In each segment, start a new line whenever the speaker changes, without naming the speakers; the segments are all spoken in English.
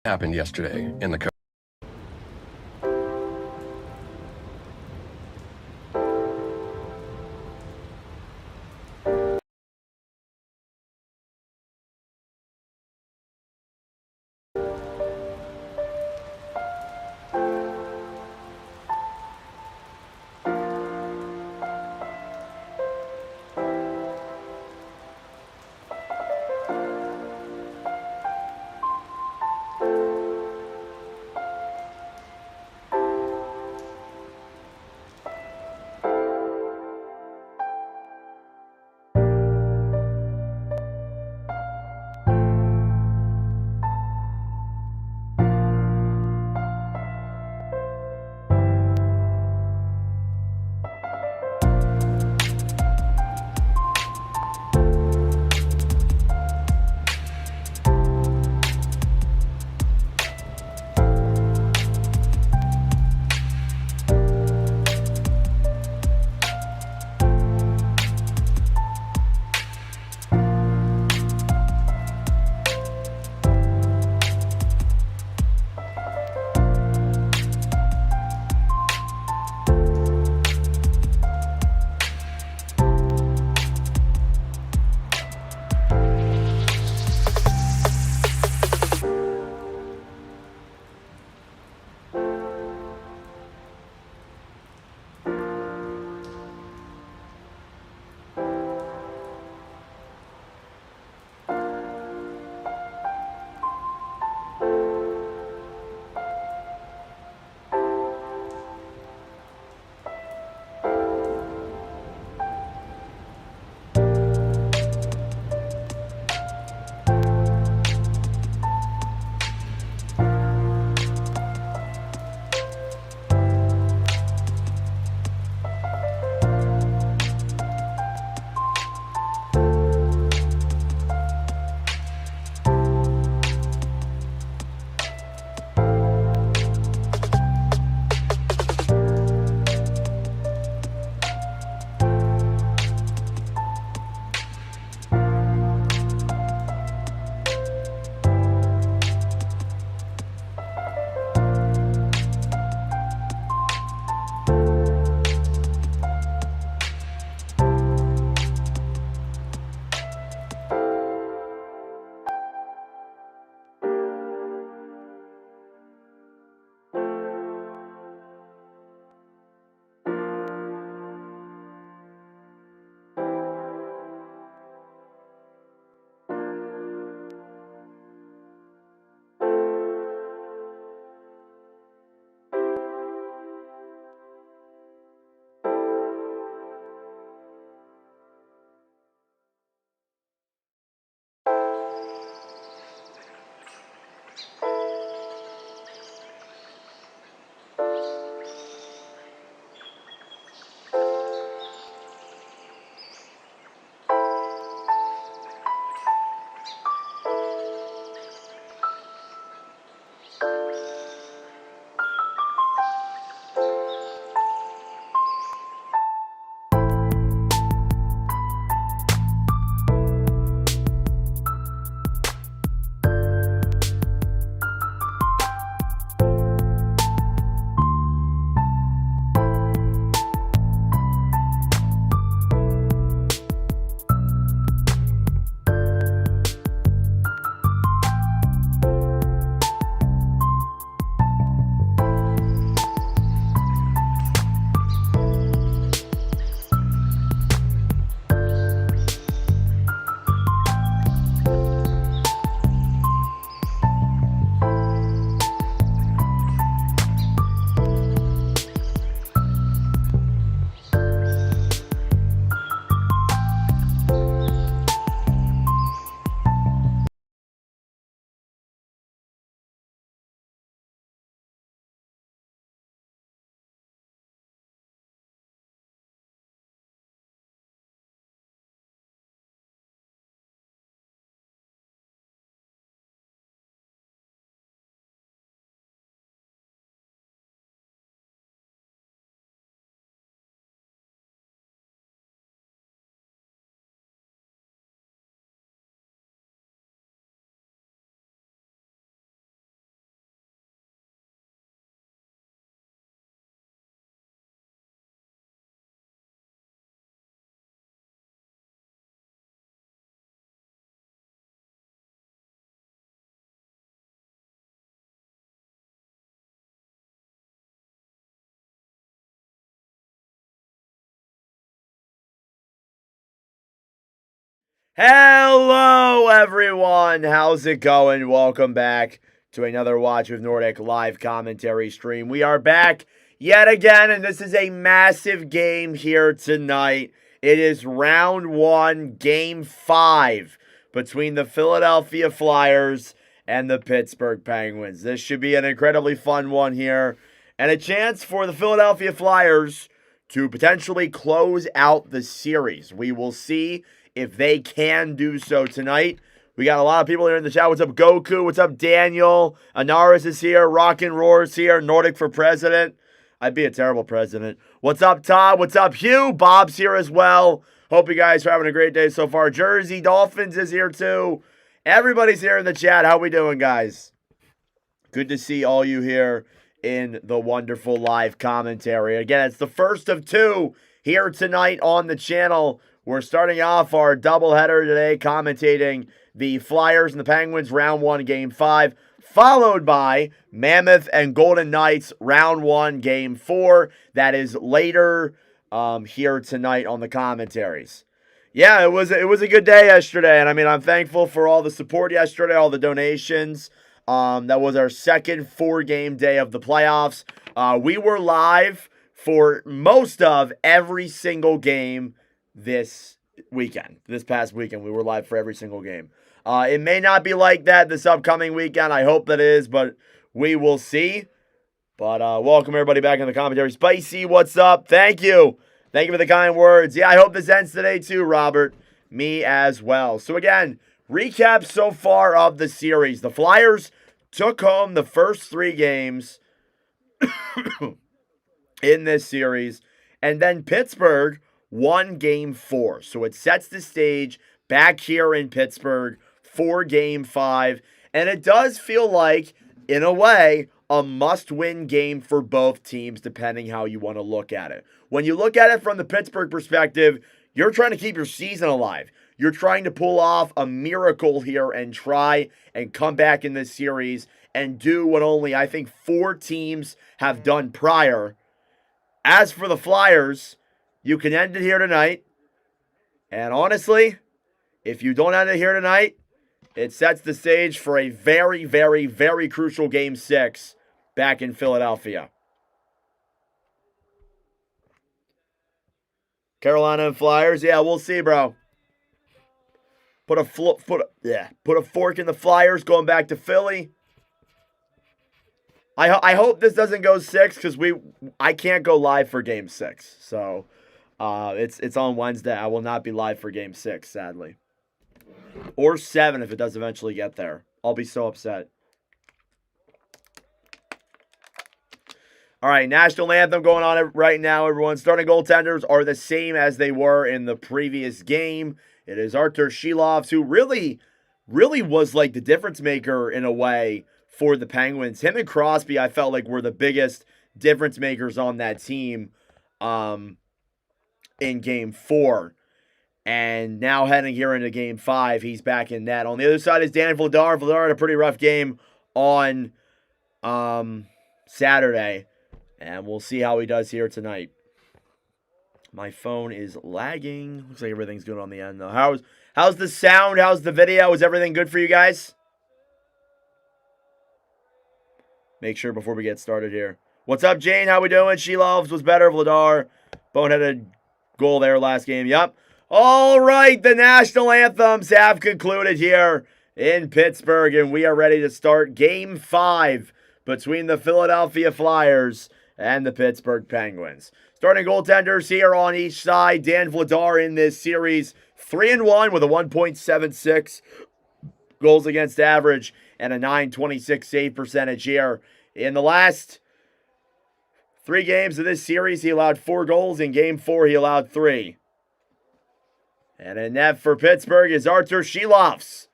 happened yesterday in the Hello, everyone. How's it going? Welcome back to another Watch with Nordic live commentary stream. We are back yet again, and this is a massive game here tonight. It is round one, game 5 between the Philadelphia Flyers and the Pittsburgh Penguins. This should be an incredibly fun one here, and a chance for the Philadelphia Flyers to potentially close out the series. We will see if they can do so tonight. We got a lot of people here in the chat. What's up, Goku? What's up, Daniel? Anaris is here. Rockin' Roar's here. Nordic for president. I'd be a terrible president. What's up, Todd? What's up, Hugh? Bob's here as well. Hope you guys are having a great day so far. Jersey Dolphins is here too. Everybody's here in the chat. How we doing, guys? Good to see all you here in the wonderful live commentary. Again, it's the first of two here tonight on the channel. We're starting off our doubleheader today, commentating the Flyers and the Penguins, round 1, game 5, followed by Mammoth and Golden Knights, round 1, game 4. That is later here tonight on the commentaries. Yeah, it was a good day yesterday, and I mean, I'm thankful for all the support yesterday, all the donations. That was our second 4-game day of the playoffs. We were live for most of every single game this past weekend. We were live for every single game. It may not be like that this upcoming weekend. I hope that is, but we will see. But welcome everybody back in the commentary. Spicy, what's up? Thank you. Thank you for the kind words. Yeah, I hope this ends today too, Robert. Me as well. So again, recap so far of the series. The Flyers took home the first 3 games in this series, and then Pittsburgh won game 4. So it sets the stage back here in Pittsburgh for game 5. And it does feel like, in a way, a must-win game for both teams, depending how you want to look at it. When you look at it from the Pittsburgh perspective, you're trying to keep your season alive. You're trying to pull off a miracle here and try and come back in this series and do what only, I think, 4 teams have done prior. As for the Flyers, you can end it here tonight. And honestly, if you don't end it here tonight, it sets the stage for a very, very, very crucial game 6 back in Philadelphia. Carolina and Flyers, yeah, we'll see, bro. Put a fork in the Flyers going back to Philly. I hope this doesn't go 6 because I can't go live for game 6. So it's on Wednesday. I will not be live for game 6, sadly. Or 7 if it does eventually get there. I'll be so upset. All right, national anthem going on right now, everyone. Starting goaltenders are the same as they were in the previous game. It is Artur Shilovs, who really was like the difference maker in a way for the Penguins. Him and Crosby, I felt like, were the biggest difference makers on that team in game 4. And now heading here into game 5, he's back in net. On the other side is Dan Vladar. Vladar had a pretty rough game on Saturday. And we'll see how he does here tonight. My phone is lagging. Looks like everything's good on the end, though. How's the sound? How's the video? Is everything good for you guys? Make sure before we get started here. What's up, Jane? How we doing? She loves was better. Vladar. Boneheaded goal there last game. Yep. All right. The national anthems have concluded here in Pittsburgh. And we are ready to start game 5 between the Philadelphia Flyers and the Pittsburgh Penguins. Starting goaltenders here on each side. Dan Vladar in this series, 3-1 with a 1.76 goals against average and a .926 save percentage here. In the last 3 games of this series, he allowed 4 goals. In game 4, he allowed 3. And in net for Pittsburgh is Artur Shilovs.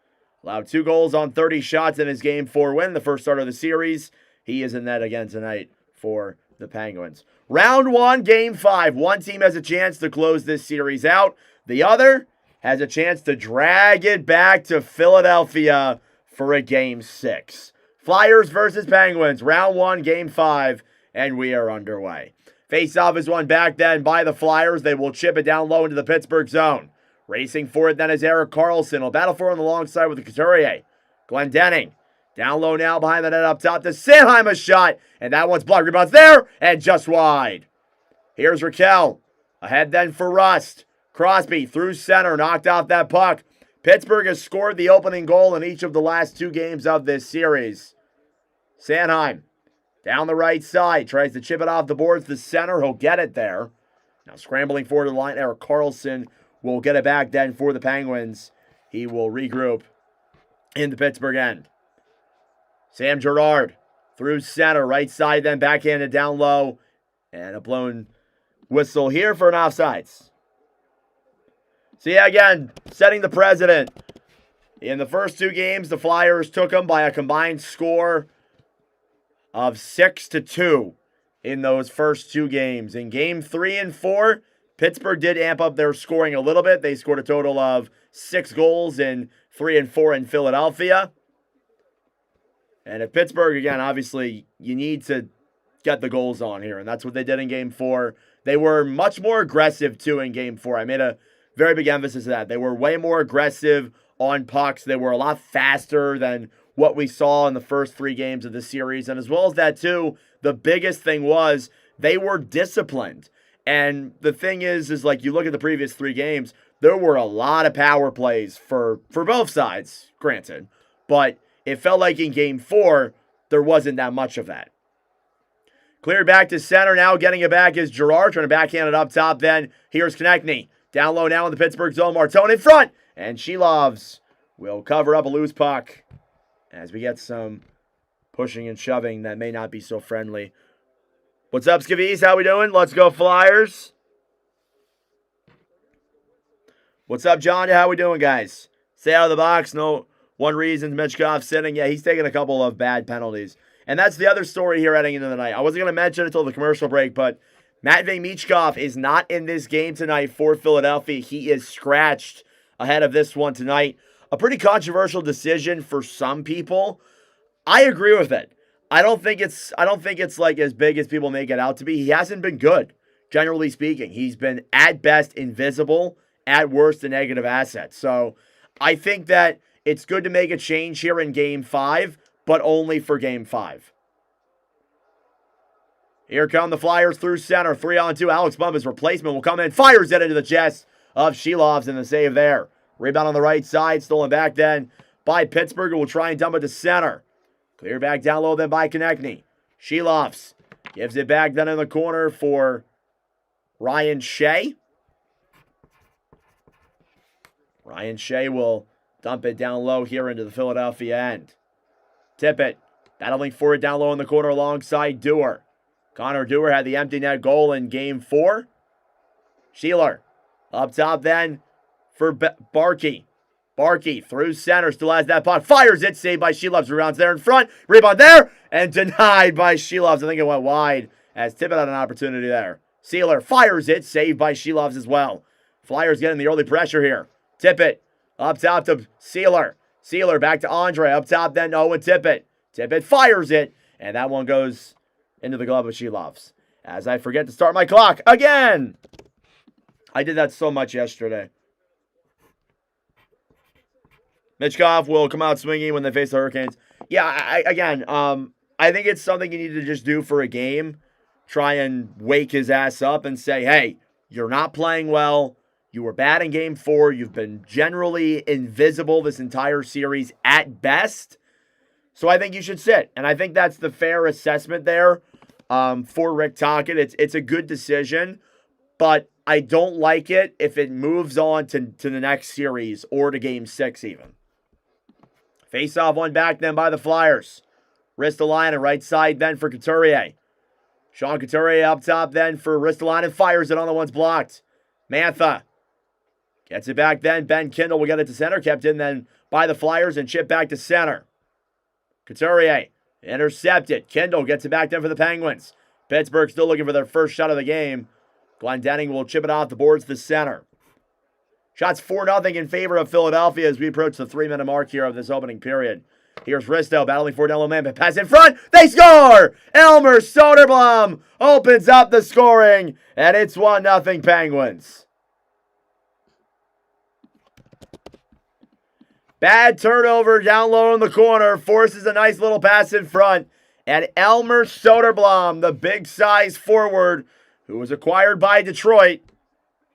Allowed 2 goals on 30 shots in his game 4 win, the first start of the series. He is in net again tonight for the Penguins. Round 1, game 5. One team has a chance to close this series out. The other has a chance to drag it back to Philadelphia for a game 6. Flyers versus Penguins, round 1, game 5, and we are underway. Face-off is won back then by the Flyers. They will chip it down low into the Pittsburgh zone. Racing for it then is Erik Karlsson. He'll battle for it on the long side with the Couturier. Glendening. Down low now behind the net up top to Sanheim, a shot. And that one's blocked. Rebounds there and just wide. Here's Raquel. Ahead then for Rust. Crosby through center. Knocked off that puck. Pittsburgh has scored the opening goal in each of the last 2 games of this series. Sanheim. Down the right side. Tries to chip it off the boards to center. He'll get it there. Now scrambling forward to the line. Erik Karlsson will get it back then for the Penguins. He will regroup in the Pittsburgh end. Sam Girard through center. Right side then backhanded down low. And a blown whistle here for an offsides. So yeah, again, setting the precedent. In the first 2 games, the Flyers took them by a combined score of 6-2 in those first 2 games. In game 3 and 4, Pittsburgh did amp up their scoring a little bit. They scored a total of 6 goals in 3 and 4 in Philadelphia. And if Pittsburgh, again, obviously, you need to get the goals on here. And that's what they did in game 4. They were much more aggressive, too, in game 4. I made a very big emphasis of that. They were way more aggressive on pucks. They were a lot faster than what we saw in the first 3 games of the series. And as well as that, too, the biggest thing was they were disciplined. And the thing is like you look at the previous 3 games, there were a lot of power plays for both sides, granted. But it felt like in game 4, there wasn't that much of that. Cleared back to center. Now getting it back is Girard, trying to backhand it up top. Then here's Konechny. Down low now in the Pittsburgh zone. Martone in front. And Shilovs will cover up a loose puck as we get some pushing and shoving that may not be so friendly. What's up, Skavies? How we doing? Let's go Flyers. What's up, John? How we doing, guys? Stay out of the box. No one reason Michkov sitting. Yeah, he's taking a couple of bad penalties. And that's the other story here heading into the night. I wasn't going to mention it until the commercial break, but Matvei Michkov is not in this game tonight for Philadelphia. He is scratched ahead of this one tonight. A pretty controversial decision for some people. I agree with it. I don't think it's like as big as people make it out to be. He hasn't been good, generally speaking. He's been at best invisible, at worst a negative asset. So I think that it's good to make a change here in Game 5, but only for Game 5. Here come the Flyers through center. 3-on-2. Alex Bumba's replacement will come in. Fires it into the chest of Shilovs in the save there. Rebound on the right side. Stolen back then by Pittsburgh, who will try and dump it to center. Clear back down low then by Konechny. Shilovs gives it back then in the corner for Ryan Shea. Ryan Shea will dump it down low here into the Philadelphia end. Tippett battling for it down low in the corner alongside Dewar. Connor Dewar had the empty net goal in Game 4. Sheeler up top then for Barkey. Barkey through center, still has that puck. Fires it, saved by Shilovs. Rebounds there in front. Rebound there, and denied by Shilovs. I think it went wide as Tippett had an opportunity there. Sealer fires it, saved by Shilovs as well. Flyers getting the early pressure here. Tippett up top to Sealer. Sealer back to Andre. Up top then Owen Tippett. Tippett fires it, and that one goes into the glove of Shilovs. As I forget to start my clock again. I did that so much yesterday. Michkov will come out swinging when they face the Hurricanes. Yeah, I think it's something you need to just do for a game. Try and wake his ass up and say, hey, you're not playing well. You were bad in Game 4. You've been generally invisible this entire series at best. So I think you should sit. And I think that's the fair assessment there for Rick Tocchet. It's a good decision, but I don't like it if it moves on to the next series or to Game 6 even. Face-off one back then by the Flyers. Ristolainen right side then for Couturier. Sean Couturier up top then for Ristolainen. Fires it on the one's blocked. Mantha gets it back then. Ben Kindle will get it to center. Kept in then by the Flyers and chipped back to center. Couturier intercepted. Kindle gets it back then for the Penguins. Pittsburgh still looking for their first shot of the game. Glendening will chip it off the boards to center. Shots 4-0 in favor of Philadelphia as we approach the 3-minute mark here of this opening period. Here's Risto battling for down low man, but pass in front. They score! Elmer Soderblom opens up the scoring, and it's 1-0 Penguins. Bad turnover down low in the corner. Forces a nice little pass in front. And Elmer Soderblom, the big size forward, who was acquired by Detroit,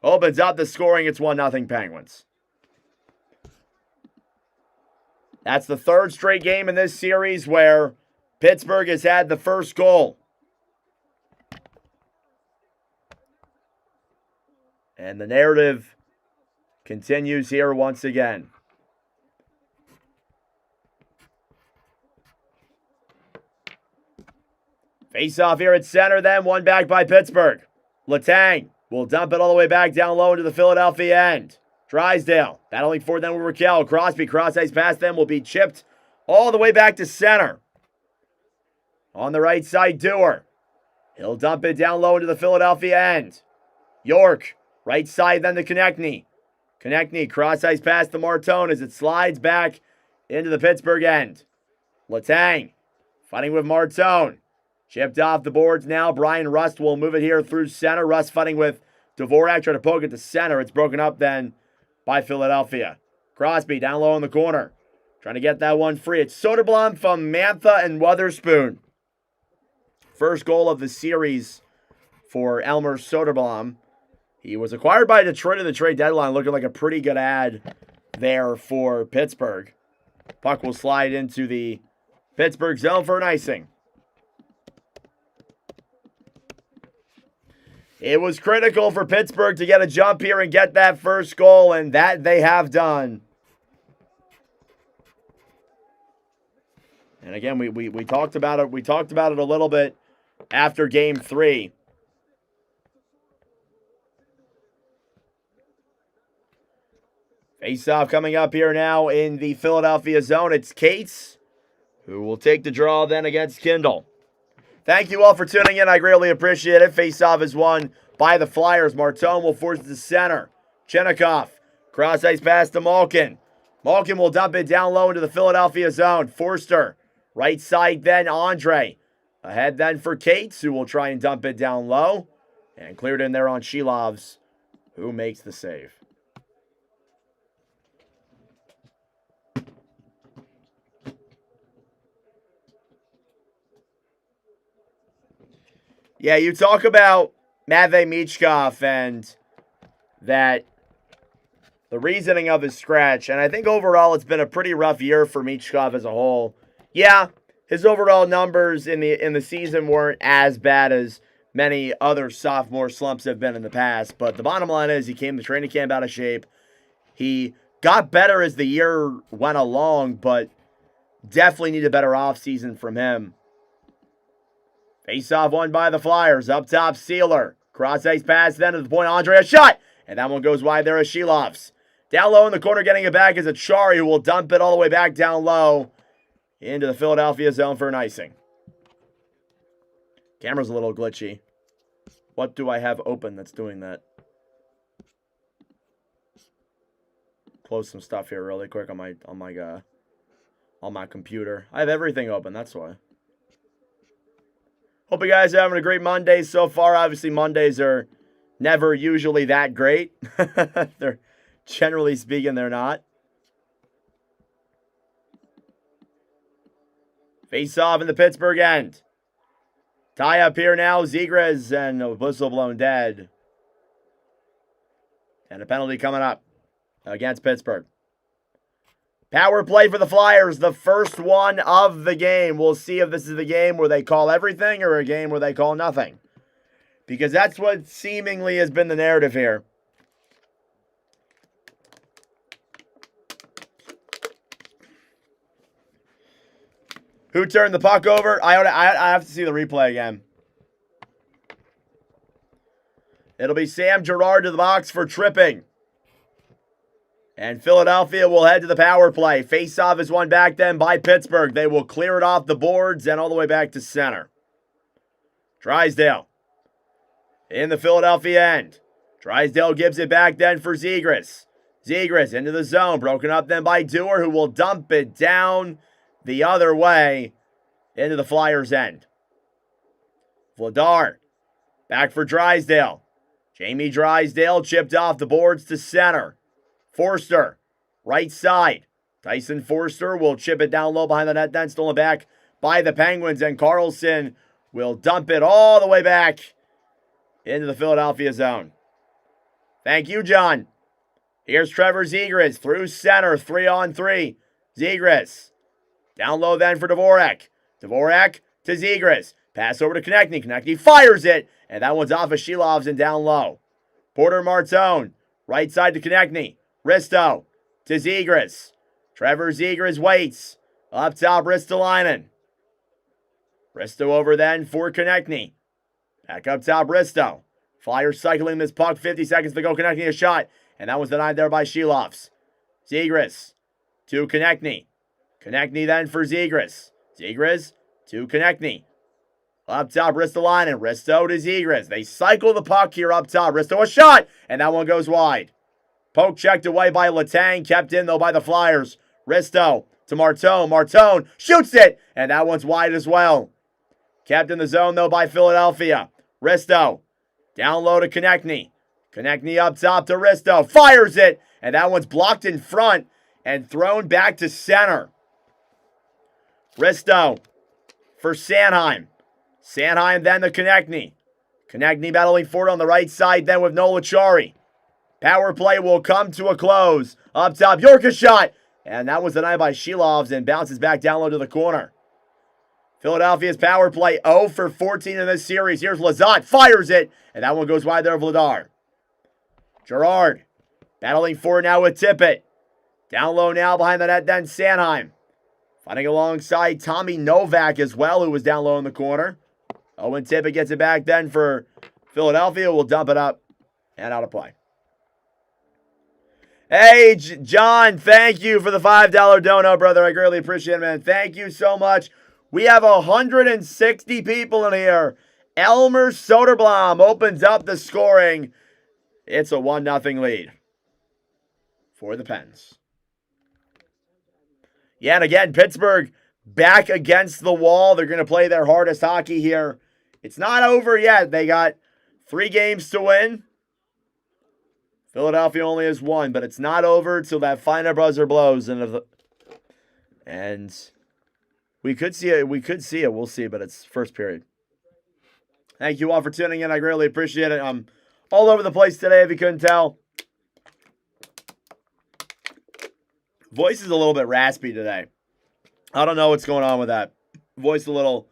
opens up the scoring. It's 1-0 Penguins. That's the third straight game in this series where Pittsburgh has had the first goal. And the narrative continues here once again. Face off here at center then, one back by Pittsburgh. Letang will dump it all the way back down low into the Philadelphia end. Drysdale battling for them with Raquel. Crosby, cross-ice pass them will be chipped all the way back to center. On the right side, Dewar. He'll dump it down low into the Philadelphia end. York, right side then to Konechny. Konechny, cross-ice pass to Martone as it slides back into the Pittsburgh end. Letang fighting with Martone. Chipped off the boards now. Brian Rust will move it here through center. Rust fighting with Dvorak, trying to poke it to center. It's broken up then by Philadelphia. Crosby down low in the corner. Trying to get that one free. It's Soderblom from Mantha and Weatherspoon. First goal of the series for Elmer Soderblom. He was acquired by Detroit at the trade deadline, looking like a pretty good ad there for Pittsburgh. Puck will slide into the Pittsburgh zone for an icing. It was critical for Pittsburgh to get a jump here and get that first goal, and that they have done. And again, we talked about it. We talked about it a little bit after Game 3. Face-off coming up here now in the Philadelphia zone. It's Cates who will take the draw then against Kindle. Thank you all for tuning in. I greatly appreciate it. Face-off is won by the Flyers. Martone will force it to center. Chinnikov, cross-ice pass to Malkin. Malkin will dump it down low into the Philadelphia zone. Forster, right side then Andre. Ahead then for Cates, who will try and dump it down low. And cleared in there on Shilovs, who makes the save. Yeah, you talk about Matvei Michkov and that the reasoning of his scratch, and I think overall it's been a pretty rough year for Michkov as a whole. Yeah, his overall numbers in the season weren't as bad as many other sophomore slumps have been in the past, but the bottom line is he came to training camp out of shape. He got better as the year went along, but definitely need a better offseason from him. Face-off won by the Flyers. Up top, Sealer. Cross-ice pass then to the point. Andre, a shot! And that one goes wide there as Shilovs. Down low in the corner, getting it back is Achari, who will dump it all the way back down low into the Philadelphia zone for an icing. Camera's a little glitchy. What do I have open that's doing that? Close some stuff here really quick on my computer. I have everything open, that's why. Hope you guys are having a great Monday so far. Obviously, Mondays are never usually that great. They're generally speaking, they're not. Face off in the Pittsburgh end. Tie up here now. Zegras and a whistle blown dead. And a penalty coming up against Pittsburgh. Power play for the Flyers, the first one of the game. We'll see if this is the game where they call everything or a game where they call nothing. Because that's what seemingly has been the narrative here. Who turned the puck over? I have to see the replay again. It'll be Sam Girard to the box for tripping. And Philadelphia will head to the power play. Face-off is won back then by Pittsburgh. They will clear it off the boards and all the way back to center. Drysdale in the Philadelphia end. Drysdale gives it back then for Zegras. Zegras into the zone. Broken up then by Dewar, who will dump it down the other way into the Flyers' end. Vladar back for Drysdale. Jamie Drysdale chipped off the boards to center. Forster, right side. Tyson Forster will chip it down low behind the net, then stolen back by the Penguins, and Carlson will dump it all the way back into the Philadelphia zone. Thank you, John. Here's Trevor Zegras through center, 3-on-3. Zegras. Down low then for Dvorak. Dvorak to Zegras. Pass over to Konechny. Konechny fires it, and that one's off of Shilovs and down low. Porter Martone. Right side to Konechny. Risto to Zegras. Trevor Zegras waits. Up top, Ristolainen. Risto over then for Konechny. Back up top, Risto. Flyers cycling this puck. 50 seconds to go. Konechny a shot. And that was denied there by Shilovs. Zegras to Konechny. Konechny then for Zegras. Zegras to Konechny. Up top, Ristolainen. Risto to Zegras. They cycle the puck here up top. Risto a shot. And that one goes wide. Poke checked away by Letang. Kept in though by the Flyers. Risto to Martone. Martone shoots it. And that one's wide as well. Kept in the zone though by Philadelphia. Risto down low to Konechny. Konechny up top to Risto. Fires it. And that one's blocked in front and thrown back to center. Risto for Sanheim. Sanheim then to Konechny. Konechny battling forward on the right side then with Noel Acciari. Power play will come to a close. Up top, York shot. And that was denied by Shilovs and bounces back down low to the corner. Philadelphia's power play 0 for 14 in this series. Here's Lazat. Fires it. And that one goes wide there of Vladar. Gerard battling forward now with Tippett. Down low now behind the net then Sanheim. Fighting alongside Tommy Novak as well, who was down low in the corner. Owen Tippett gets it back then for Philadelphia. Will dump it up and out of play. Hey, John, thank you for the $5 dono, brother. I greatly appreciate it, man. Thank you so much. We have 160 people in here. Elmer Soderblom opens up the scoring. It's a 1-0 lead for the Pens. Yeah, and again, Pittsburgh back against the wall. They're going to play their hardest hockey here. It's not over yet. They got 3 games to win. Philadelphia only has 1, but it's not over till that final buzzer blows. And we could see it. We'll see, but it's first period. Thank you all for tuning in. I greatly appreciate it. I'm all over the place today, if you couldn't tell. Voice is a little bit raspy today. I don't know what's going on with that. Voice a little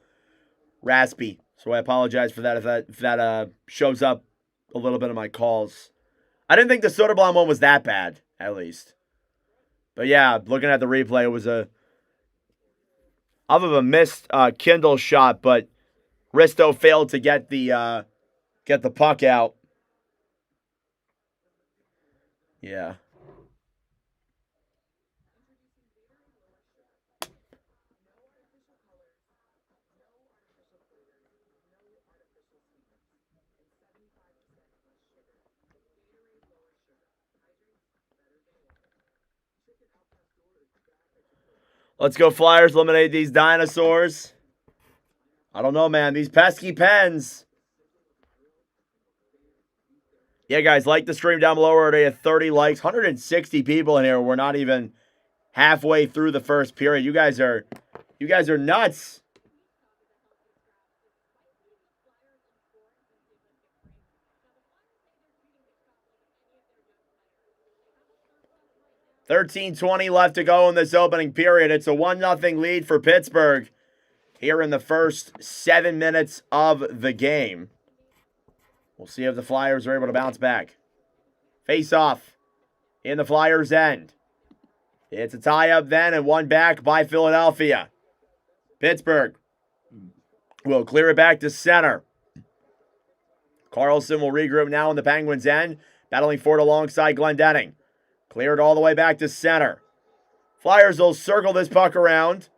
raspy. So I apologize for that if that shows up a little bit of my calls. I didn't think the Soderblom one was that bad, at least. But yeah, looking at the replay, it was a missed Kindle shot, but Risto failed to get the puck out. Yeah. Let's go Flyers, eliminate these dinosaurs. I don't know, man. These pesky Pens. Yeah, guys, like the stream down below. We're already at 30 likes. 160 people in here. We're not even halfway through the first period. You guys are nuts. $13:20 left to go in this opening period. It's a 1-0 lead for Pittsburgh here in the first 7 minutes of the game. We'll see if the Flyers are able to bounce back. Face off in the Flyers' end. It's a tie-up then and one back by Philadelphia. Pittsburgh will clear it back to center. Carlson will regroup now in the Penguins' end, battling forward alongside Glendening. Cleared all the way back to center. Flyers will circle this puck around.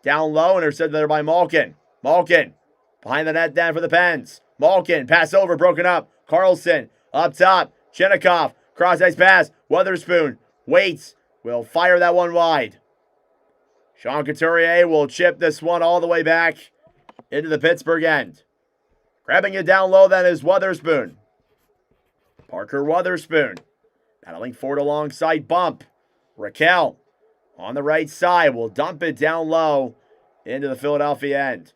Down low, intercepted there by Malkin. Malkin behind the net then for the Pens. Malkin, pass over, broken up. Carlson up top. Chinnikov, cross-ice pass. Weatherspoon waits. Will fire that one wide. Sean Couturier will chip this one all the way back into the Pittsburgh end. Grabbing it down low then is Weatherspoon. Parker Weatherspoon. Battling forward alongside Bump. Raquel on the right side. Will dump it down low into the Philadelphia end.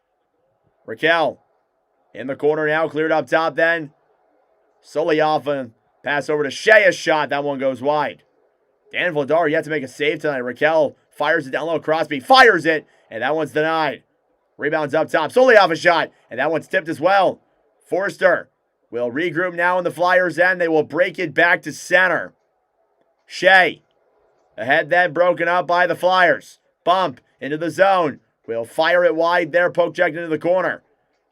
Raquel in the corner now. Cleared up top then. Solioff, pass over to Shea. A shot. That one goes wide. Dan Vladar yet to make a save tonight. Raquel fires it down low. Crosby fires it, and that one's denied. Rebounds up top. Solioff a shot, and that one's tipped as well. Forster will regroup now in the Flyers' end. They will break it back to center. Shea ahead then, broken up by the Flyers. Bump into the zone. Will fire it wide there. Poke checked into the corner.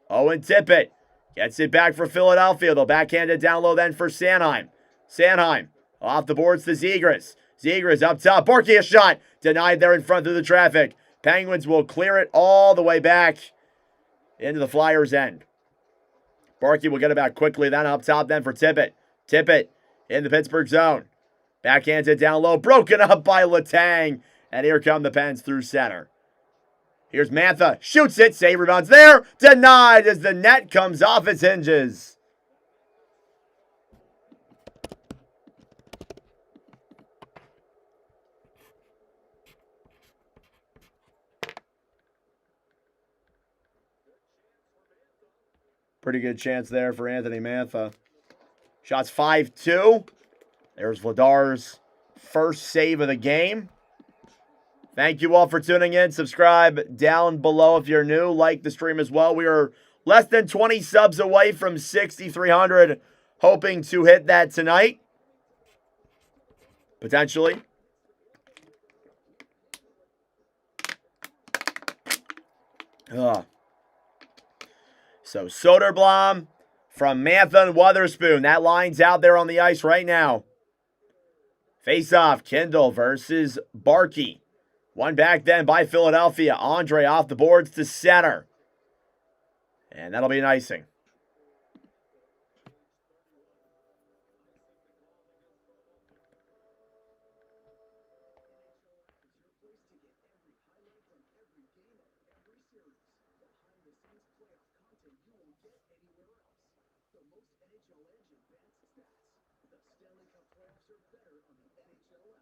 Owen Tippett gets it back for Philadelphia. They'll backhand it down low then for Sanheim. Sanheim off the boards to Zegras. Zegras up top. Borky a shot. Denied there in front through the traffic. Penguins will clear it all the way back into the Flyers' end. Borky will get it back quickly then up top then for Tippett. Tippett in the Pittsburgh zone. Backhands it down low. Broken up by Letang. And here come the Pens through center. Here's Mantha. Shoots it. Save rebounds there. Denied as the net comes off its hinges. Pretty good chance there for Anthony Mantha. Shots 5-2. There's Vladar's first save of the game. Thank you all for tuning in. Subscribe down below if you're new. Like the stream as well. We are less than 20 subs away from 6,300. Hoping to hit that tonight. Potentially. So Soderblom from Mantha and Wotherspoon. That line's out there on the ice right now. Face-off, Kindle versus Barkey. One back then by Philadelphia. Andre off the boards to center. And that'll be an icing. STANLEY CUP PLAYOFFS are better on the NHL app.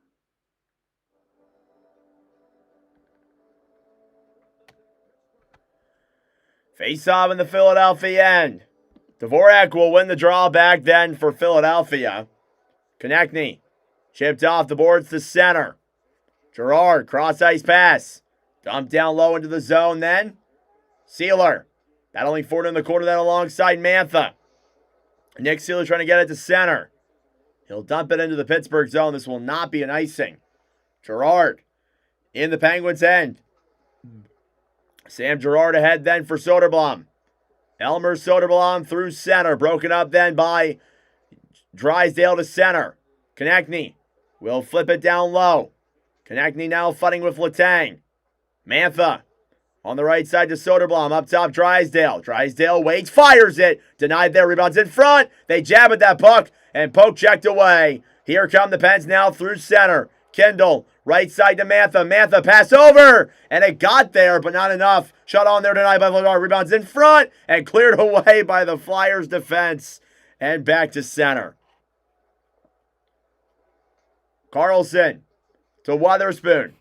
Face-off in the Philadelphia end. Dvorak will win the draw back then for Philadelphia. Konechny chipped off the boards to center. Gerard, cross-ice pass. Dumped down low into the zone then. Sealer battling forward in the corner then alongside Mantha. Nick Sealer trying to get it to center. He'll dump it into the Pittsburgh zone. This will not be an icing. Gerard in the Penguins' end. Sam Gerard ahead then for Soderblom. Elmer Soderblom through center. Broken up then by Drysdale to center. Konechny will flip it down low. Konechny now fighting with Letang. Mantha on the right side to Soderblom. Up top, Drysdale. Drysdale waits, fires it. Denied there, rebounds in front. They jab at that puck, and poke checked away. Here come the Pens now through center. Kindle, right side to Mantha. Mantha pass over, and it got there, but not enough. Shot on there tonight by Vladar. Rebounds in front, and cleared away by the Flyers defense. And back to center. Carlson to Wotherspoon.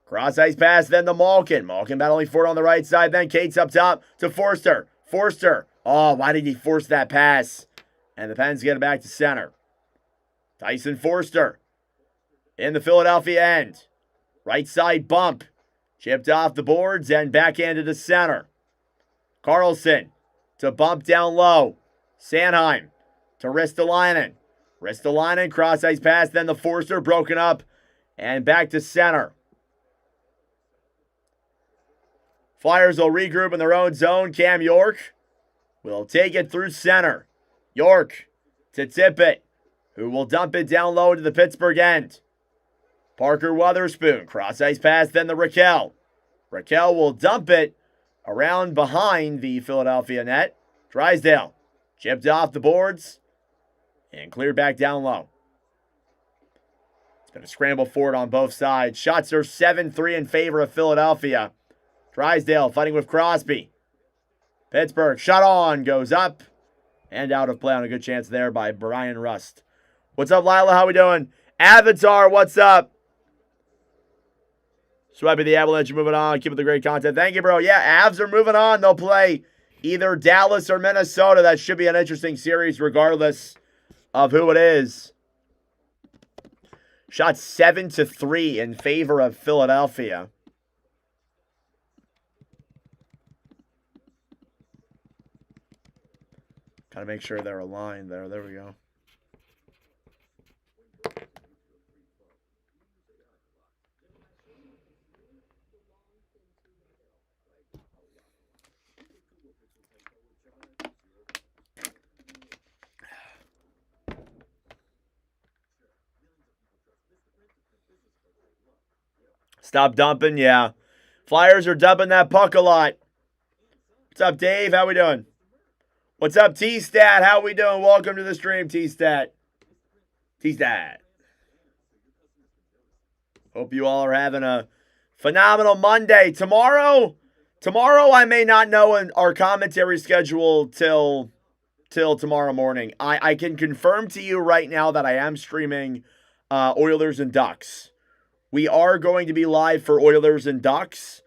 Cross-ice pass, then to Malkin. Malkin battling for it on the right side. Then Cates up top to Forster. Forster. Oh, why did he force that pass? And the Pens get it back to center. Tyson Forster in the Philadelphia end. Right side bump. Chipped off the boards and backhanded to center. Carlson to bump down low. Sanheim to Ristolainen. Ristolainen, cross-ice pass, then the Forster broken up and back to center. Flyers will regroup in their own zone. Cam York will take it through center. York to Tippett, who will dump it down low to the Pittsburgh end. Parker Wotherspoon, cross-ice pass, then the Raquel. Raquel will dump it around behind the Philadelphia net. Drysdale chipped off the boards and cleared back down low. It's been a scramble forward on both sides. Shots are 7-3 in favor of Philadelphia. Drysdale fighting with Crosby. Pittsburgh shot on, goes up and out of play on a good chance there by Brian Rust. What's up, Lila? How we doing? Avatar, what's up? Sweppy the Avalanche moving on. Keep up the great content. Thank you, bro. Yeah, Avs are moving on. They'll play either Dallas or Minnesota. That should be an interesting series regardless of who it is. Shot 7-3 in favor of Philadelphia. Gotta make sure they're aligned there. There we go. Stop dumping, yeah. Flyers are dumping that puck a lot. What's up, Dave? How we doing? What's up, T-Stat? How we doing? Welcome to the stream, T-Stat. T-Stat. Hope you all are having a phenomenal Monday. Tomorrow I may not know our commentary schedule till tomorrow morning. I can confirm to you right now that I am streaming Oilers and Ducks. We are going to be live for Oilers and Ducks,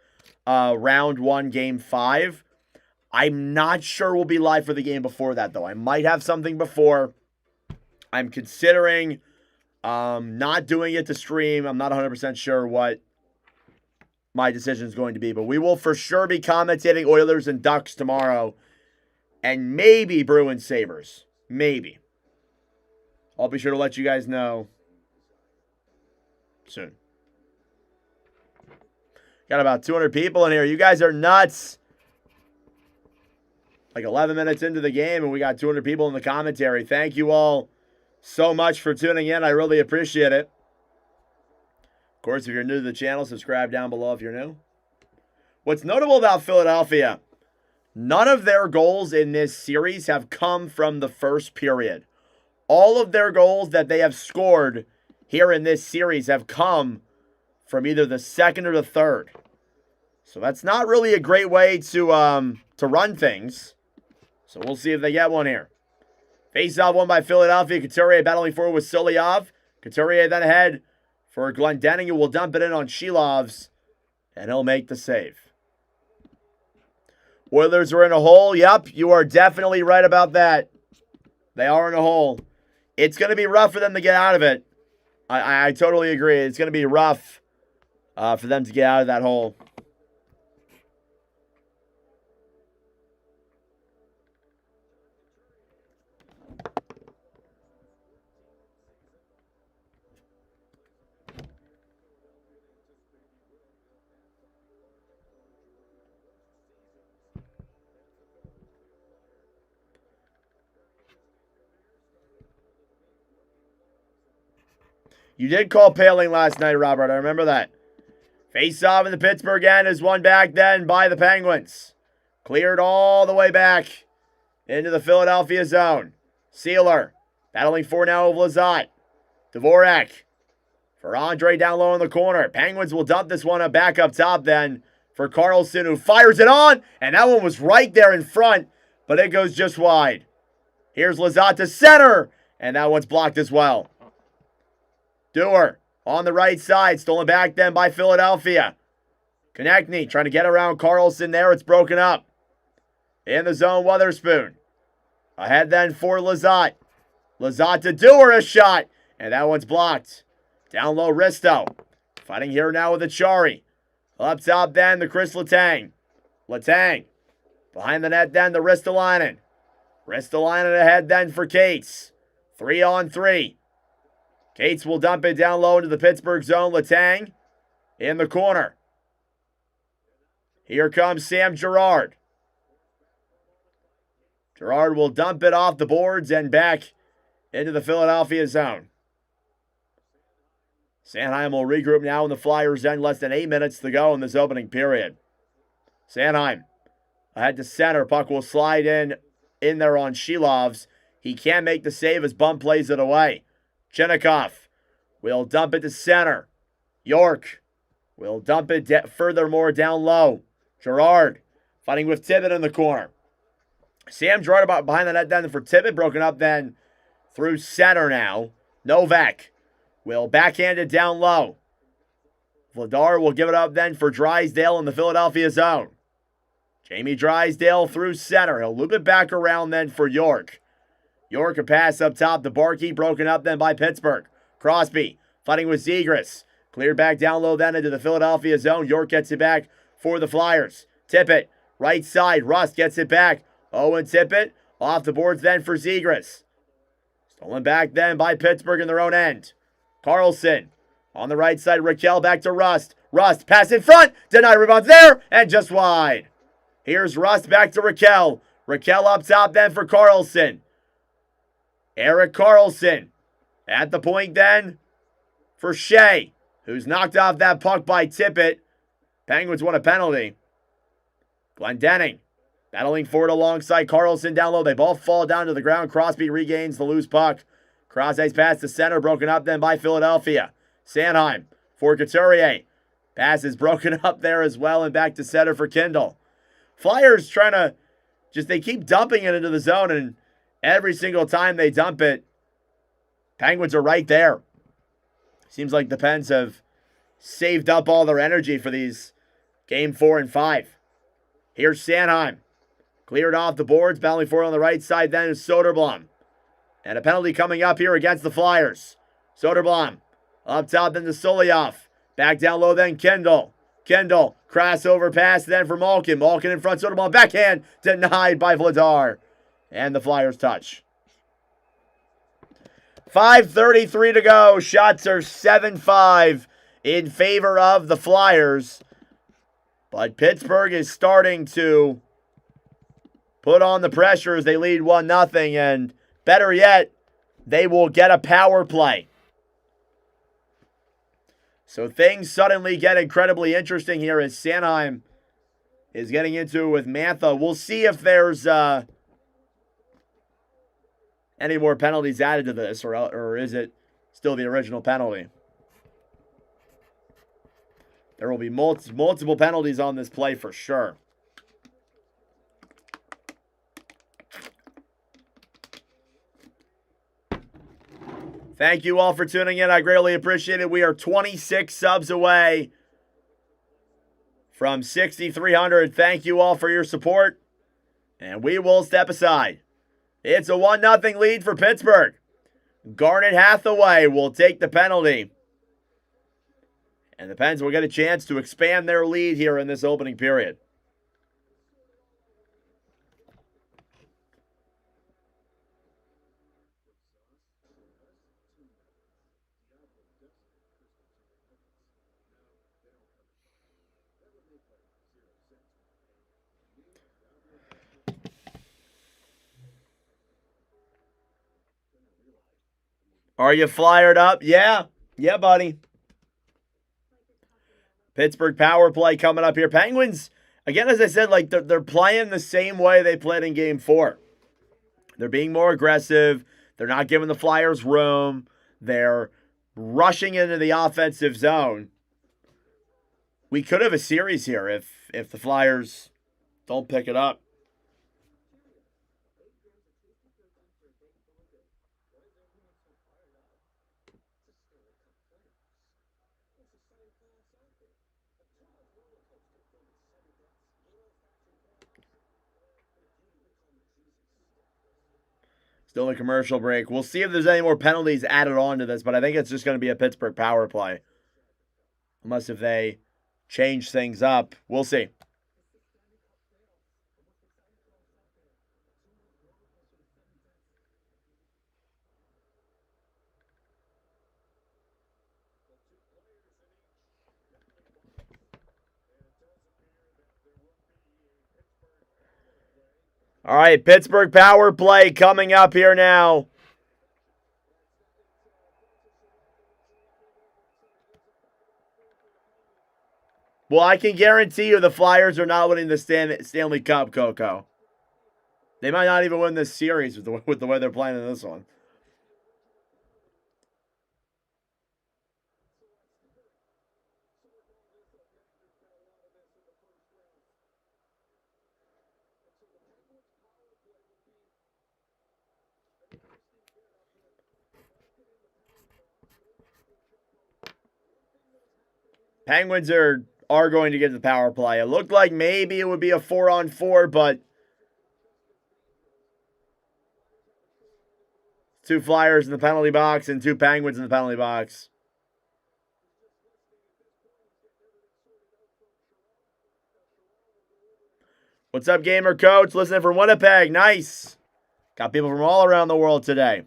round 1, game 5. I'm not sure we'll be live for the game before that, though. I might have something before. I'm considering not doing it to stream. I'm not 100% sure what my decision is going to be, but we will for sure be commentating Oilers and Ducks tomorrow, and maybe Bruins Sabres. Maybe. I'll be sure to let you guys know soon. Got about 200 people in here. You guys are nuts. Like 11 minutes into the game, and we got 200 people in the commentary. Thank you all so much for tuning in. I really appreciate it. Of course, if you're new to the channel, subscribe down below if you're new. What's notable about Philadelphia, none of their goals in this series have come from the first period. All of their goals that they have scored here in this series have come from either the second or the third. So that's not really a great way to run things. So we'll see if they get one here. Face-off won by Philadelphia. Couturier battling forward with Solyov. Couturier then ahead for Glendening, who will dump it in on Shilovs, and he'll make the save. Oilers are in a hole. Yep, you are definitely right about that. They are in a hole. It's going to be rough for them to get out of it. I totally agree. It's going to be rough for them to get out of that hole. You did call Paling last night, Robert. I remember that. Face-off in the Pittsburgh end is won back then by the Penguins. Cleared all the way back into the Philadelphia zone. Sealer battling for now of Lizotte. Dvorak for Andre down low in the corner. Penguins will dump this one back up top then for Carlson, who fires it on. And that one was right there in front, but it goes just wide. Here's Lizotte to center, and that one's blocked as well. Dewar on the right side, stolen back then by Philadelphia. Konechny trying to get around Carlson there. It's broken up. In the zone, Weatherspoon. Ahead then for Lizotte. Lizotte to Dewar, a shot. And that one's blocked. Down low, Risto. Fighting here now with Achari. Up top then, the Chris Letang. Letang. Behind the net then, the Ristolainen. Ristolainen ahead then for Cates. 3-on-3. Cates will dump it down low into the Pittsburgh zone. Letang in the corner. Here comes Sam Girard. Girard will dump it off the boards and back into the Philadelphia zone. Sanheim will regroup now in the Flyers' end. Less than 8 minutes to go in this opening period. Sanheim ahead to center. Puck will slide in there on Shilovs. He can't make the save as Bump plays it away. Chinnikov will dump it to center. York will dump it furthermore down low. Girard fighting with Tibbett in the corner. Sam Girard behind the net then for Tibbett. Broken up then through center now. Novak will backhand it down low. Vladar will give it up then for Drysdale in the Philadelphia zone. Jamie Drysdale through center. He'll loop it back around then for York. York a pass up top to Barkey, broken up then by Pittsburgh. Crosby fighting with Zegras. Cleared back down low then into the Philadelphia zone. York gets it back for the Flyers. Tippett, right side. Rust gets it back. Owen Tippett off the boards then for Zegras. Stolen back then by Pittsburgh in their own end. Carlson on the right side. Raquel back to Rust. Rust pass in front. Denied rebound there and just wide. Here's Rust back to Raquel. Raquel up top then for Carlson. Eric Carlson at the point then for Shea, who's knocked off that puck by Tippett. Penguins won a penalty. Glendening battling forward alongside Carlson down low. They both fall down to the ground. Crosby regains the loose puck. Crosby's pass to center, broken up then by Philadelphia. Sanheim for Couturier. Pass is broken up there as well and back to center for Kindle. Flyers trying to they keep dumping it into the zone, and every single time they dump it, Penguins are right there. Seems like the Pens have saved up all their energy for these game 4 and 5. Here's Sanheim. Cleared off the boards, battling forward on the right side then is Soderblom. And a penalty coming up here against the Flyers. Soderblom up top then to Solioff. Back down low then Kendall. Kendall, crossover pass then for Malkin. Malkin in front, Soderblom backhand, denied by Vladar. And the Flyers touch. 5:33 to go. Shots are 7-5 in favor of the Flyers. But Pittsburgh is starting to put on the pressure as they lead 1-0. And better yet, they will get a power play. So things suddenly get incredibly interesting here as Sanheim is getting into it with Mantha. We'll see if there's any more penalties added to this, or is it still the original penalty? There will be multiple penalties on this play for sure. Thank you all for tuning in. I greatly appreciate it. We are 26 subs away from 6,300. Thank you all for your support. And we will step aside. It's a 1-0 lead for Pittsburgh. Garnet Hathaway will take the penalty. And the Pens will get a chance to expand their lead here in this opening period. Are you flyered up? Yeah. Yeah, buddy. Pittsburgh power play coming up here. Penguins, again, as I said, like they're playing the same way they played in game 4. They're being more aggressive. They're not giving the Flyers room. They're rushing into the offensive zone. We could have a series here if the Flyers don't pick it up. Still a commercial break. We'll see if there's any more penalties added on to this, but I think it's just going to be a Pittsburgh power play. Unless if they change things up. We'll see. All right, Pittsburgh power play coming up here now. Well, I can guarantee you the Flyers are not winning the Stanley Cup, Coco. They might not even win this series with the way they're playing in this one. Penguins are going to get the power play. It looked like maybe it would be a 4-on-4, but 2 Flyers in the penalty box and 2 Penguins in the penalty box. What's up, Gamer Coach? Listening from Winnipeg. Nice. Got people from all around the world today.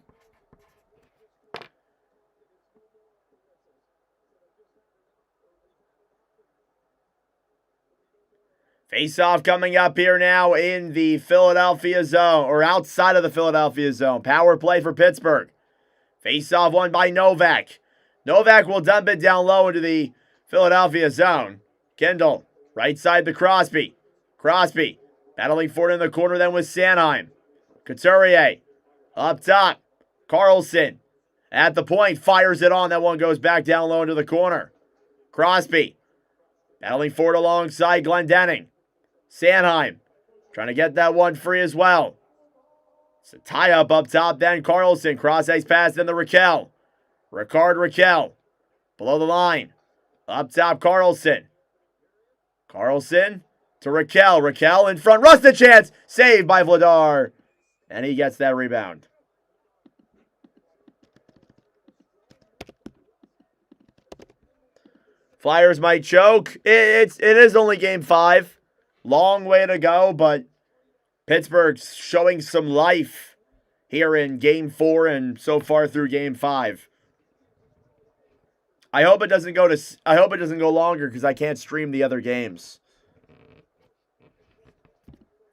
Face-off coming up here now in the Philadelphia zone, or outside of the Philadelphia zone. Power play for Pittsburgh. Face-off won by Novak. Novak will dump it down low into the Philadelphia zone. Kindle, right side to Crosby. Crosby, battling for it in the corner then with Sanheim. Couturier, up top. Carlson, at the point, fires it on. That one goes back down low into the corner. Crosby, battling for it alongside Glendening. Sanheim, trying to get that one free as well. It's a tie-up up top then. Carlson, cross-ice pass then to Raquel. Raquel, below the line. Up top, Carlson. Carlson to Raquel. Raquel in front. Rust a chance. Saved by Vladar. And he gets that rebound. Flyers might choke. It is only game 5. Long way to go, but Pittsburgh's showing some life here in game 4 and so far through game 5. I hope it doesn't go longer because I can't stream the other games.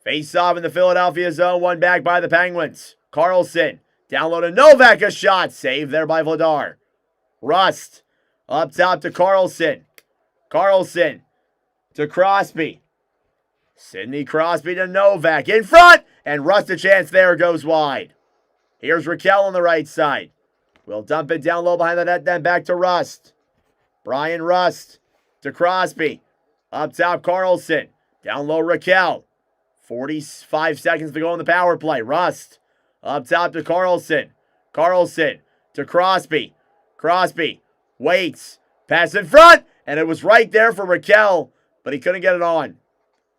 Face-off in the Philadelphia zone, one back by the Penguins. Carlson, down low to Novak, a shot. Saved there by Vladar. Rust, up top to Carlson. Carlson to Crosby. Sidney Crosby to Novak. In front, and Rust a chance there, goes wide. Here's Raquel on the right side. We'll dump it down low behind the net, then back to Rust. Brian Rust to Crosby. Up top, Carlson. Down low, Raquel. 45 seconds to go on the power play. Rust up top to Carlson. Carlson to Crosby. Crosby waits. Pass in front. And it was right there for Raquel, but he couldn't get it on.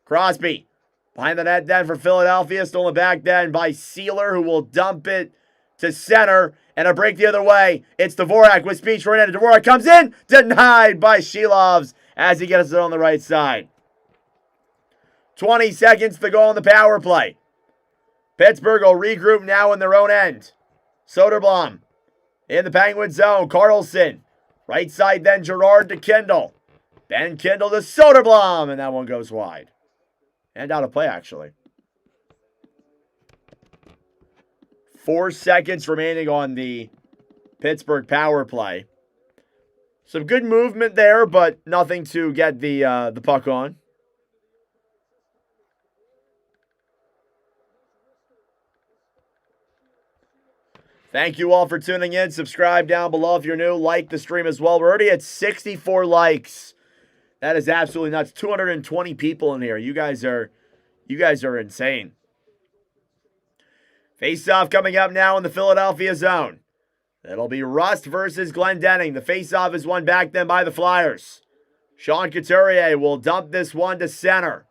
Crosby behind the net then for Philadelphia. Stolen back then by Sealer, who will dump it to center. And a break the other way. It's Dvorak with speed short end. Dvorak comes in. Denied by Shilovs as he gets it on the right side. 20 seconds to go on the power play. Pittsburgh will regroup now in their own end. Soderblom in the Penguin zone. Carlson. Right side then Gerard to Kindle. Then Kindle to Soderblom. And that one goes wide. And out of play, actually. 4 seconds remaining on the Pittsburgh power play. Some good movement there, but nothing to get the puck on. Thank you all for tuning in. Subscribe down below if you're new. Like the stream as well. We're already at 64 likes. That is absolutely nuts. 220 people in here. You guys are insane. Face-off coming up now in the Philadelphia zone. It'll be Rust versus Glendening. The face-off is won back then by the Flyers. Sean Couturier will dump this one to center.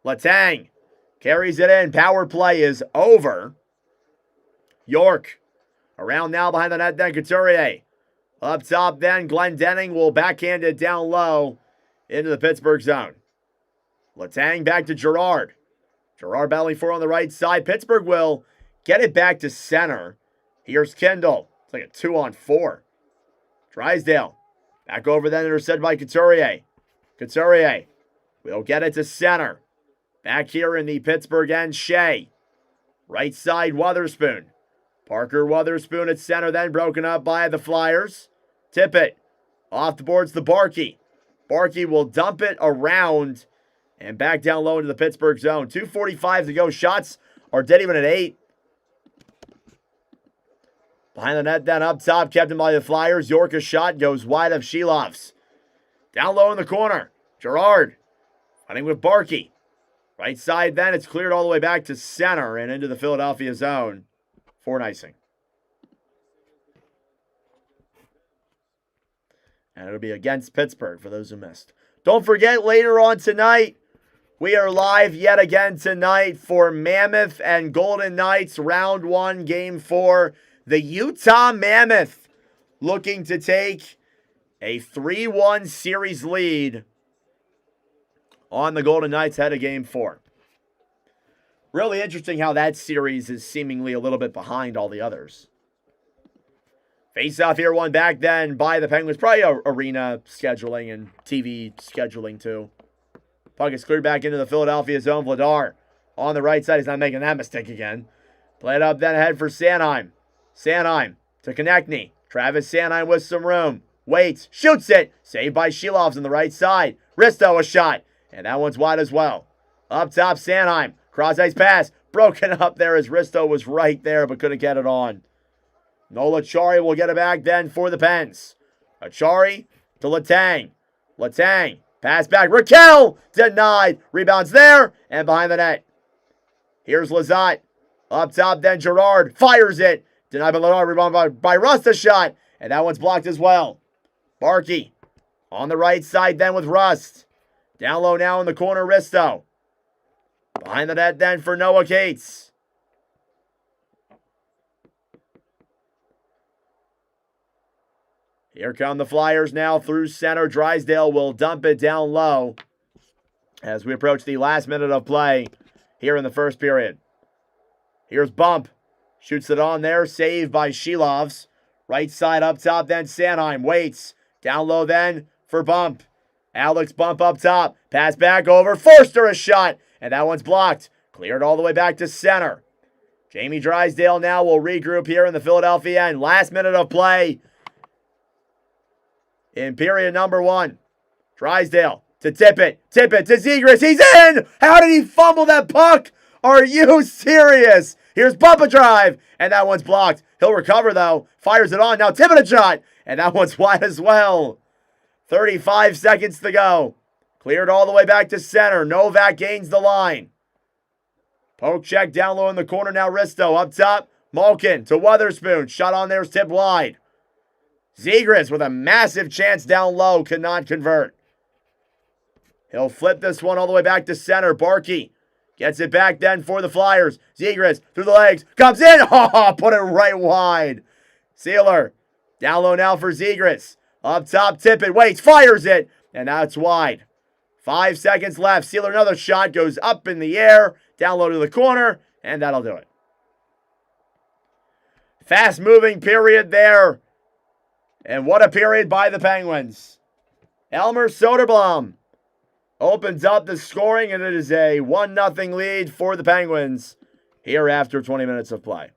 Letang carries it in. Power play is over. York around now behind the net then Couturier. Up top then Glendening will backhand it down low into the Pittsburgh zone. Letang back to Gerard. Gerard battling for on the right side. Pittsburgh will get it back to center. Here's Kindle. It's like a 2-on-4. Drysdale. Back over then, intercepted by Couturier. Couturier will get it to center. Back here in the Pittsburgh end, Shea. Right side, Wotherspoon. Parker Wotherspoon at center, then broken up by the Flyers. Tippett. Off the boards to Barkey. Barkey will dump it around and back down low into the Pittsburgh zone. 2:45 to go. Shots are dead even at 8. Behind the net then up top, kept him by the Flyers. York, a shot goes wide of Shilovs. Down low in the corner. Gerard fighting with Barkey. Right side then, it's cleared all the way back to center and into the Philadelphia zone for an icing. And it'll be against Pittsburgh for those who missed. Don't forget, later on tonight, we are live yet again tonight for Mammoth and Golden Knights Round 1, Game 4. The Utah Mammoth looking to take a 3-1 series lead on the Golden Knights ahead of Game 4. Really interesting how that series is seemingly a little bit behind all the others. Face-off here won back then by the Penguins. Probably arena scheduling and TV scheduling too. Puck is cleared back into the Philadelphia zone. Vladar on the right side. He's not making that mistake again. Play it up then ahead for Sanheim. Sanheim to Konechny. Travis Sanheim with some room. Waits. Shoots it. Saved by Shilovs on the right side. Risto a shot. And that one's wide as well. Up top, Sanheim. Cross-ice pass. Broken up there as Risto was right there but couldn't get it on. Noel Acciari will get it back then for the Pens. Acciari to Letang. Letang. Pass back. Raquel denied. Rebounds there and behind the net. Here's Lizotte. Up top then Gerard. Fires it. Denied by Leonard. Rebound by Rust a shot. And that one's blocked as well. Barkey on the right side then with Rust. Down low now in the corner, Risto. Behind the net then for Noah Cates. Here come the Flyers now through center. Drysdale will dump it down low as we approach the last minute of play here in the first period. Here's Bump. Shoots it on there. Saved by Shilovs. Right side up top then Sanheim. Waits. Down low then for Bump. Alex Bump up top. Pass back over. Forster a shot. And that one's blocked. Cleared all the way back to center. Jamie Drysdale now will regroup here in the Philadelphia end. Last minute of play in period number 1. Drysdale to Tippett. Tippett to Zegras. He's in! How did he fumble that puck? Are you serious? Here's Bump a drive. And that one's blocked. He'll recover though. Fires it on. Now Tippett a shot. And that one's wide as well. 35 seconds to go. Cleared all the way back to center. Novak gains the line. Poke check down low in the corner now. Risto up top. Malkin to Weatherspoon. Shot on there's tipped wide. Zegras with a massive chance down low. Cannot convert. He'll flip this one all the way back to center. Barkey gets it back then for the Flyers. Zegras through the legs. Comes in. Oh, put it right wide. Sealer down low now for Zegras. Up top, Tippett waits, fires it, and that's wide. 5 seconds left. Sealer, another shot, goes up in the air, down low to the corner, and that'll do it. Fast-moving period there. And what a period by the Penguins. Elmer Soderblom opens up the scoring, and it is a 1-0 lead for the Penguins here after 20 minutes of play.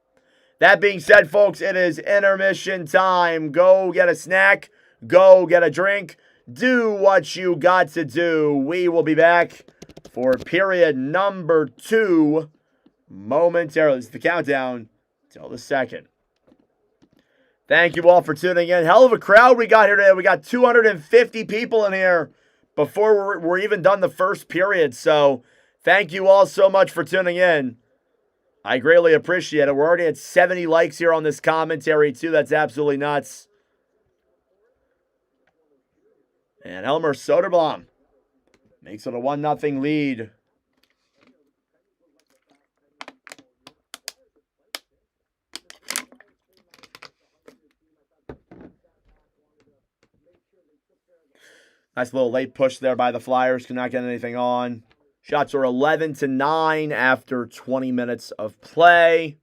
That being said, folks, it is intermission time. Go get a snack. Go get a drink. Do what you got to do. We will be back for period number 2 momentarily. It's the countdown till the second. Thank you all for tuning in. Hell of a crowd we got here today. We got 250 people in here before we're even done the first period. So thank you all so much for tuning in. I greatly appreciate it. We're already at 70 likes here on this commentary too. That's absolutely nuts. And Elmer Soderblom makes it a 1-0 lead. Nice little late push there by the Flyers. Could not get anything on. Shots are 11-9 after 20 minutes of play.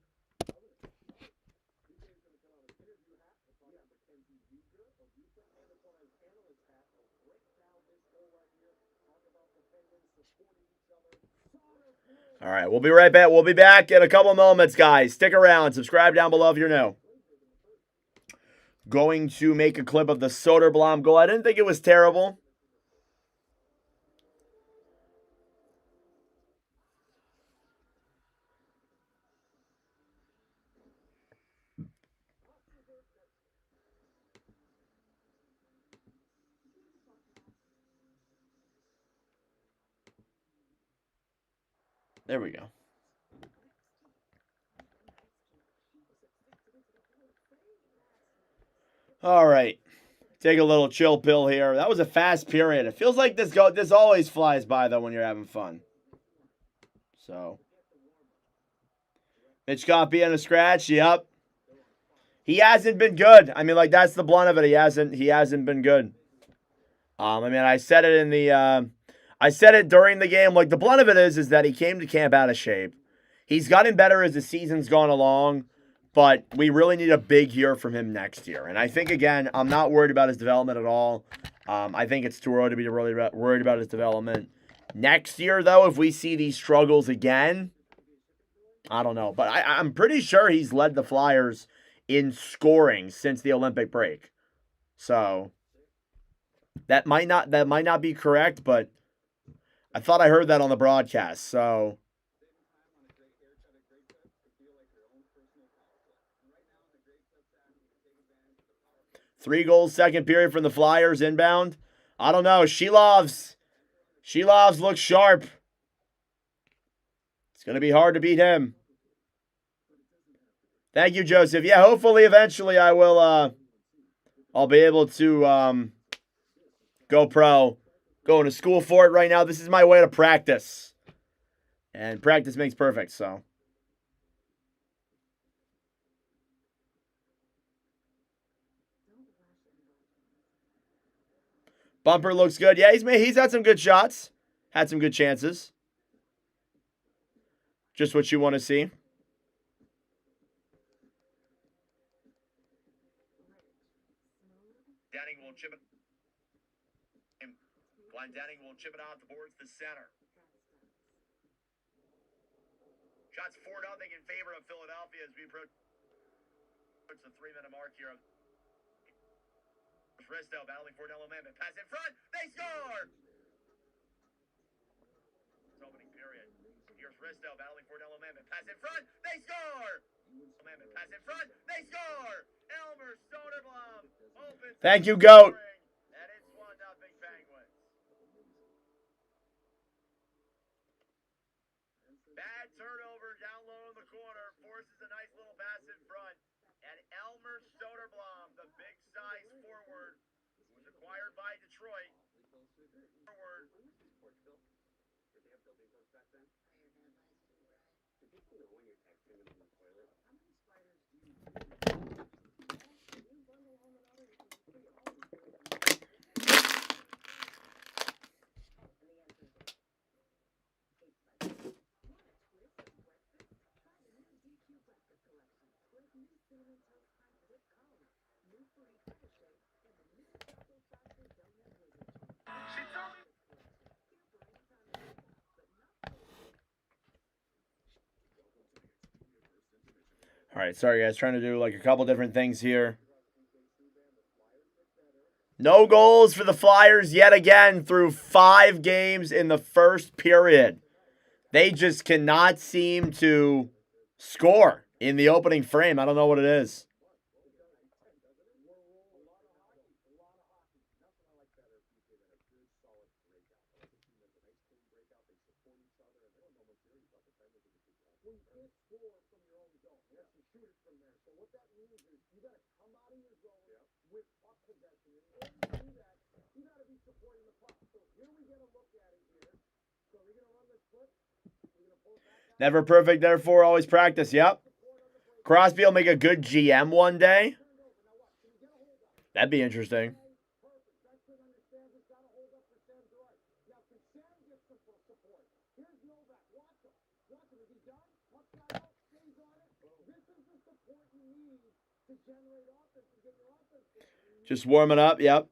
All right, we'll be right back. We'll be back in a couple moments, guys. Stick around. Subscribe down below if you're new. Going to make a clip of the Soderblom goal. I didn't think it was terrible. There we go. All right. Take a little chill pill here. That was a fast period. It feels like this always flies by, though, when you're having fun. So. Mitch Coffey on a scratch. Yep. He hasn't been good. I mean, like, that's the blunt of it. He hasn't been good. I mean, I said it in the I said it during the game. Like, the blunt of it is that he came to camp out of shape. He's gotten better as the season's gone along, but we really need a big year from him next year. And I think, again, I'm not worried about his development at all. I think it's too early to be really worried about his development. Next year, though, if we see these struggles again, I don't know. But I'm pretty sure he's led the Flyers in scoring since the Olympic break. So that might not be correct, but I thought I heard that on the broadcast. So 3 goals second period from the Flyers inbound. I don't know. Shelovs looks sharp. It's going to be hard to beat him. Thank you, Joseph. Yeah, hopefully eventually I will I'll be able to go pro. Going to school for it right now. This is my way to practice. And practice makes perfect, so. Bumper looks good. Yeah, he's had some good shots. Had some good chances. Just what you want to see. Denning will chip it out towards the center. Shots 4-0 in favor of Philadelphia as we approach the 3-minute mark here. Risto battling for Delaware. Pass in front. They score! Opening period. Here's Risto battling for Delaware. Pass in front. They score! Pass in front. They score! Elmer Soderblom opens. Thank you, GOAT. And it's 1-0 Penguins. Bad turnover down low in the corner. Forces a nice little pass in front. And Elmer Soderblom, the big size forward, was acquired by Detroit. Forward. All right, sorry guys, trying to do like a couple different things here. No goals for the Flyers yet again through 5 games in the first period. They just cannot seem to score in the opening frame. I don't know what it is. Never perfect, therefore always practice. Yep. Crosby will make a good GM one day. That'd be interesting. Just warming up, yep.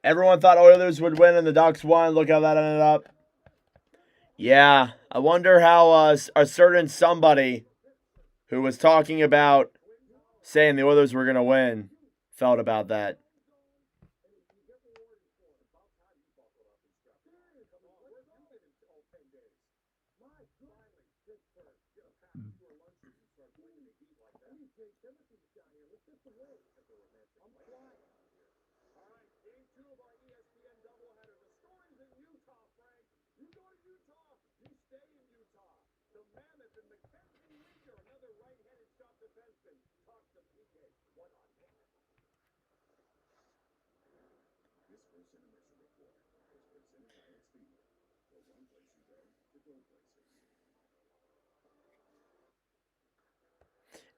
Everyone thought Oilers would win and the Ducks won. Look how that ended up. Yeah, I wonder how a certain somebody who was talking about saying the Oilers were going to win felt about that.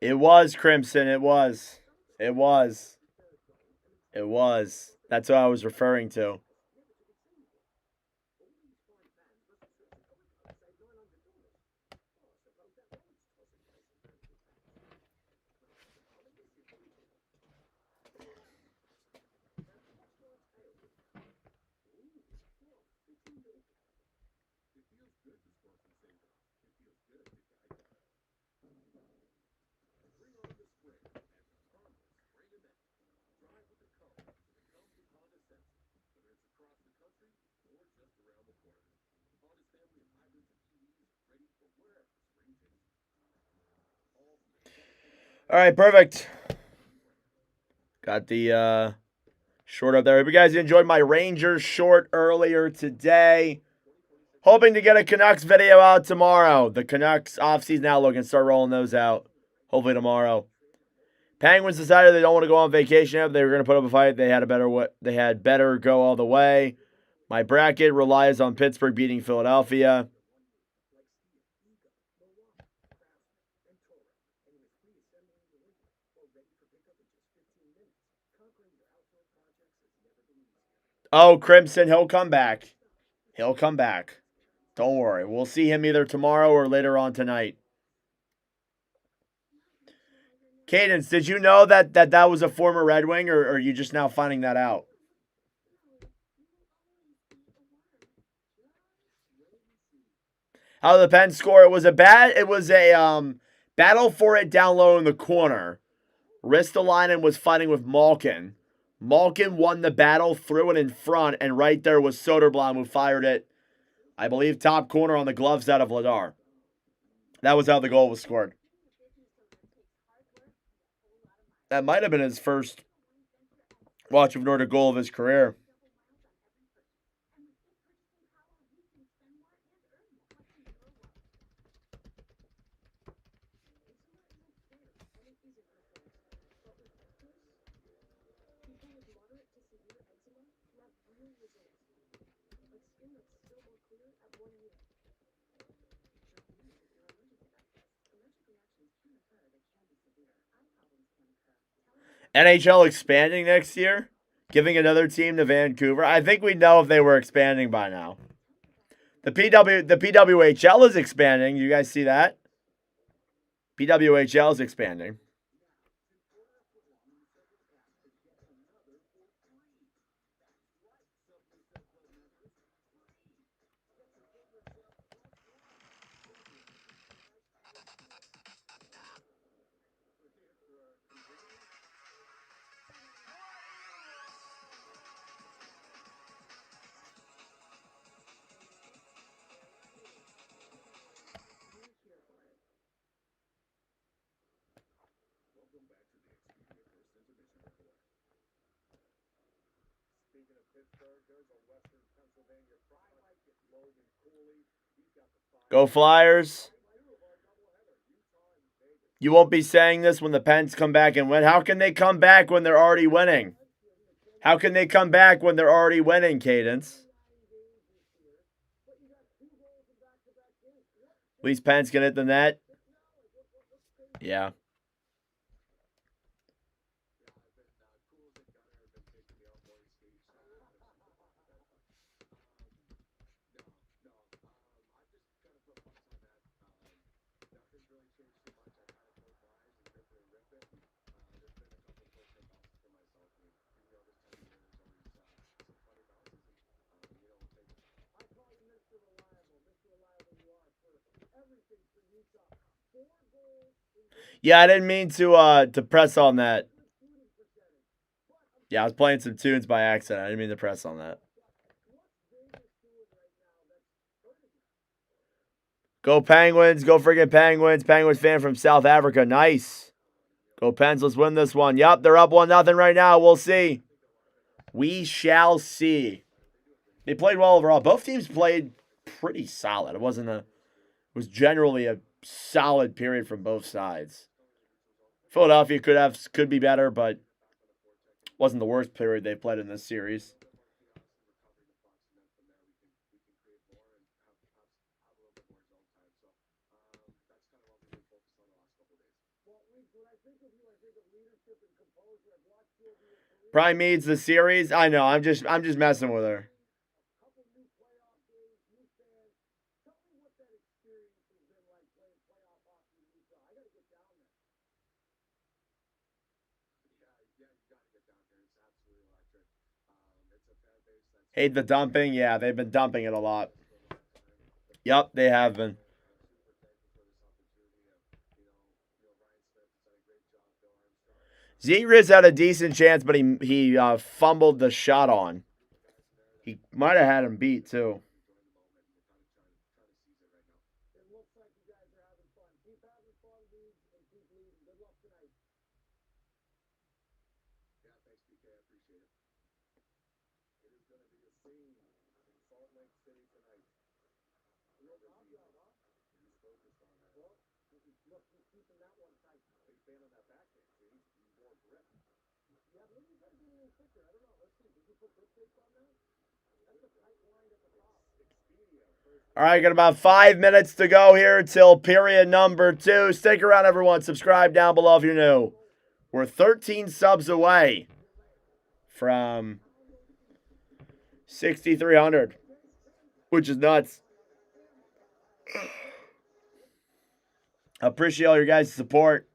It was Crimson. It was. It was. It was. That's what I was referring to. All right, perfect. Got the short up there. Hope you guys enjoyed my Rangers short earlier today. Hoping to get a Canucks video out tomorrow. The Canucks offseason outlook and start rolling those out. Hopefully tomorrow. Penguins decided they don't want to go on vacation. They were going to put up a fight. They had better go all the way. My bracket relies on Pittsburgh beating Philadelphia. Oh, Crimson, he'll come back. He'll come back. Don't worry. We'll see him either tomorrow or later on tonight. Cadence, did you know that was a former Red Wing, or are you just now finding that out? How the Pens score? It was a battle for it down low in the corner. Ristolainen was fighting with Malkin. Malkin won the battle, threw it in front, and right there was Soderblom who fired it, I believe, top corner on the glove side of Vladar. That was how the goal was scored. That might have been his first Watch of Nordic goal of his career. NHL expanding next year? Giving another team to Vancouver? I think we know if they were expanding by now. The PWHL is expanding. You guys see that? PWHL is expanding. Go Flyers. You won't be saying this when the Pens come back and win. How can they come back when they're already winning? How can they come back when they're already winning, Cadence? At least Pence can hit the net. Yeah. Yeah, I didn't mean to press on that. Yeah, I was playing some tunes by accident. I didn't mean to press on that. Go Penguins. Go friggin' Penguins. Penguins fan from South Africa. Nice. Go Pens. Let's win this one. Yup, they're up 1-0 right now. We'll see. We shall see. They played well overall. Both teams played pretty solid. It was generally a solid period from both sides. Philadelphia could be better, but wasn't the worst period they've played in this series. Prime needs the series. I know. I'm just messing with her. Hate the dumping. Yeah, they've been dumping it a lot. Yep, they have been. Zegras had a decent chance, but he fumbled the shot on. He might have had him beat, too. All right, got about 5 minutes to go here till period number 2. Stick around, everyone. Subscribe down below if you're new. We're 13 subs away from 6,300, which is nuts. Appreciate all your guys' support.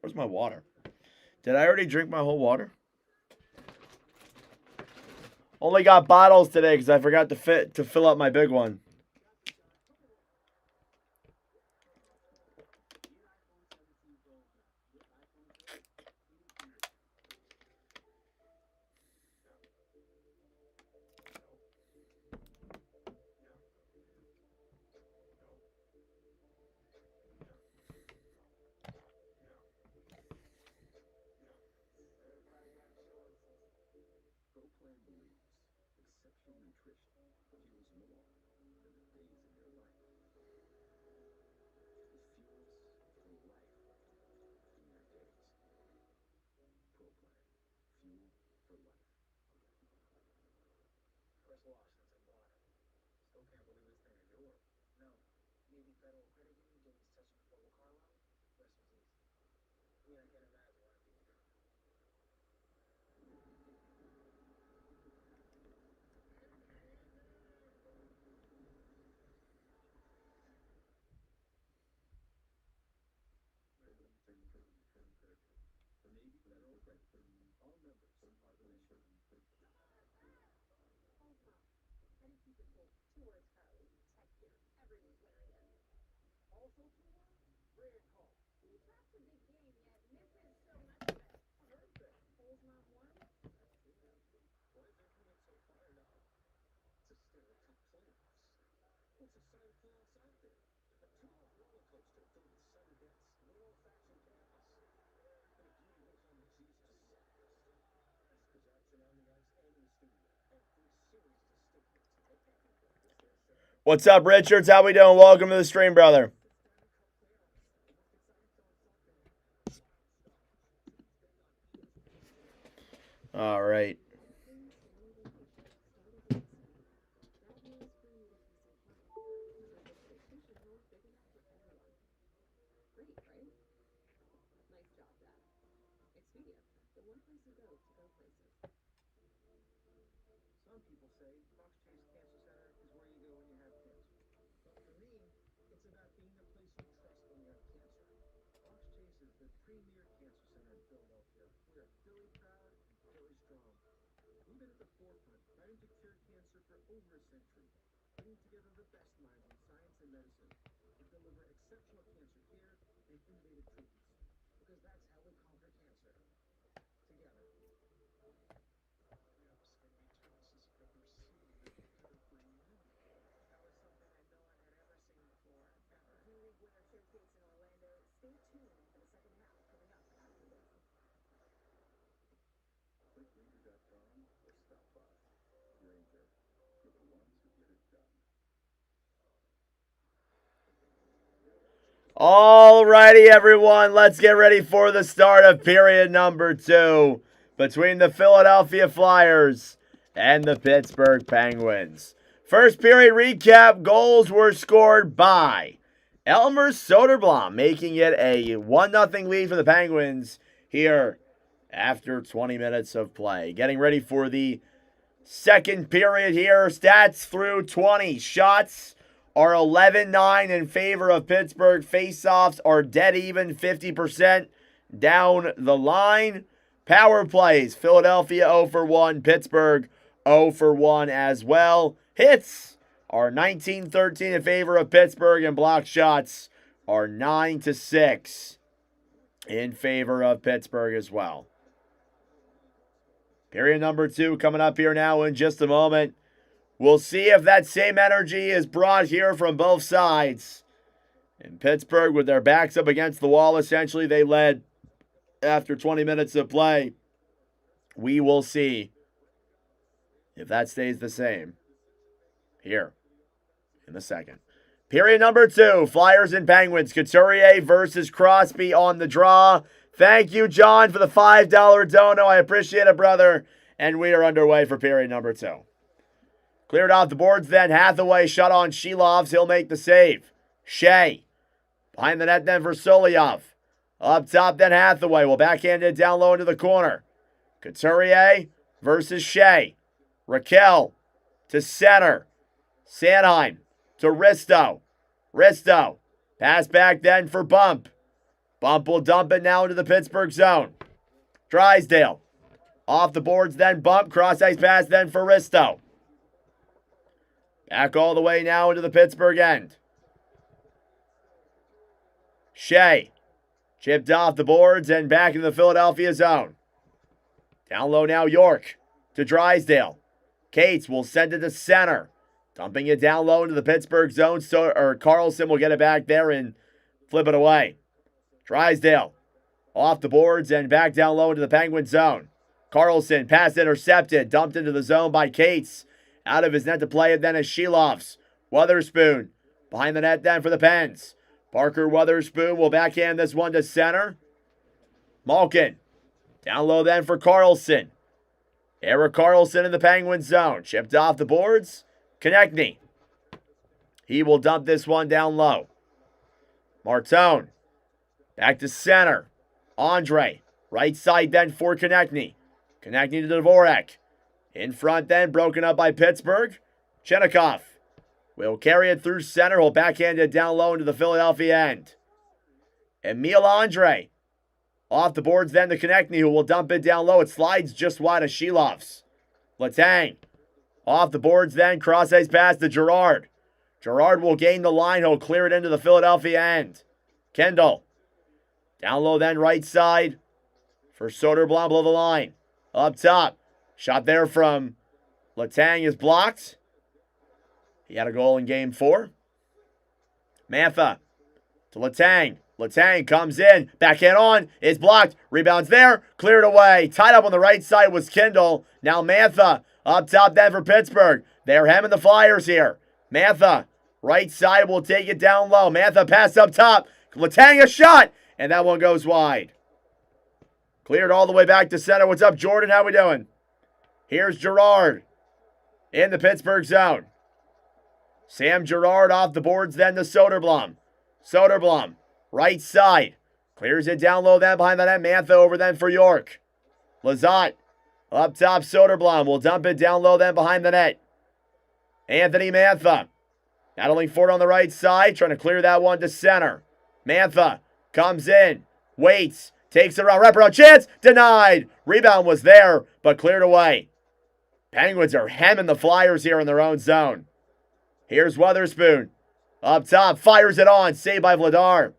Where's my water? Did I already drink my whole water? Only got bottles today because I forgot to fill up my big one. What's up, Richards? How we doing? Welcome to the stream, brother. All right. Alrighty, everyone, let's get ready for the start of period number 2 between the Philadelphia Flyers and the Pittsburgh Penguins. First period recap, goals were scored by Elmer Soderblom, making it a 1-0 lead for the Penguins here after 20 minutes of play. Getting ready for the second period here, stats through 20. Shots are 11-9 in favor of Pittsburgh. Faceoffs are dead even, 50% down the line. Power plays, Philadelphia 0 for 1, Pittsburgh 0 for 1 as well. Hits are 19-13 in favor of Pittsburgh, and block shots are 9-6 in favor of Pittsburgh as well. Period number 2 coming up here now in just a moment. We'll see if that same energy is brought here from both sides. In Pittsburgh, with their backs up against the wall, essentially, they led after 20 minutes of play. We will see if that stays the same here in the second. Period number 2, Flyers and Penguins. Couturier versus Crosby on the draw. Thank you, John, for the $5 dono. I appreciate it, brother. And we are underway for period number 2. Cleared off the boards then. Hathaway shot on Shilovs. He'll make the save. Shea. Behind the net then for Solyov. Up top then Hathaway. Will backhand it down low into the corner. Couturier versus Shea. Raquel to center. Sanheim to Risto. Risto. Pass back then for Bump. Bump will dump it now into the Pittsburgh zone. Drysdale. Off the boards then Bump. Cross-ice pass then for Risto. Back all the way now into the Pittsburgh end. Shea. Chipped off the boards and back into the Philadelphia zone. Down low now York to Drysdale. Cates will send it to center. Dumping it down low into the Pittsburgh zone. Carlson will get it back there and flip it away. Drysdale off the boards and back down low into the Penguin zone. Carlson, pass intercepted. Dumped into the zone by Cates. Out of his net to play it then is Shilovs. Weatherspoon behind the net then for the Pens. Parker Weatherspoon will backhand this one to center. Malkin down low then for Carlson. Erik Karlsson in the Penguin zone. Chipped off the boards. Konechny. He will dump this one down low. Martone. Back to center. Andre. Right side then for Konechny. Konechny to Dvorak. In front then, broken up by Pittsburgh. Chenikov will carry it through center. He'll backhand it down low into the Philadelphia end. Emil Andre. Off the boards then to Konechny, who will dump it down low. It slides just wide of Shilovs. Letang. Off the boards then, cross-ice pass to Girard. Girard will gain the line. He'll clear it into the Philadelphia end. Kendall. Down low then, right side for Soderblom below the line. Up top. Shot there from Letang is blocked. He had a goal in game 4. Mantha to Letang. Letang comes in. Backhand on. Is blocked. Rebounds there. Cleared away. Tied up on the right side was Kendall. Now Mantha up top then for Pittsburgh. They're hemming the Flyers here. Mantha, right side, will take it down low. Mantha pass up top. Letang a shot. And that one goes wide. Cleared all the way back to center. What's up, Jordan? How we doing? Here's Girard in the Pittsburgh zone. Sam Girard off the boards then to Soderblom. Soderblom, right side. Clears it down low then behind the net. Mantha over then for York. Lizotte up top. Soderblom will dump it down low then behind the net. Anthony Mantha battling for it on the right side. Trying to clear that one to center. Mantha comes in. Waits. Takes it around. Wraparound chance. Denied. Rebound was there, but cleared away. Penguins are hemming the Flyers here in their own zone. Here's Weatherspoon. Up top, fires it on. Saved by Vladar.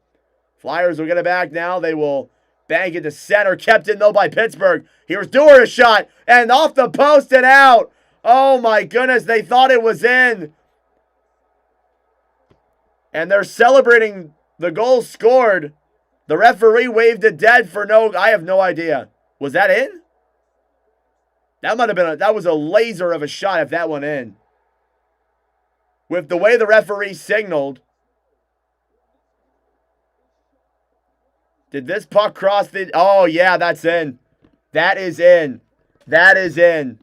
Flyers will get it back now. They will bank it to center. Kept in, though, by Pittsburgh. Here's Dewar, a shot. And off the post and out. Oh, my goodness. They thought it was in. And they're celebrating the goal scored. The referee waved it dead for no... I have no idea. Was that in? That might have been that was a laser of a shot if that went in. With the way the referee signaled. Did this puck cross the... Oh, yeah, that's in. That is in. That is in.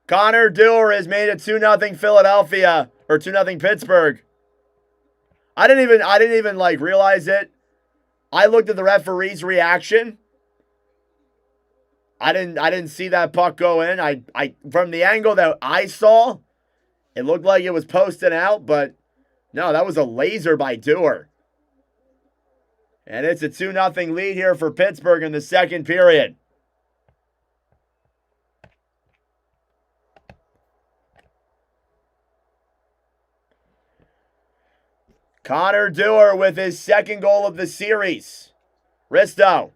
Connor Dewar has made it 2-0 Philadelphia. Or 2-0 Pittsburgh. I didn't even like realize it. I looked at the referee's reaction. I didn't see that puck go in. I from the angle that I saw, it looked like it was posted out, but no, that was a laser by Dewar. And it's a 2-0 lead here for Pittsburgh in the second period. Connor Dewar with his second goal of the series. Risto.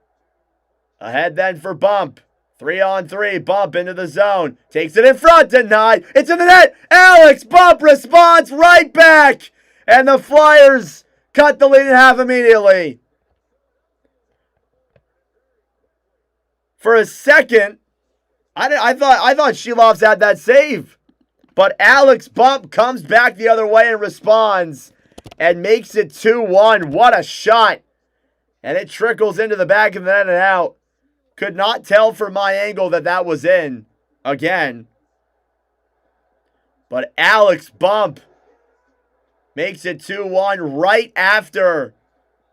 Ahead then for Bump. 3-on-3. Bump into the zone. Takes it in front. Denied. It's in the net. Alex Bump responds right back. And the Flyers cut the lead in half immediately. For a second, I thought Shilovs had that save. But Alex Bump comes back the other way and responds. And makes it 2-1. What a shot. And it trickles into the back of the net and out. Could not tell from my angle that was in. Again. But Alex Bump makes it 2-1 right after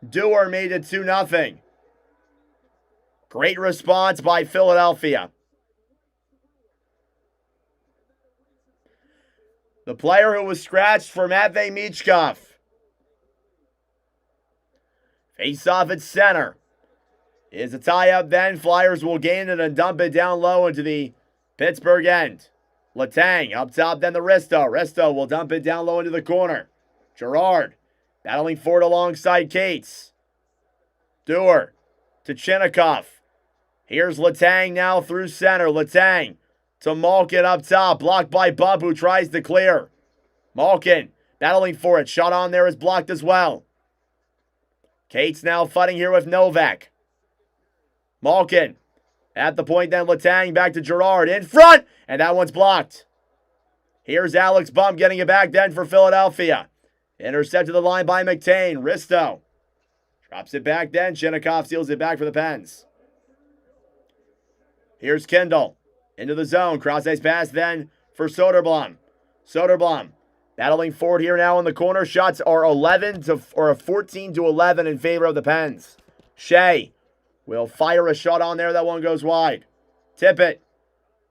Dewar made it 2-0. Great response by Philadelphia. The player who was scratched for Matvei Michkov. Face off at center. Is a tie-up then. Flyers will gain it and dump it down low into the Pittsburgh end. Letang up top then the Risto. Risto will dump it down low into the corner. Girard battling forward alongside Cates. Dewar to Chinnikov. Here's Letang now through center. Letang to Malkin up top. Blocked by Bump who tries to clear. Malkin battling for it. Shot on there is blocked as well. Cates now fighting here with Novak. Malkin at the point then. Letang back to Girard in front. And that one's blocked. Here's Alex Bump getting it back then for Philadelphia. Intercepted the line by McTain. Risto drops it back then. Chinnikov seals it back for the Pens. Here's Kindle into the zone. Cross-ice pass then for Soderblom. Soderblom battling forward here now in the corner. Shots are 14-11 in favor of the Pens. Shea will fire a shot on there. That one goes wide. Tippett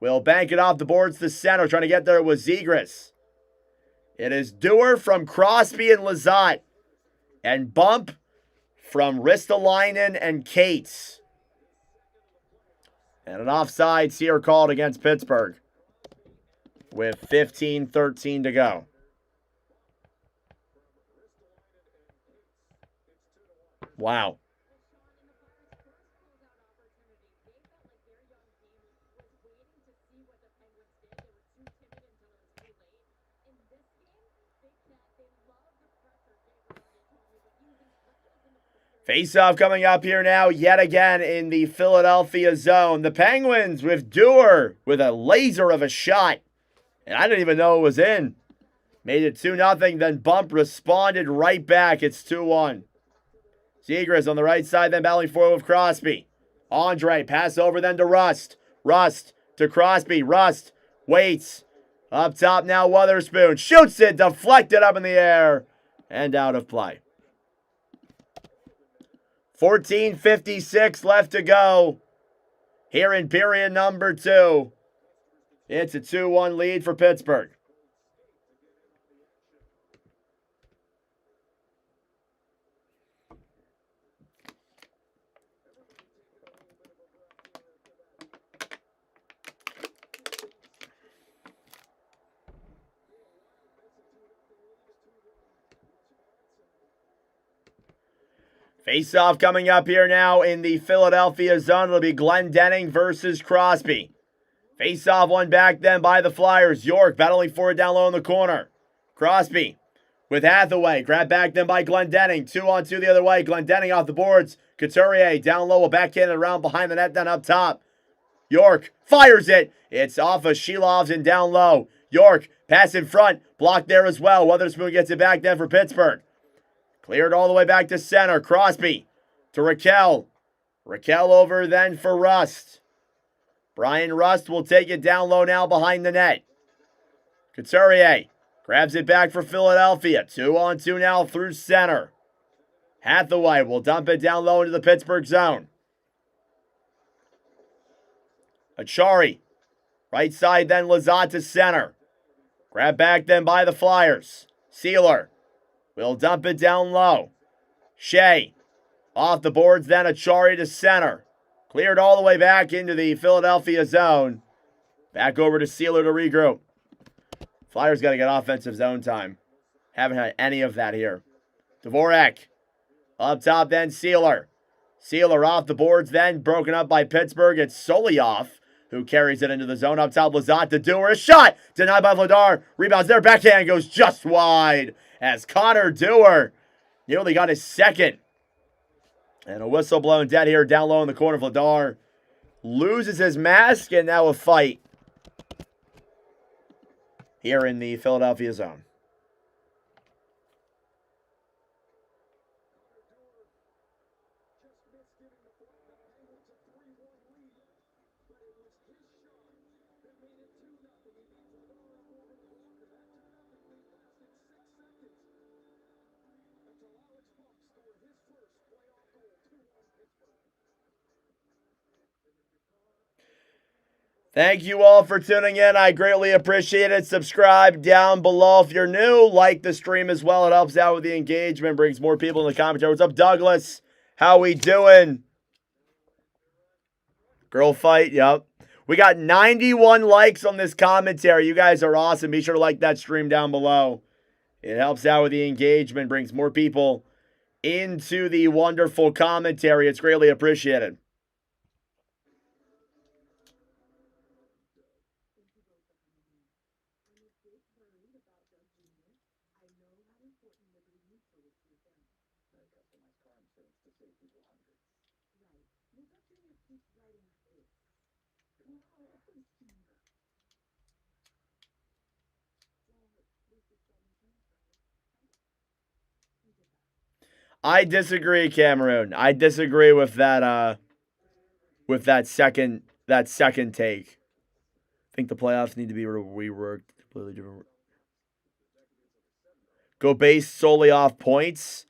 will bank it off the boards to center. Trying to get there with Zegras. It is Dewar from Crosby and Lizotte. And Bump from Ristolainen and Cates. And an offsides here called against Pittsburgh. With 15:13 to go. Wow. Face-off coming up here now, yet again in the Philadelphia zone. The Penguins with Dewar with a laser of a shot. And I didn't even know it was in. Made it 2-0, then Bump responded right back. It's 2-1. Zegras on the right side, then battling forward with Crosby. Andre, pass over then to Rust. Rust to Crosby. Rust waits. Up top now, Weatherspoon. Shoots it, deflected up in the air, and out of play. 14:56 left to go here in period number 2. It's a 2-1 lead for Pittsburgh. Face-off coming up here now in the Philadelphia zone. It'll be Glendening versus Crosby. Face-off one back then by the Flyers. York battling for it down low in the corner. Crosby with Hathaway. Grab back then by Glendening. 2-on-2 the other way. Glendening off the boards. Couturier down low. Will backhand it around behind the net, then up top. York fires it. It's off of Shilovs and down low. York pass in front. Blocked there as well. Weatherspoon gets it back then for Pittsburgh. Cleared all the way back to center. Crosby to Raquel. Raquel over then for Rust. Brian Rust will take it down low now behind the net. Couturier grabs it back for Philadelphia. 2-on-2 now through center. Hathaway will dump it down low into the Pittsburgh zone. Achari. Right side then Lazat to center. Grab back then by the Flyers. Sealer will dump it down low. Shea off the boards then Achari to center. Cleared all the way back into the Philadelphia zone. Back over to Sealer to regroup. Flyers got to get offensive zone time. Haven't had any of that here. Dvorak up top then Sealer. Sealer off the boards then broken up by Pittsburgh. It's Solioff who carries it into the zone. Up top Lazat to Dewar. A shot denied by Vladar. Rebounds there. Backhand goes just wide as Connor Dewar nearly got his second. And a whistle blown dead here down low in the corner. Vladar loses his mask and now a fight here in the Philadelphia zone. Thank you all for tuning in. I greatly appreciate it. Subscribe down below if you're new. Like the stream as well. It helps out with the engagement. Brings more people in the commentary. What's up, Douglas? How we doing? Girl fight, yep. We got 91 likes on this commentary. You guys are awesome. Be sure to like that stream down below. It helps out with the engagement. Brings more people into the wonderful commentary. It's greatly appreciated. I disagree, Cameroon. I disagree with that second take. I think the playoffs need to be reworked. Completely different. Go based solely off points.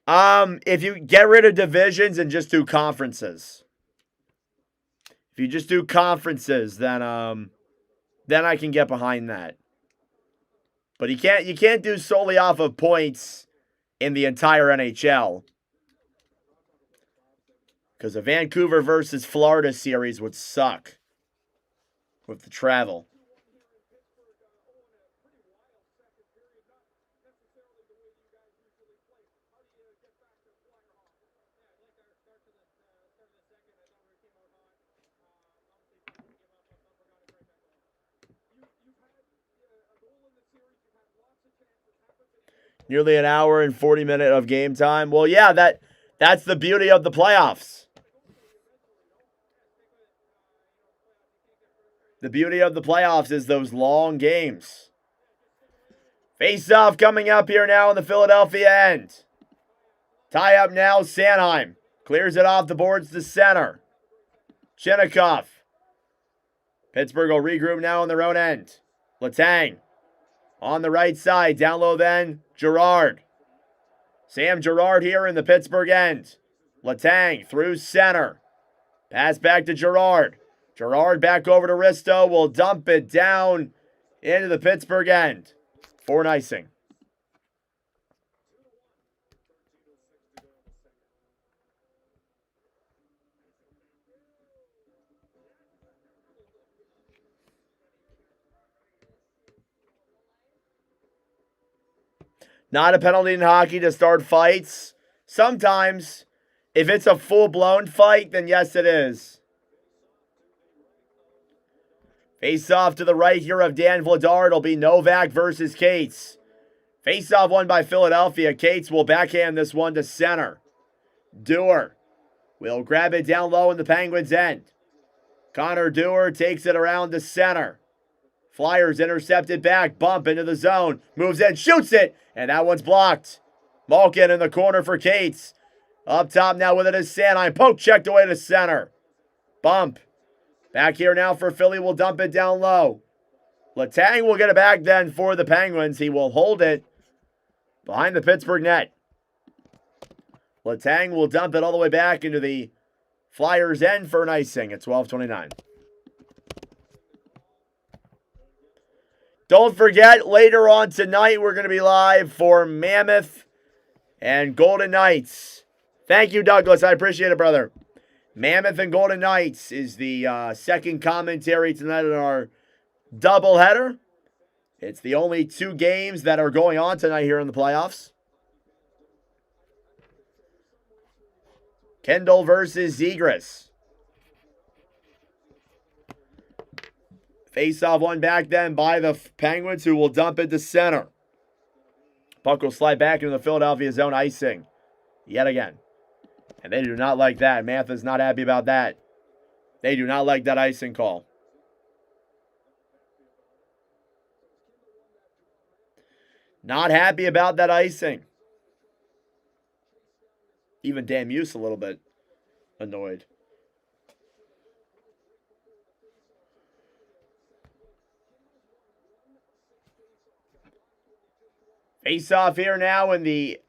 If you get rid of divisions and just do conferences. If you just do conferences, then I can get behind that. But you can't do solely off of points in the entire NHL. Because a Vancouver versus Florida series would suck with the travel. Nearly an hour and 40 minutes of game time. Well, yeah, that's the beauty of the playoffs. The beauty of the playoffs is those long games. Face-off coming up here now in the Philadelphia end. Tie up now, Sanheim. Clears it off the boards to center. Chinnikov. Pittsburgh will regroup now on their own end. Letang. On the right side, down low then, Girard. Sam Girard here in the Pittsburgh end. Letang through center. Pass back to Girard. Girard back over to Risto. Will dump it down into the Pittsburgh end for an icing. Not a penalty in hockey to start fights. Sometimes, If it's a full-blown fight, then yes, it is. Face off to the right here of Dan Vladar. It'll be Novak versus Cates. Face off won by Philadelphia. Cates will backhand this one to center. Dewar will grab it down low in the Penguins' end. Connor Dewar takes it around to center. Flyers intercepted back, bump into the zone. Moves in, shoots it, and that one's blocked. Malkin in the corner for Cates. Up top now with it is Sanheim. Poke checked away to center. Bump. Back here now for Philly. Will dump it down low. Letang will get it back then for the Penguins. He will hold it behind the Pittsburgh net. Letang will dump it all the way back into the Flyers' end for an icing at 12:29. Don't forget, later on tonight, we're going to be live for Mammoth and Golden Knights. Thank you, Douglas. I appreciate it, brother. Mammoth and Golden Knights is the second commentary tonight in our doubleheader. It's the only two games that are going on tonight here in the playoffs. Kendall versus Zegras. Face-off one back then by the Penguins, who will dump it to center. Puck will slide back into the Philadelphia zone, icing yet again. And they do not like that. Mantha's not happy about that. They do not like that icing call. Not happy about that icing. Even Dan Muse a little bit annoyed. Face off here now in the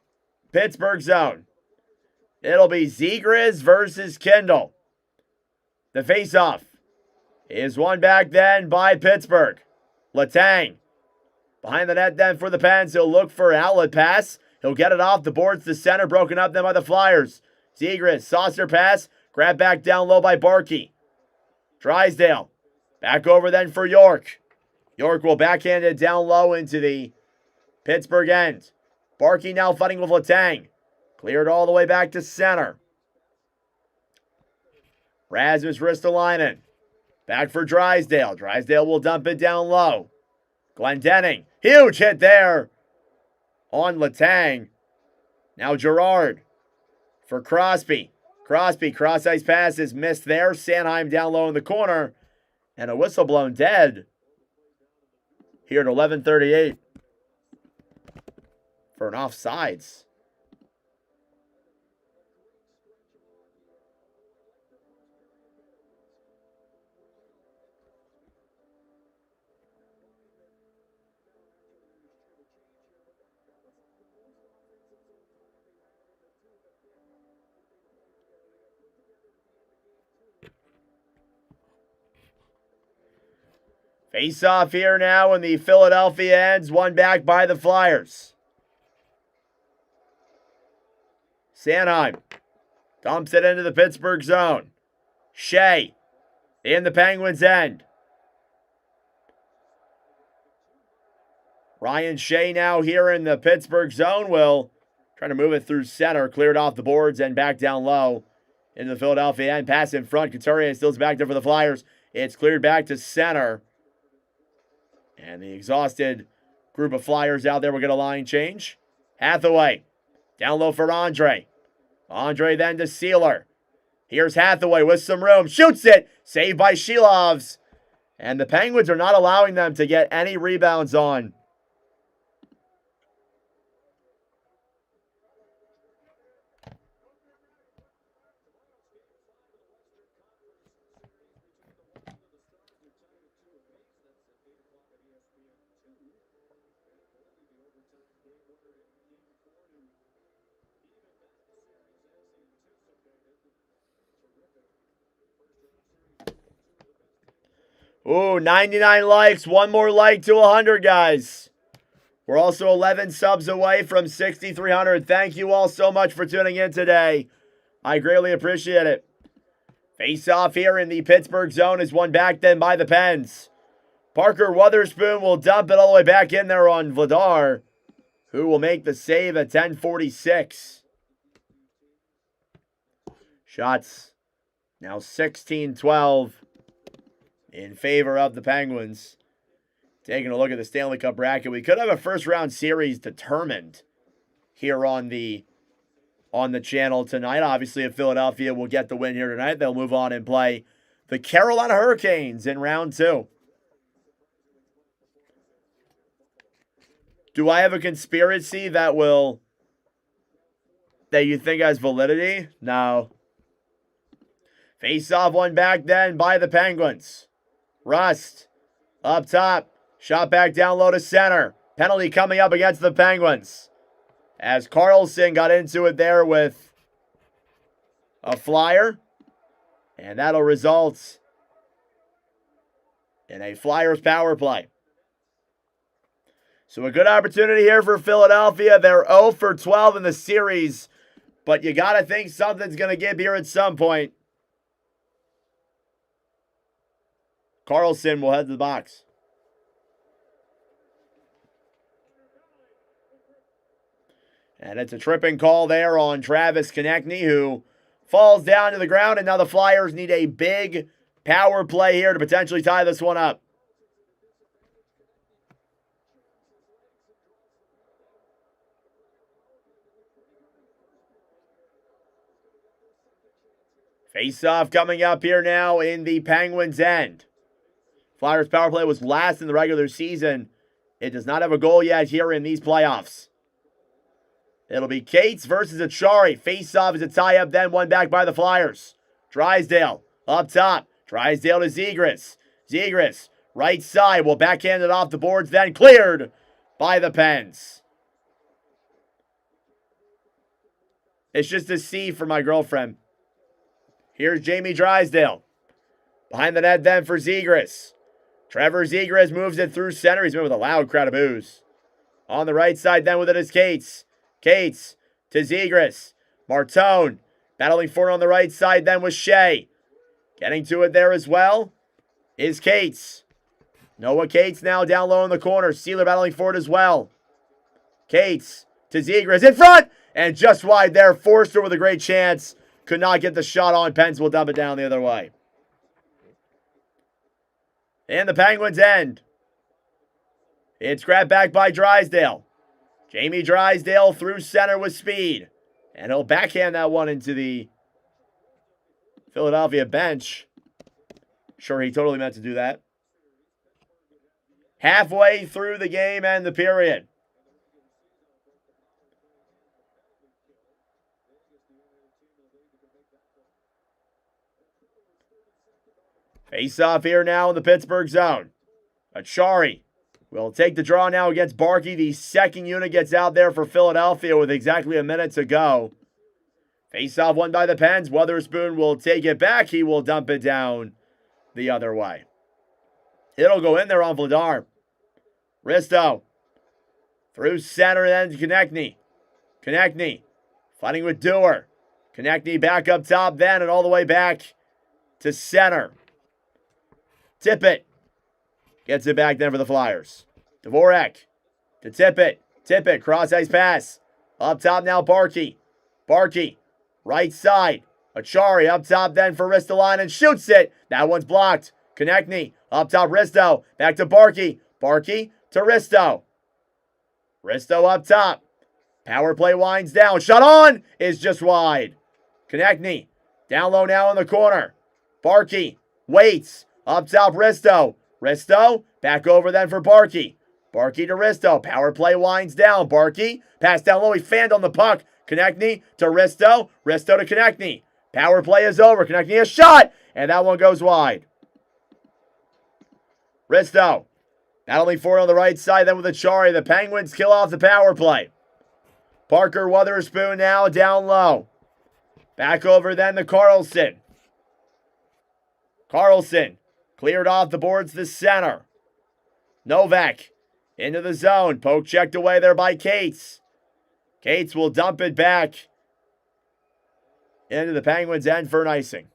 Pittsburgh zone. It'll be Zegras versus Kendall. The face off is won back then by Pittsburgh. Letang behind the net then for the Pens. He'll look for an outlet pass. He'll get it off the boards to center, broken up then by the Flyers. Zegras, saucer pass, grab back down low by Barkey. Drysdale, back over then for York. York will backhand it down low into the Pittsburgh end. Barkey now fighting with Letang. Cleared all the way back to center. Rasmus Ristolainen. Back for Drysdale. Drysdale will dump it down low. Glendening. Huge hit there on Letang. Now Gerard for Crosby. Crosby, cross-ice pass is missed there. Sanheim down low in the corner. And a whistle blown dead here at 11:38 for an offsides. Face off here now in the Philadelphia ends, one back by the Flyers. Sanheim dumps it into the Pittsburgh zone. Shea in the Penguins end. Ryan Shea now here in the Pittsburgh zone will try to move it through center, cleared off the boards and back down low into the Philadelphia end. Pass in front. Couturier stills back there for the Flyers. It's cleared back to center. And the exhausted group of Flyers out there will get a line change. Hathaway down low for Andre. Andre then to Sealer. Here's Hathaway with some room. Shoots it. Saved by Shilovs. And the Penguins are not allowing them to get any rebounds on. Ooh, 99 likes. One more like to 100, guys. We're also 11 subs away from 6,300. Thank you all so much for tuning in today. I greatly appreciate it. Face off here in the Pittsburgh zone is won back then by the Pens. Parker Wotherspoon will dump it all the way back in there on Vladar, who will make the save at 10:46. Shots now 16-12 in favor of the Penguins. Taking a look at the Stanley Cup bracket, we could have a first-round series determined here on the channel tonight. Obviously, if Philadelphia will get the win here tonight, they'll move on and play the Carolina Hurricanes in round 2. Do I have a conspiracy that you think has validity? No. Face-off one back then by the Penguins. Rust up top. Shot back down low to center. Penalty coming up against the Penguins. As Carlson got into it there with a flyer. And that'll result in a Flyers power play. So a good opportunity here for Philadelphia. They're 0 for 12 in the series. But you got to think something's going to give here at some point. Carlson will head to the box. And it's a tripping call there on Travis Konechny, who falls down to the ground. And now the Flyers need a big power play here to potentially tie this one up. Face-off coming up here now in the Penguins' end. Flyers power play was last in the regular season. It does not have a goal yet here in these playoffs. It'll be Cates versus Achari. Face-off is a tie-up, then one back by the Flyers. Drysdale up top. Drysdale to Zegras. Zegras, right side, will backhand it off the boards, then cleared by the Pens. It's just a C for my girlfriend. Here's Jamie Drysdale. Behind the net then for Zegras. Trevor Zegras moves it through center. He's moving with a loud crowd of boos. On the right side then with it is Cates. Cates to Zegras. Martone battling for it on the right side then with Shea. Getting to it there as well is Cates. Noah Cates now down low in the corner. Sealer battling for it as well. Cates to Zegras in front. And just wide there. Forster with a great chance. Could not get the shot on. Pens will dump it down the other way. And the Penguins end. It's grabbed back by Drysdale. Jamie Drysdale through center with speed. And he'll backhand that one into the Philadelphia bench. Sure, he totally meant to do that. Halfway through the game and the period. Face-off here now in the Pittsburgh zone. Achari will take the draw now against Barkey. The second unit gets out there for Philadelphia with exactly a minute to go. Face-off won by the Pens. Weatherspoon will take it back. He will dump it down the other way. It'll go in there on Vladar. Risto through center then to Konechny. Konechny fighting with Dewar. Konechny back up top then and all the way back to center. Tippett gets it back then for the Flyers. Dvorak to Tippett. Tippett, cross-ice pass. Up top now, Barkey. Barkey, right side. Achari up top then for Ristolainen. Shoots it. That one's blocked. Konechny up top, Risto. Back to Barkey. Barkey to Risto. Risto up top. Power play winds down. Shot on is just wide. Konechny down low now in the corner. Barkey waits. Up top, Risto. Risto, back over then for Barkey. Barkey to Risto. Power play winds down. Barkey, pass down low. He fanned on the puck. Konechny to Risto. Risto to Konechny. Power play is over. Konechny a shot. And that one goes wide. Risto battling for it on the right side then with Achari. The Penguins kill off the power play. Parker Weatherspoon now down low. Back over then to Carlson. Carlson cleared off the boards to center. Novak into the zone. Poke checked away there by Cates. Cates will dump it back into the Penguins' end for an icing.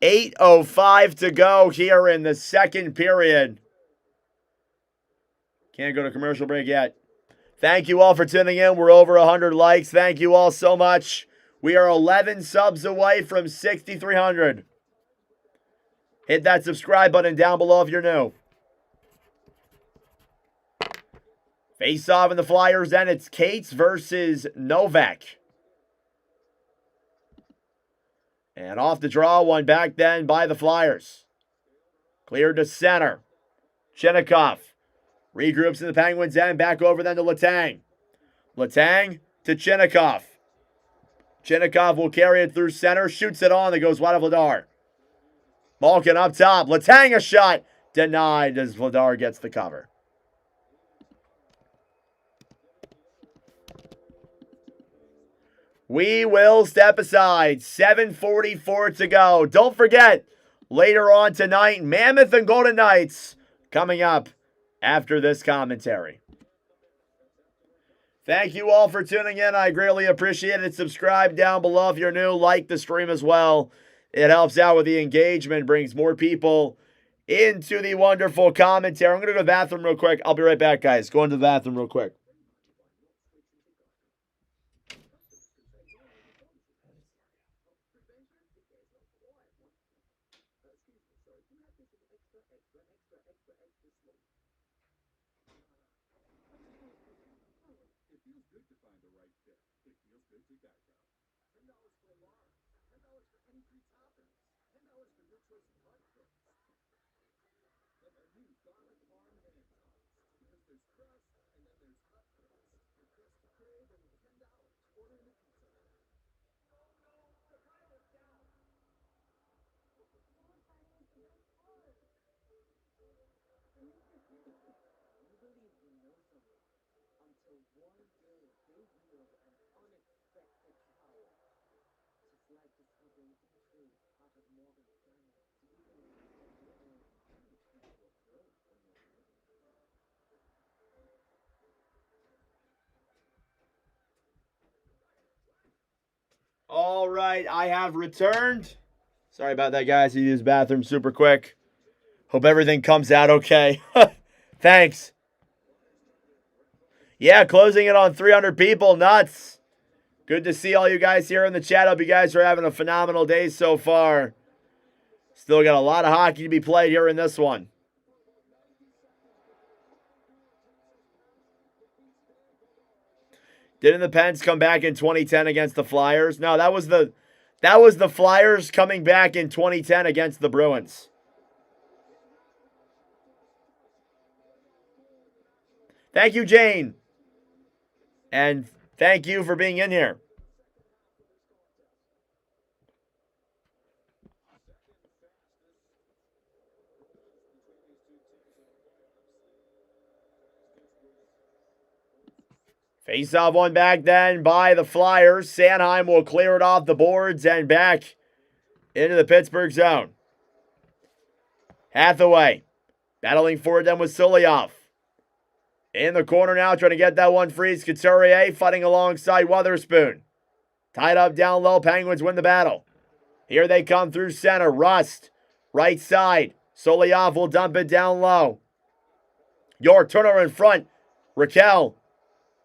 8:05 to go here in the second period. Can't go to commercial break yet. Thank you all for tuning in. We're over 100 likes. Thank you all so much. We are 11 subs away from 6,300. Hit that subscribe button down below if you're new. Face off in the Flyers then. It's Cates versus Novak. And off the draw, one back then by the Flyers. Cleared to center. Chinnikov regroups in the Penguins end. Back over then to Letang. Letang to Chinnikov. Chinnikov will carry it through center. Shoots it on. That goes wide of Vladar. Malkin up top. Letang a shot. Denied as Vladar gets the cover. We will step aside. 7:44 to go. Don't forget, later on tonight, Mammoth and Golden Knights coming up after this commentary. Thank you all for tuning in. I greatly appreciate it. Subscribe down below if you're new. Like the stream as well. It helps out with the engagement, brings more people into the wonderful commentary. I'm going to go to the bathroom real quick. I'll be right back, guys. Going to the bathroom real quick. All right, I have returned. Sorry about that, guys. I used the bathroom super quick. Hope everything comes out okay. Thanks. Yeah, closing it on 300 people. Nuts. Good to see all you guys here in the chat. Hope you guys are having a phenomenal day so far. Still got a lot of hockey to be played here in this one. Didn't the Pens come back in 2010 against the Flyers? No, that was the Flyers coming back in 2010 against the Bruins. Thank you, Jane. And thank you for being in here. Face-off one back then by the Flyers. Sanheim will clear it off the boards and back into the Pittsburgh zone. Hathaway battling forward then with Sulioff. In the corner now, trying to get that one free. Couturier fighting alongside Witherspoon. Tied up down low. Penguins win the battle. Here they come through center. Rust, right side. Sulioff will dump it down low. York turnover in front. Raquel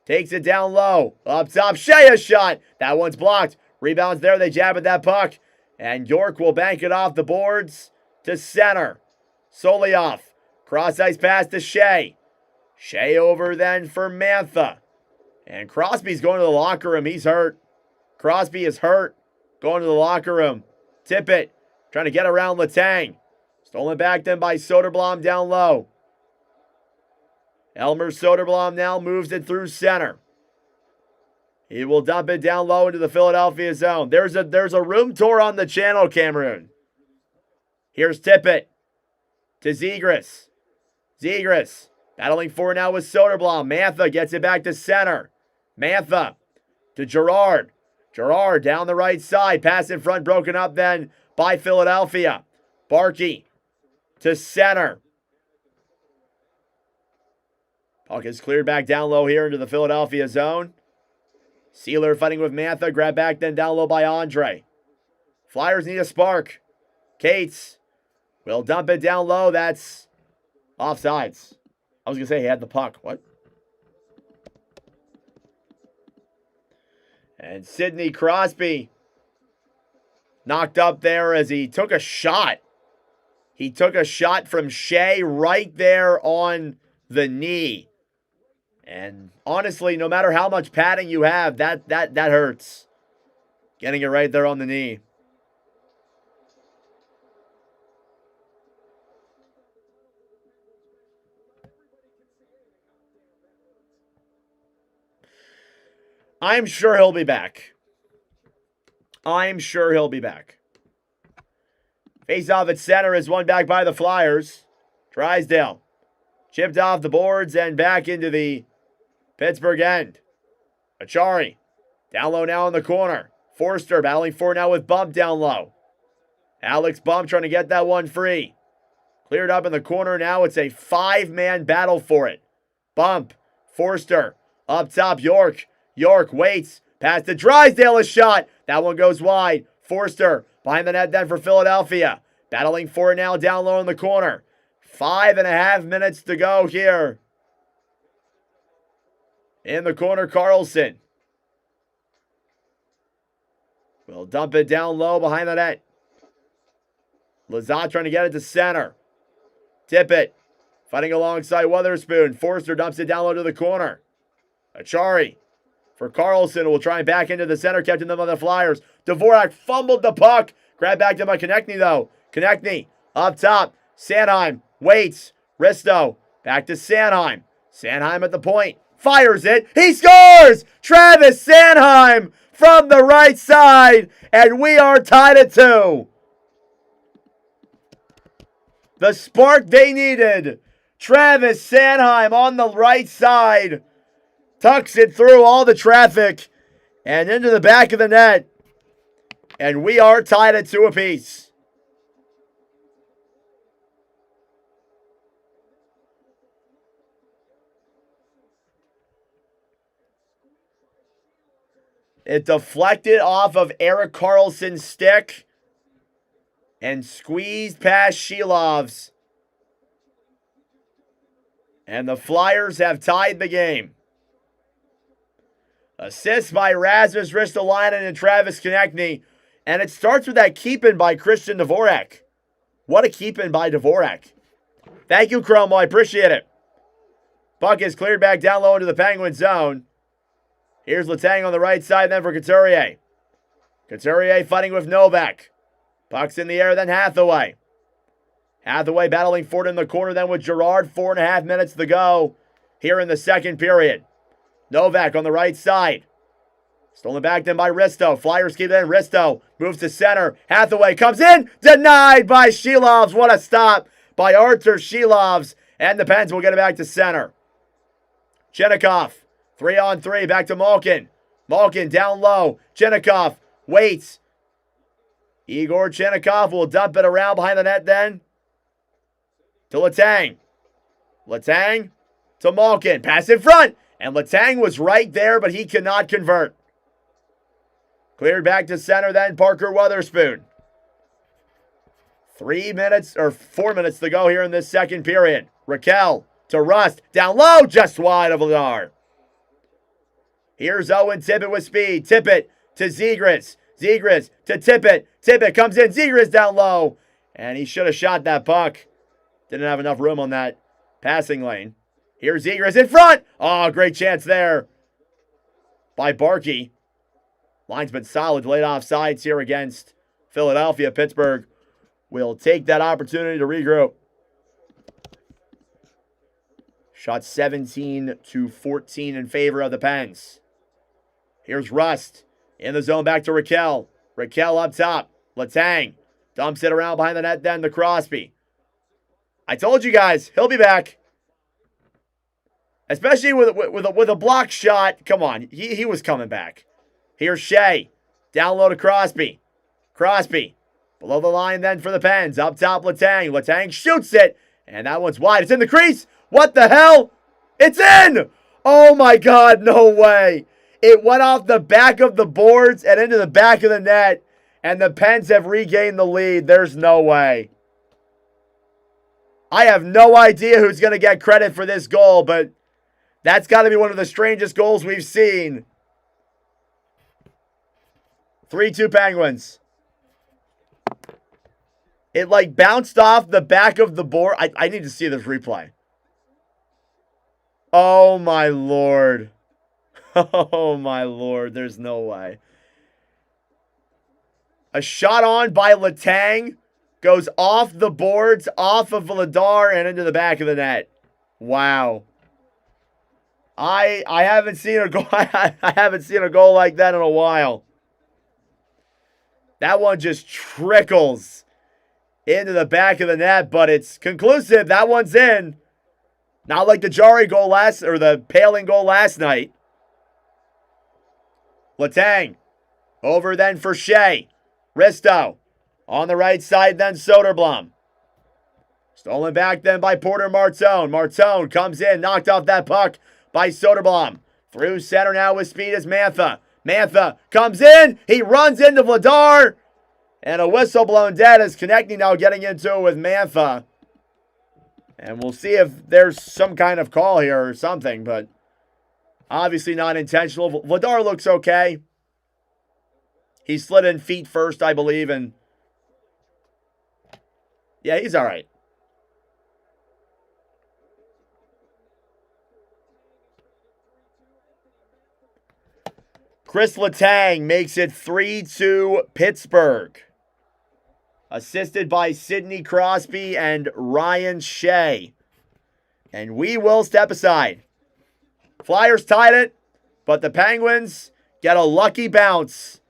takes it down low. Up top, Shea a shot. That one's blocked. Rebounds there. They jab at that puck. And York will bank it off the boards to center. Sulioff. Cross ice pass to Shea. Shea over then for Mantha. And Crosby's going to the locker room. He's hurt. Crosby is hurt. Going to the locker room. Tippett trying to get around Letang. Stolen back then by Soderblom down low. Elmer Soderblom now moves it through center. He will dump it down low into the Philadelphia zone. There's a room tour on the channel, Cameroon. Here's Tippett to Zegras. Zegras battling forward now with Soderblom. Mantha gets it back to center. Mantha to Gerard. Gerard down the right side. Pass in front broken up then by Philadelphia. Barkey to center. Puck is cleared back down low here into the Philadelphia zone. Sealer fighting with Mantha. Grab back then down low by Andre. Flyers need a spark. Cates will dump it down low. That's offsides. I was going to say he had the puck. What? And Sidney Crosby knocked up there as he took a shot. He took a shot from Shea right there on the knee. And honestly, no matter how much padding you have, that hurts. Getting it right there on the knee. I'm sure he'll be back. I'm sure he'll be back. Face off at center is won back by the Flyers. Drysdale chipped off the boards and back into the Pittsburgh end. Achari down low now in the corner. Forster battling for now with Bump down low. Alex Bump trying to get that one free. Cleared up in the corner now. It's a 5-man battle for it. Bump, Forster, up top York. York waits. Pass to Drysdale, a shot. That one goes wide. Forster behind the net then for Philadelphia. Battling for it now down low in the corner. 5.5 minutes to go here. In the corner, Carlson will dump it down low behind the net. Lazat trying to get it to center. Tippett fighting alongside Weatherspoon. Forster dumps it down low to the corner. Achari for Carlson, who will try and back into the center, kept in them on the Flyers. Dvorak fumbled the puck. Grabbed back to by Konechny, though. Konechny up top. Sanheim waits. Risto back to Sanheim. Sanheim at the point. Fires it. He scores! Travis Sanheim from the right side. And we are tied at 2. The spark they needed. Travis Sanheim on the right side. Tucks it through all the traffic and into the back of the net. And we are tied at 2 apiece. It deflected off of Erik Karlsson's stick and squeezed past Shilov's. And the Flyers have tied the game. Assist by Rasmus Ristolainen and Travis Konechny. And it starts with that keep-in by Christian Dvorak. What a keep-in by Dvorak. Thank you, Chromo. I appreciate it. Puck is cleared back down low into the Penguin zone. Here's Letang on the right side then for Couturier. Couturier fighting with Novak. Puck's in the air then Hathaway. Hathaway battling for it in the corner then with Girard. 4.5 minutes to go here in the second period. Novak on the right side. Stolen back then by Risto. Flyers keep it in. Risto moves to center. Hathaway comes in. Denied by Shilovs. What a stop by Artur Shilovs. And the Pens will get it back to center. Chinnikov. 3-on-3. Back to Malkin. Malkin down low. Chinnikov waits. Igor Chinnikov will dump it around behind the net then. To Letang. Letang to Malkin. Pass in front. And Letang was right there, but he cannot convert. Cleared back to center then, Parker Weatherspoon. 4 minutes to go here in this second period. Raquel to Rust. Down low, just wide of Vladar. Here's Owen Tippett with speed. Tippett to Zegras. Zegras to Tippett. Tippett comes in. Zegras down low. And he should have shot that puck. Didn't have enough room on that passing lane. Here's Zegras in front. Oh, great chance there by Barkey. Line's been solid. Laid off sides here against Philadelphia. Pittsburgh will take that opportunity to regroup. Shot 17-14 in favor of the Pens. Here's Rust in the zone back to Raquel. Raquel up top. Letang dumps it around behind the net then to Crosby. I told you guys, he'll be back. Especially with a block shot. Come on, he was coming back. Here's Shea. Down low to Crosby. Crosby. Below the line then for the Pens. Up top, Letang. Letang shoots it. And that one's wide. It's in the crease. What the hell? It's in! Oh my God, no way. It went off the back of the boards and into the back of the net. And the Pens have regained the lead. There's no way. I have no idea who's going to get credit for this goal, but that's got to be one of the strangest goals we've seen. 3-2 Penguins. It like bounced off the back of the board. I need to see this replay. Oh my lord. Oh my lord. There's no way. A shot on by Letang goes off the boards, off of Vladar, and into the back of the net. Wow. I haven't seen a goal. I haven't seen a goal like that in a while. That one just trickles into the back of the net, but it's conclusive. That one's in. Not like the Jari goal or the Paling goal last night. Letang. Over then for Shea. Risto. On the right side then Soderblom. Stolen back then by Porter Martone. Martone comes in, knocked off that puck by Soderblom. Through center now with speed is Mantha. Mantha comes in. He runs into Vladar. And a whistle blown dead is connecting now, getting into it with Mantha. And we'll see if there's some kind of call here or something, but obviously not intentional. Vladar looks okay. He slid in feet first, I believe, and yeah, he's all right. Chris Letang makes it 3-2 Pittsburgh. Assisted by Sidney Crosby and Ryan Shea. And we will step aside. Flyers tied it, but the Penguins get a lucky bounce.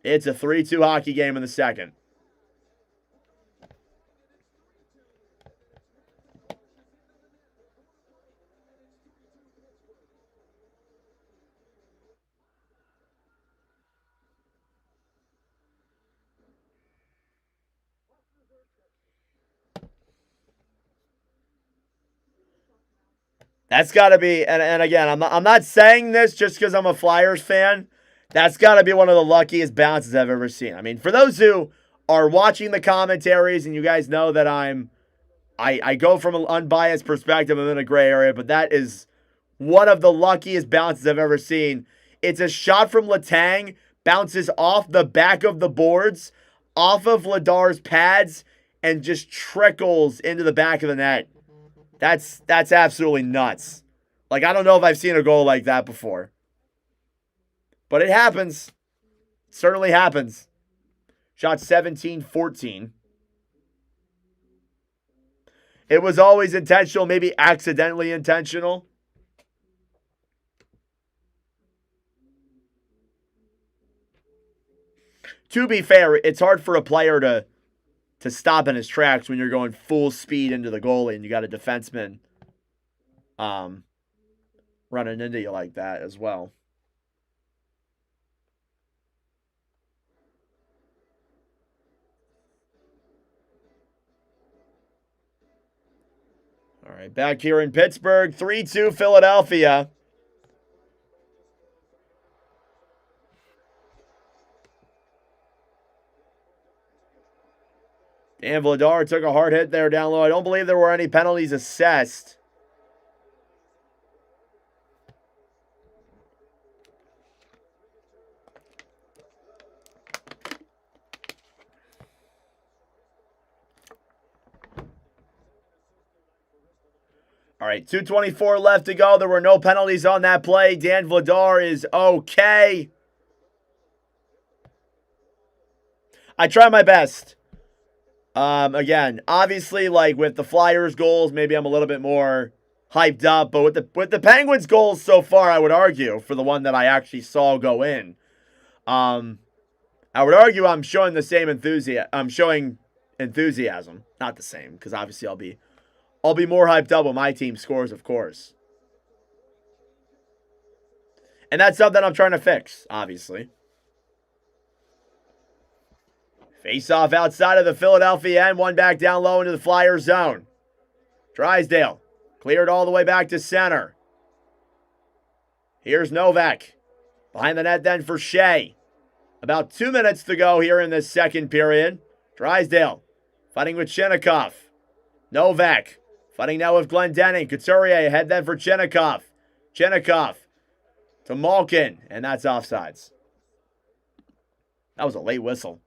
It's a 3-2 hockey game in the second. That's got to be, and again, I'm not saying this just because I'm a Flyers fan. That's got to be one of the luckiest bounces I've ever seen. I mean, for those who are watching the commentaries, and you guys know that I go from an unbiased perspective. I'm in a gray area, but that is one of the luckiest bounces I've ever seen. It's a shot from Letang, bounces off the back of the boards, off of Vladar's pads, and just trickles into the back of the net. That's absolutely nuts. Like, I don't know if I've seen a goal like that before. But it happens. It certainly happens. Shot 17-14. It was always intentional, maybe accidentally intentional. To be fair, it's hard for a player to stop in his tracks when you're going full speed into the goalie and you got a defenseman running into you like that as well. All right, back here in Pittsburgh, 3-2 Philadelphia. Dan Vladar took a hard hit there down low. I don't believe there were any penalties assessed. All right, 2:24 left to go. There were no penalties on that play. Dan Vladar is okay. I try my best. Again, obviously, like with the Flyers goals, maybe I'm a little bit more hyped up. But with the Penguins goals so far, I would argue, for the one that I actually saw go in, I would argue I'm showing the same enthusiasm. I'm showing enthusiasm, not the same, because obviously I'll be more hyped up when my team scores, of course. And that's something I'm trying to fix, obviously. Face off outside of the Philadelphia end. One back down low into the Flyers zone. Drysdale cleared all the way back to center. Here's Novak. Behind the net then for Shea. About 2 minutes to go here in this second period. Drysdale fighting with Chinnikov. Novak fighting now with Glendening. Couturier ahead then for Chinnikov. Chinnikov to Malkin. And that's offsides. That was a late whistle.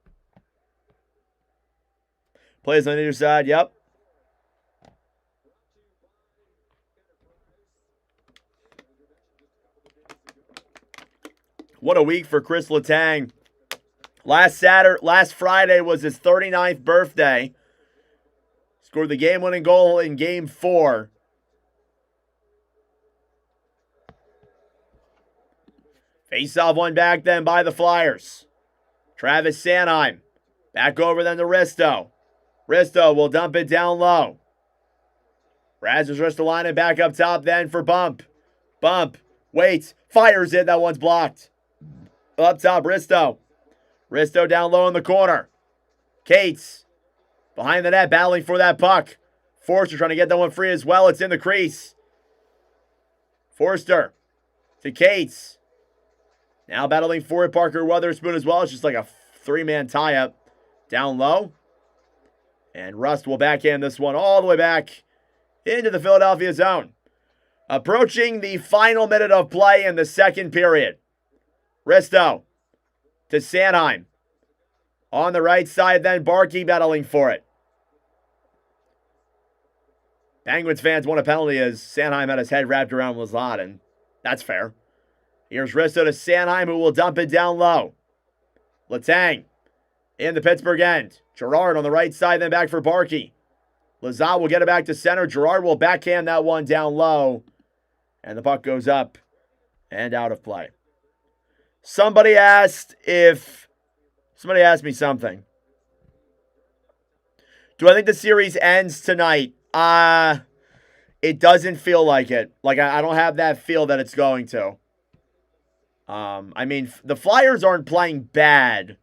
Plays on either side, yep. What a week for Chris Letang. Last Friday was his 39th birthday. Scored the game-winning goal in Game 4. Face-off one back then by the Flyers. Travis Sanheim. Back over then to Risto. Risto will dump it down low. Razors Ristolainen back up top then for Bump. Bump. Waits. Fires it. That one's blocked. Up top, Risto. Risto down low in the corner. Cates. Behind the net, battling for that puck. Forster trying to get that one free as well. It's in the crease. Forster to Cates. Now battling for it, Parker Weatherspoon as well. It's just like a three-man tie-up. Down low. And Rust will backhand this one all the way back into the Philadelphia zone. Approaching the final minute of play in the second period. Risto to Sanheim. On the right side then, Barkey battling for it. Penguins fans want a penalty as Sanheim had his head wrapped around Lazat, and that's fair. Here's Risto to Sanheim, who will dump it down low. Letang in the Pittsburgh end. Gerard on the right side, then back for Barkey. Lazat will get it back to center. Gerard will backhand that one down low. And the puck goes up and out of play. Somebody asked me something. Do I think the series ends tonight? It doesn't feel like it. Like, I don't have that feel that it's going to. I mean, the Flyers aren't playing bad.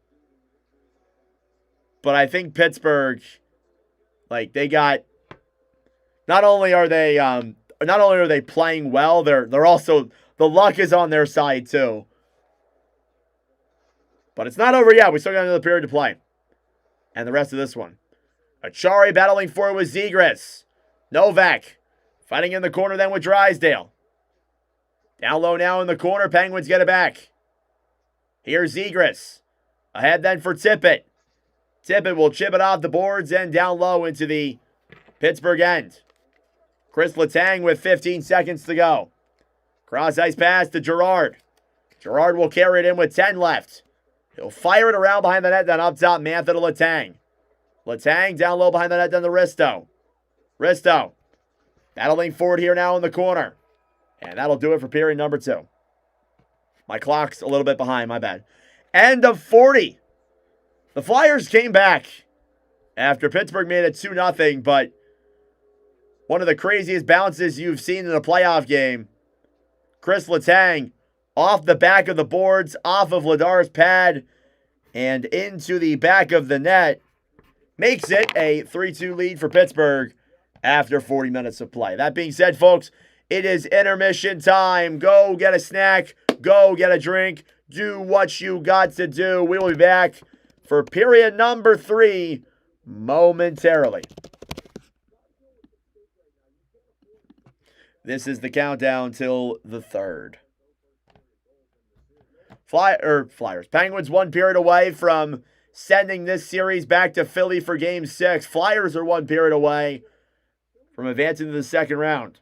But I think Pittsburgh, like, they got, not only are they playing well, they're also, the luck is on their side too. But it's not over yet. We still got another period to play. And the rest of this one. Achari battling for it with Zegras. Novak fighting in the corner then with Drysdale. Down low now in the corner. Penguins get it back. Here's Zegras. Ahead then for Tippett. Tippett will chip it off the boards and down low into the Pittsburgh end. Chris Letang with 15 seconds to go. Cross ice pass to Gerard. Gerard will carry it in with 10 left. He'll fire it around behind the net, then up top, Mantha to Letang. Letang down low behind the net, then to Risto. Risto battling forward here now in the corner. And that'll do it for period number 2. My clock's a little bit behind, my bad. End of 40. The Flyers came back after Pittsburgh made it 2-0, but one of the craziest bounces you've seen in a playoff game. Chris Letang off the back of the boards, off of Ladar's pad, and into the back of the net. Makes it a 3-2 lead for Pittsburgh after 40 minutes of play. That being said, folks, it is intermission time. Go get a snack. Go get a drink. Do what you got to do. We will be back for period number 3 momentarily. This is the countdown till the 3rd. Flyers. Penguins 1 period away from sending this series back to Philly for Game 6. Flyers are 1 period away from advancing to the second round.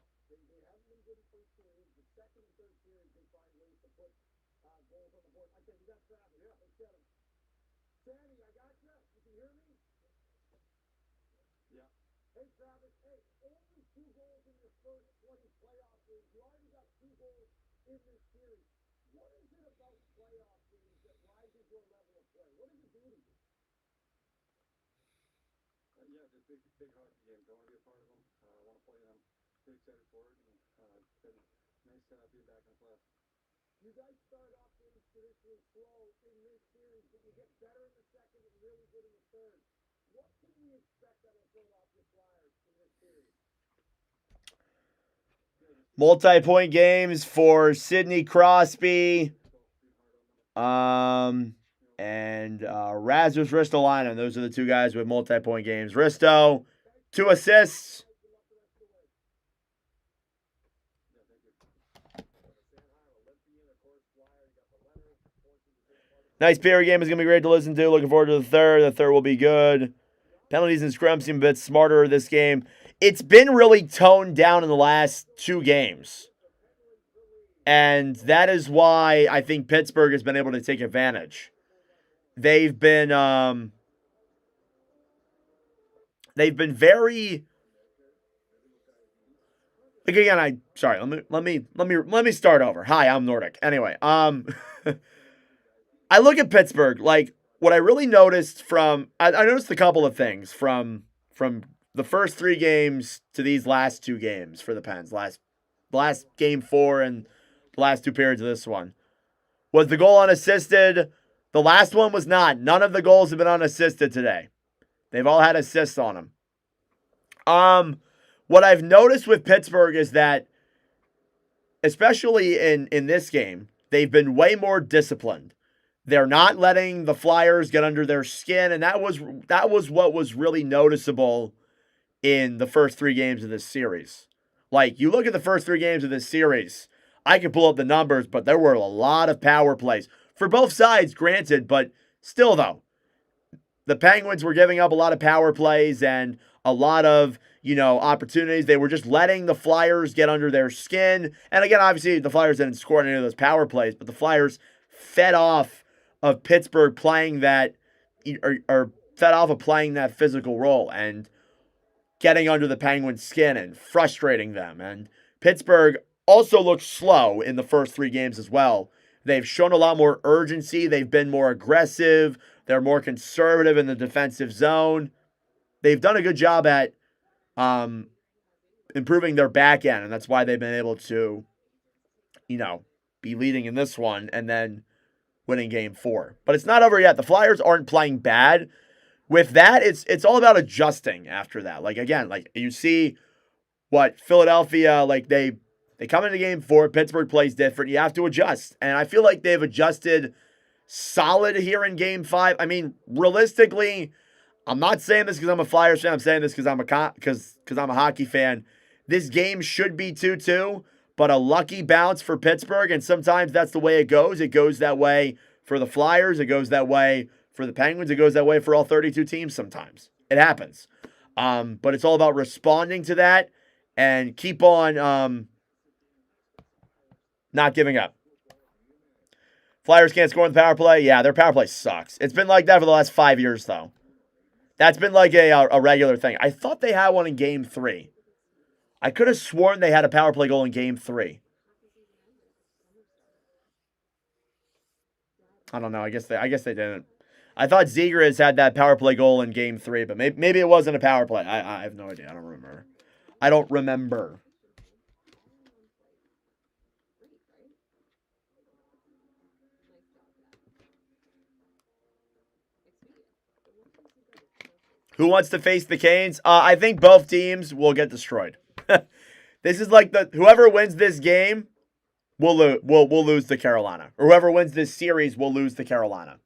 Big hockey games. I want to be a part of them. I want to play them. Pretty excited for it. And it's been nice being back in the playoffs. You guys start off getting traditionally slow in this series, but you get better in the second and really good in the third. What can we expect that will throw off your Flyers in this series?
Multi-point games for Sidney Crosby. And Razors Ristolainen. Those are the 2 guys with multi-point games. Risto, 2 assists. Nice period game is going to be great to listen to. Looking forward to the third. The third will be good. Penalties and scrums seem a bit smarter this game. It's been really toned down in the last 2 games. And that is why I think Pittsburgh has been able to take advantage. They've been very, like, again, let me start over. Hi, I'm Nordic. Anyway, I look at Pittsburgh, like, what I really noticed I noticed a couple of things from the first 3 games to these last 2 games for the Pens. Last game 4 and the last 2 periods of this one. Was the goal unassisted? The last one was not. None of the goals have been unassisted today. They've all had assists on them. What I've noticed with Pittsburgh is that, especially in this game, they've been way more disciplined. They're not letting the Flyers get under their skin, and that was what was really noticeable in the first 3 games of this series. Like, you look at the first 3 games of this series, I can pull up the numbers, but there were a lot of power plays. For both sides, granted, but still, though, the Penguins were giving up a lot of power plays and a lot of, opportunities. They were just letting the Flyers get under their skin. And again, obviously, the Flyers didn't score any of those power plays, but the Flyers fed off of Pittsburgh playing that, or fed off of playing that physical role and getting under the Penguins' skin and frustrating them. And Pittsburgh also looked slow in the first 3 games as well. They've shown a lot more urgency. They've been more aggressive. They're more conservative in the defensive zone. They've done a good job at improving their back end, and that's why they've been able to, be leading in this one and then winning game 4. But it's not over yet. The Flyers aren't playing bad. With that, it's all about adjusting after that. Like, again, like, you see what Philadelphia, like, they come into game 4, Pittsburgh plays different. You have to adjust. And I feel like they've adjusted solid here in game 5. I mean, realistically, I'm not saying this because I'm a Flyers fan. I'm saying this because I'm a hockey fan. This game should be 2-2, but a lucky bounce for Pittsburgh, and sometimes that's the way it goes. It goes that way for the Flyers. It goes that way for the Penguins. It goes that way for all 32 teams sometimes. It happens. But it's all about responding to that and keep on not giving up. Flyers can't score in the power play. Yeah, their power play sucks. It's been like that for the last 5 years, though. That's been like a regular thing. I thought they had one in game 3. I could have sworn they had a power play goal in game 3. I don't know. I guess they didn't. I thought Zegras had that power play goal in game 3, but maybe it wasn't a power play. I have no idea. I don't remember. Who wants to face the Canes? I think both teams will get destroyed. This is like whoever wins this game will lose to Carolina. Or whoever wins this series will lose to Carolina.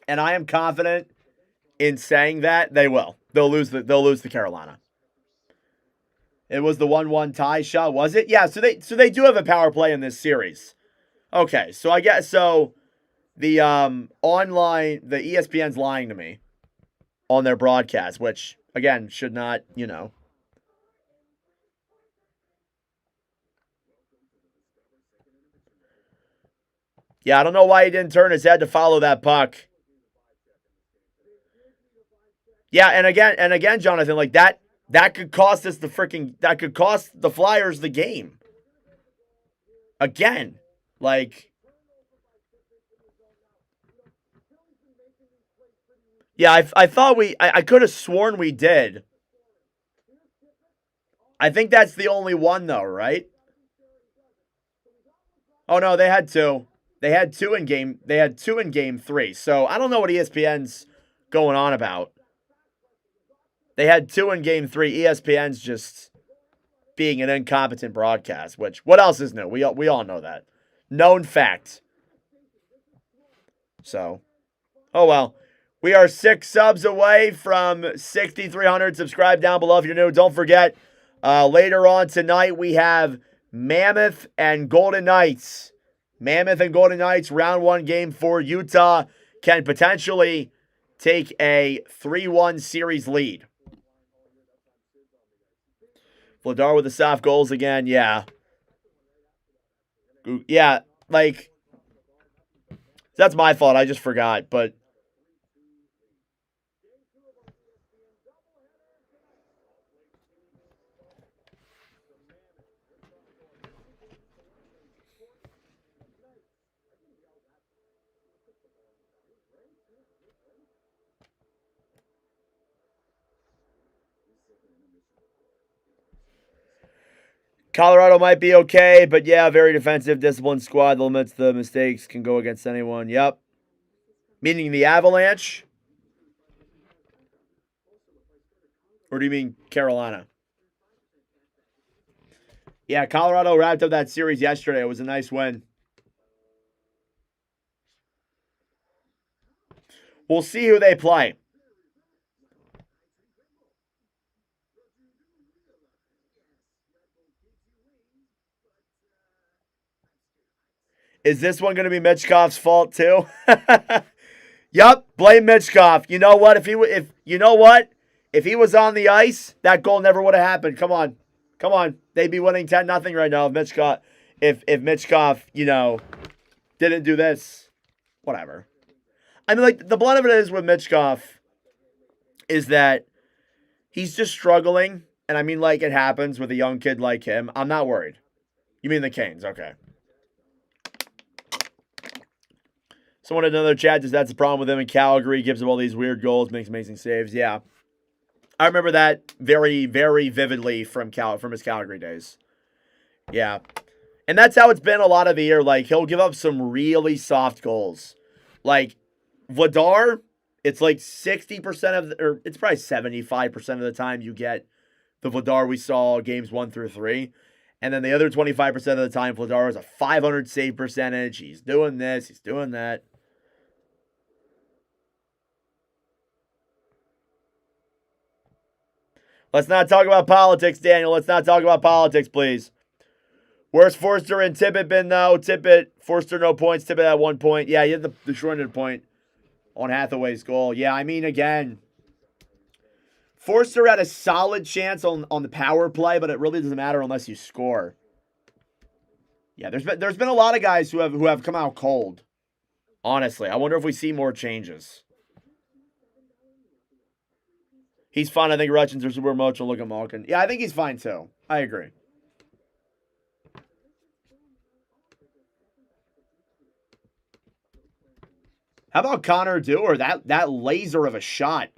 And I am confident in saying that they will. They'll lose to Carolina. It was the 1-1 tie shot, was it? Yeah, so they do have a power play in this series. Okay, so I guess the ESPN's lying to me on their broadcast, which, again, should not, Yeah, I don't know why he didn't turn his head to follow that puck. Yeah, and again, Jonathan, like that could cost us that could cost the Flyers the game. Again, like, yeah, I thought I could have sworn we did. I think that's the only one, though, right? Oh no, they had 2. They had 2 in game 3. So I don't know what ESPN's going on about. They had 2 in game 3. ESPN's just being an incompetent broadcast, which, what else is new? We all know that. Known fact. So, oh well. We are 6 subs away from 6,300. Subscribe down below if you're new. Don't forget, later on tonight, we have Mammoth and Golden Knights. Mammoth and Golden Knights, round 1 game 4. Utah can potentially take a 3-1 series lead. Vladar with the soft goals again. Yeah. Yeah, like, that's my fault. I just forgot, but Colorado might be okay, but yeah, very defensive, disciplined squad. The limits the mistakes can go against anyone. Yep. Meaning the Avalanche? Or do you mean Carolina? Yeah, Colorado wrapped up that series yesterday. It was a nice win. We'll see who they play. Is this one going to be Mitchkov's fault too? Yep, blame Mitchkov. You know what? If he was on the ice, that goal never would have happened. Come on. They'd be winning 10-0 right now if Mitchkov, didn't do this. Whatever. I mean, like, the blunt of it is with Mitchkov is that he's just struggling. And I mean, like, it happens with a young kid like him. I'm not worried. You mean the Canes? Okay. Someone in another chat says that's the problem with him in Calgary. Gives him all these weird goals, makes amazing saves. Yeah. I remember that very, very vividly from his Calgary days. Yeah. And that's how it's been a lot of the year. Like, he'll give up some really soft goals. Like, Vladar, it's like 60% or it's probably 75% of the time you get the Vladar we saw games 1 through 3. And then the other 25% of the time, Vladar has a 500 save percentage. He's doing this, he's doing that. Let's not talk about politics, Daniel. Let's not talk about politics, please. Where's Forster and Tippett been, though? Tippett, Forster, no points. Tippett at 1 point. Yeah, he had the short-ended point on Hathaway's goal. Yeah, I mean, again, Forster had a solid chance on the power play, but it really doesn't matter unless you score. Yeah, there's been a lot of guys who have come out cold. Honestly, I wonder if we see more changes. He's fine. I think Rutchins are super emotional. Look at Malkin. Yeah, I think he's fine too. I agree. How about Connor Dewar? That laser of a shot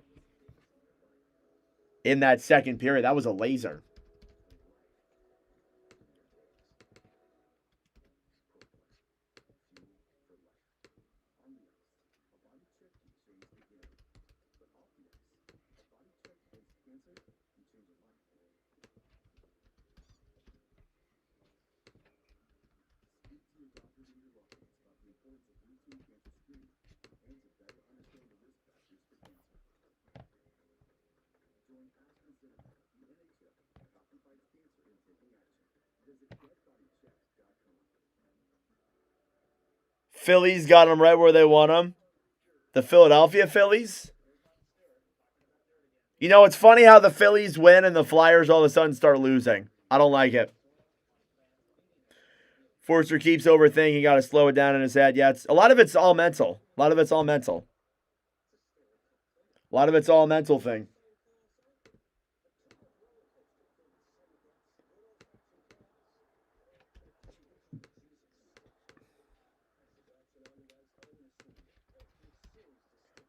in that second period. That was a laser. Phillies got them right where they want them. The Philadelphia Phillies. You know, it's funny how the Phillies win and the Flyers all of a sudden start losing. I don't like it. Forster keeps overthinking. Got to slow it down in his head. Yeah, a lot of it's all mental. A lot of it's all mental thing.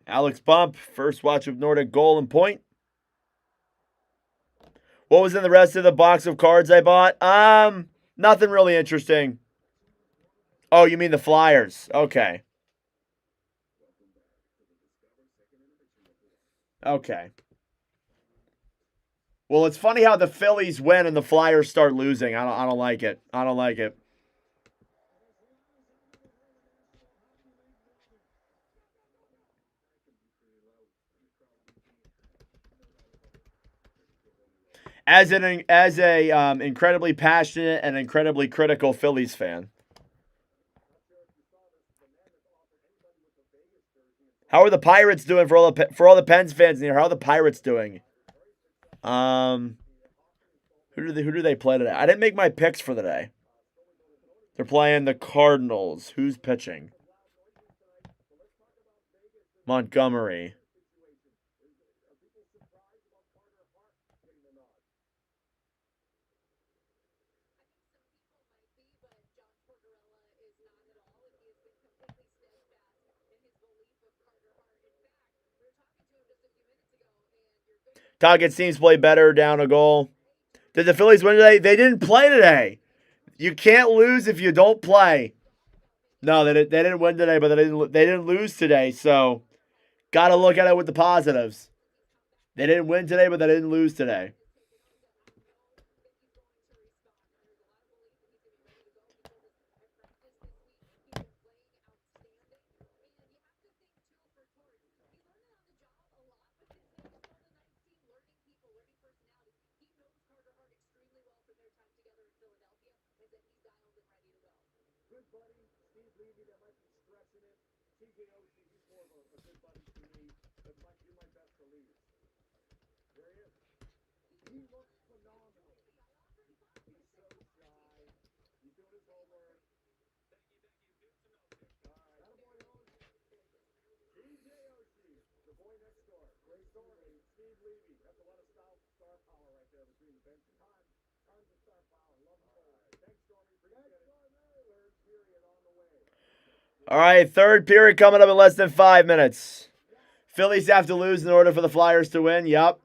Alex Bump, first watch of Nordic goal and point. What was in the rest of the box of cards I bought? Nothing really interesting. Oh, you mean the Flyers? Okay. Okay. Well, it's funny how the Phillies win and the Flyers start losing. I don't like it. I don't like it. As a incredibly passionate and incredibly critical Phillies fan. How are the Pirates doing for all the Pens fans in here? How are the Pirates doing? Who do they play today? I didn't make my picks for the day. They're playing the Cardinals. Who's pitching? Montgomery. Toggett seems to play better down a goal. Did the Phillies win today? They didn't play today. You can't lose if you don't play. No, they didn't win today, but they didn't lose today. So, got to look at it with the positives. They didn't win today, but they didn't lose today. All right, third period coming up in less than 5 minutes. Phillies have to lose in order for the Flyers to win. Yup.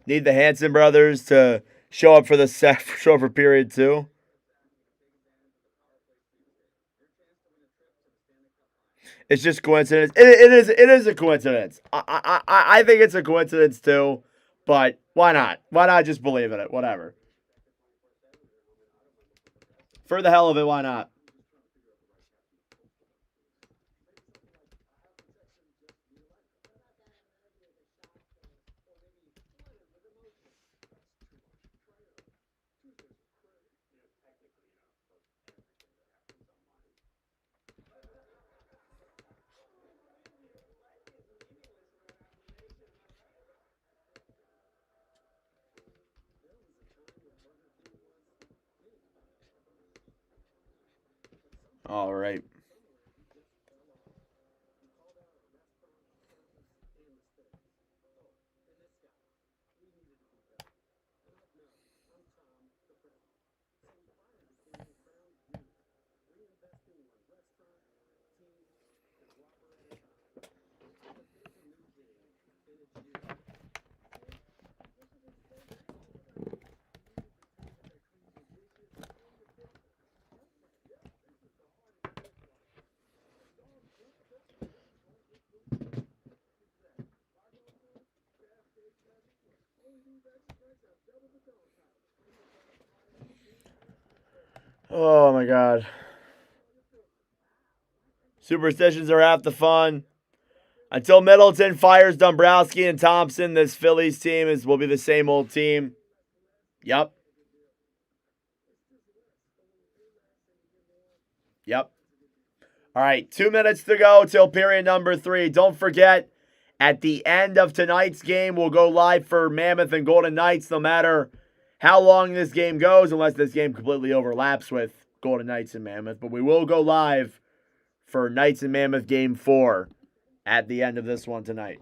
Need the Hanson brothers to show up for period 2. It's just coincidence. It is a coincidence. I think it's a coincidence too, but why not? Why not just believe in it? Whatever. For the hell of it, why not? All right. Oh my God. Superstitions are half the fun. Until Middleton fires Dombrowski and Thompson, this Phillies team will be the same old team. Yep. Yep. All right, 2 minutes to go till period number 3. Don't forget, at the end of tonight's game, we'll go live for Mammoth and Golden Knights, no matter how long this game goes, unless this game completely overlaps with Golden Knights and Mammoth. But we will go live for Knights and Mammoth Game 4 at the end of this one tonight.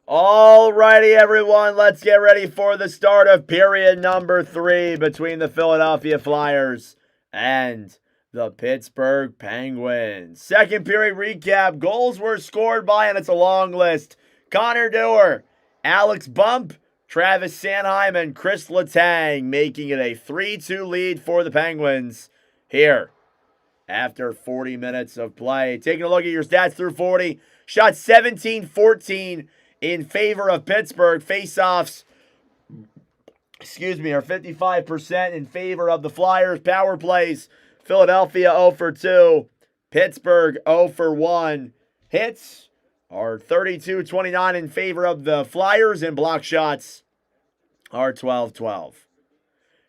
Alrighty, everyone, let's get ready for the start of period number 3 between the Philadelphia Flyers and the Pittsburgh Penguins. Second period recap. Goals were scored by, and it's a long list, Connor Dewar, Alex Bump, Travis Sanheim, and Chris Letang, making it a 3-2 lead for the Penguins here after 40 minutes of play. Taking a look at your stats through 40. Shot 17-14 in favor of Pittsburgh. Faceoffs, are 55% in favor of the Flyers. Power plays, Philadelphia 0 for 2. Pittsburgh 0 for 1. Hits are 32-29 in favor of the Flyers, and block shots are 12-12.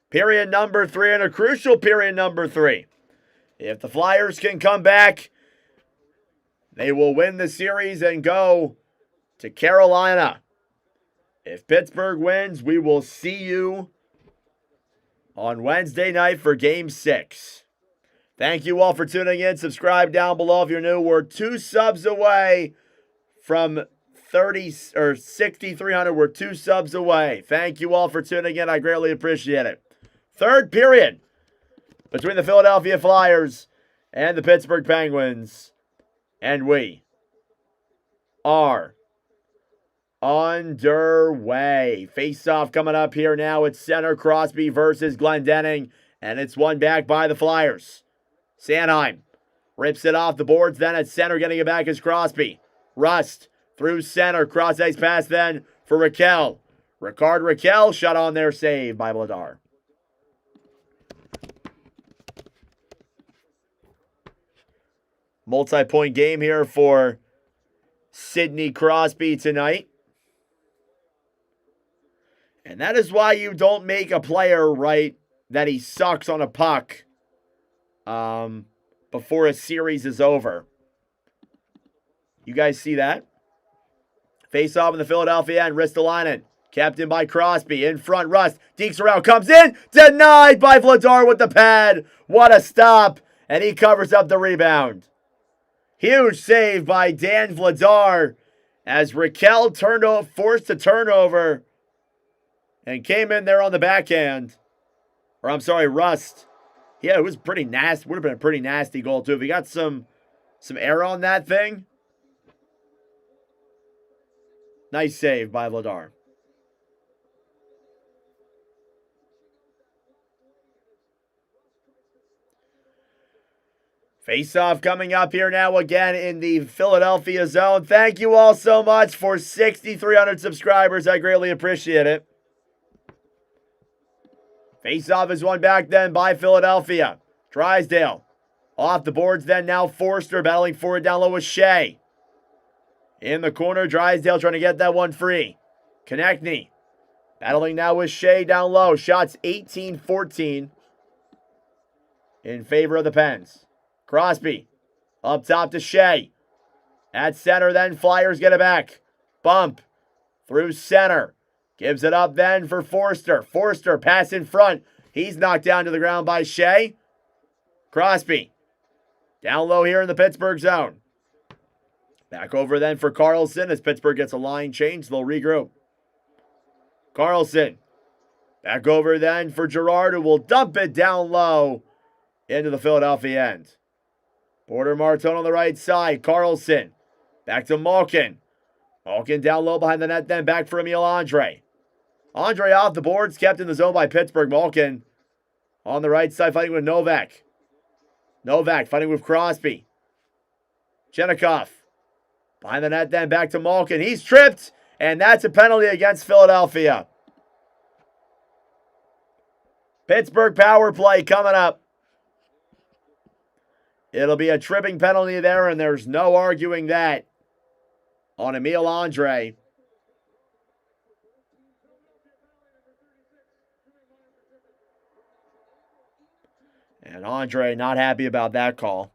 Period number 3, and a crucial period number 3. If the Flyers can come back, they will win the series and go to Carolina. If Pittsburgh wins, we will see you on Wednesday night for Game 6. Thank you all for tuning in. Subscribe down below if you're new. We're 2 subs away from 6,300. We're 2 subs away. Thank you all for tuning in. I greatly appreciate it. Third period between the Philadelphia Flyers and the Pittsburgh Penguins. And we are underway. Face-off coming up here now. It's center Crosby versus Glendening, and it's won back by the Flyers. Sanheim rips it off the boards, then at center, getting it back is Crosby. Rust through center, cross-ice pass then for Raquel. Raquel shut on there, save by Vladar. Multi-point game here for Sidney Crosby tonight. And that is why you don't make a player right that he sucks on a puck before a series is over. You guys see that? Face off in the Philadelphia end. Ristolainen, kept in by Crosby. In front, Rust. Deeks around, comes in. Denied by Vladar with the pad. What a stop. And he covers up the rebound. Huge save by Dan Vladar as Raquel forced a turnover and came in there on the backhand. Or I'm sorry, Rust. Yeah, it was pretty nasty. Would have been a pretty nasty goal too. If he got some air on that thing. Nice save by Vladar. Face-off coming up here now again in the Philadelphia zone. Thank you all so much for 6,300 subscribers. I greatly appreciate it. Face-off is won back then by Philadelphia. Drysdale off the boards then, now Forster battling for it down low with Shea. In the corner, Drysdale trying to get that one free. Konechny battling now with Shea down low. Shots 18-14 in favor of the Pens. Crosby up top to Shea. At center then, Flyers get it back. Bump through center. Gives it up then for Forster. Forster pass in front. He's knocked down to the ground by Shea. Crosby down low here in the Pittsburgh zone. Back over then for Carlson as Pittsburgh gets a line change. They'll regroup. Carlson back over then for Girard, who will dump it down low into the Philadelphia end. Border Martone on the right side. Carlson back to Malkin. Malkin down low behind the net, then back for Emil Andre. Andre off the boards, kept in the zone by Pittsburgh. Malkin on the right side fighting with Novak. Novak fighting with Crosby. Chenikov behind the net, then back to Malkin. He's tripped, and that's a penalty against Philadelphia. Pittsburgh power play coming up. It'll be a tripping penalty there, and there's no arguing that on Emil Andre. And Andre not happy about that call.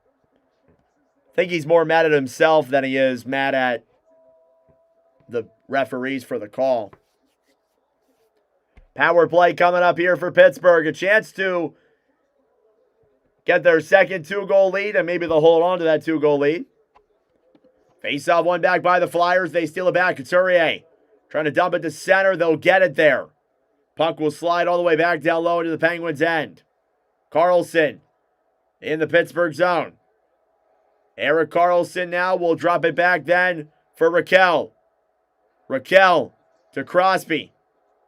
I think he's more mad at himself than he is mad at the referees for the call. Power play coming up here for Pittsburgh. A chance to get their second 2-goal lead, and maybe they'll hold on to that 2-goal lead. Face-off one back by the Flyers. They steal it back. Couturier Trying to dump it to center. They'll get it there. Puck will slide all the way back down low into the Penguins' end. Carlson in the Pittsburgh zone. Erik Karlsson now will drop it back then for Raquel. Raquel to Crosby.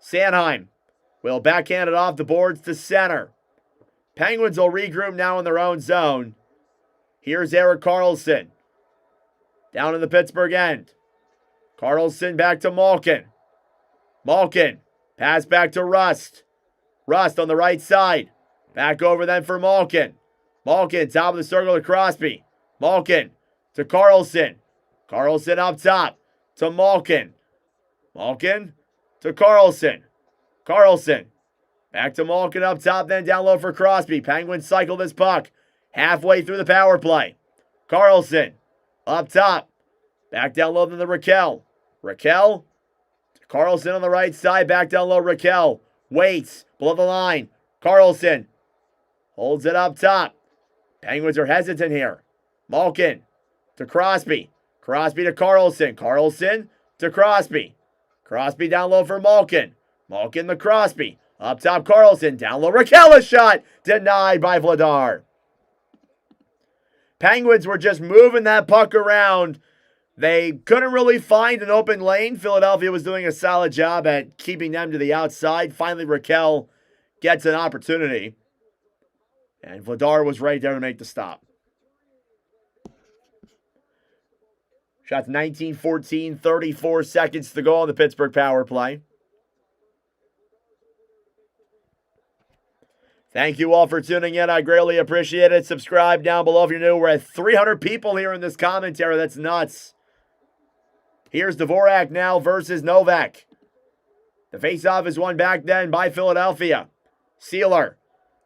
Sanheim will backhand it off the boards to center. Penguins will regroup now in their own zone. Here's Erik Karlsson. Down in the Pittsburgh end. Karlsson back to Malkin. Malkin. Pass back to Rust. Rust on the right side. Back over then for Malkin. Malkin, top of the circle to Crosby. Malkin to Karlsson. Karlsson up top to Malkin. Malkin to Karlsson. Karlsson. Back to Malkin up top, then down low for Crosby. Penguins cycle this puck. Halfway through the power play. Karlsson up top. Back down low than the Raquel. Raquel. Karlsson on the right side. Back down low. Raquel. Waits. Below the line. Karlsson. Holds it up top. Penguins are hesitant here. Malkin to Crosby. Crosby to Karlsson. Karlsson to Crosby. Crosby down low for Malkin. Malkin to Crosby. Up top Karlsson. Down low Raquel. A shot. Denied by Vladar. Penguins were just moving that puck around. They couldn't really find an open lane. Philadelphia was doing a solid job at keeping them to the outside. Finally, Raquel gets an opportunity. And Vladar was right there to make the stop. Shots 19-14, 34 seconds to go on the Pittsburgh power play. Thank you all for tuning in. I greatly appreciate it. Subscribe down below if you're new. We're at 300 people here in this commentary. That's nuts. Here's Dvorak now versus Novak. The faceoff is won back then by Philadelphia. Sealer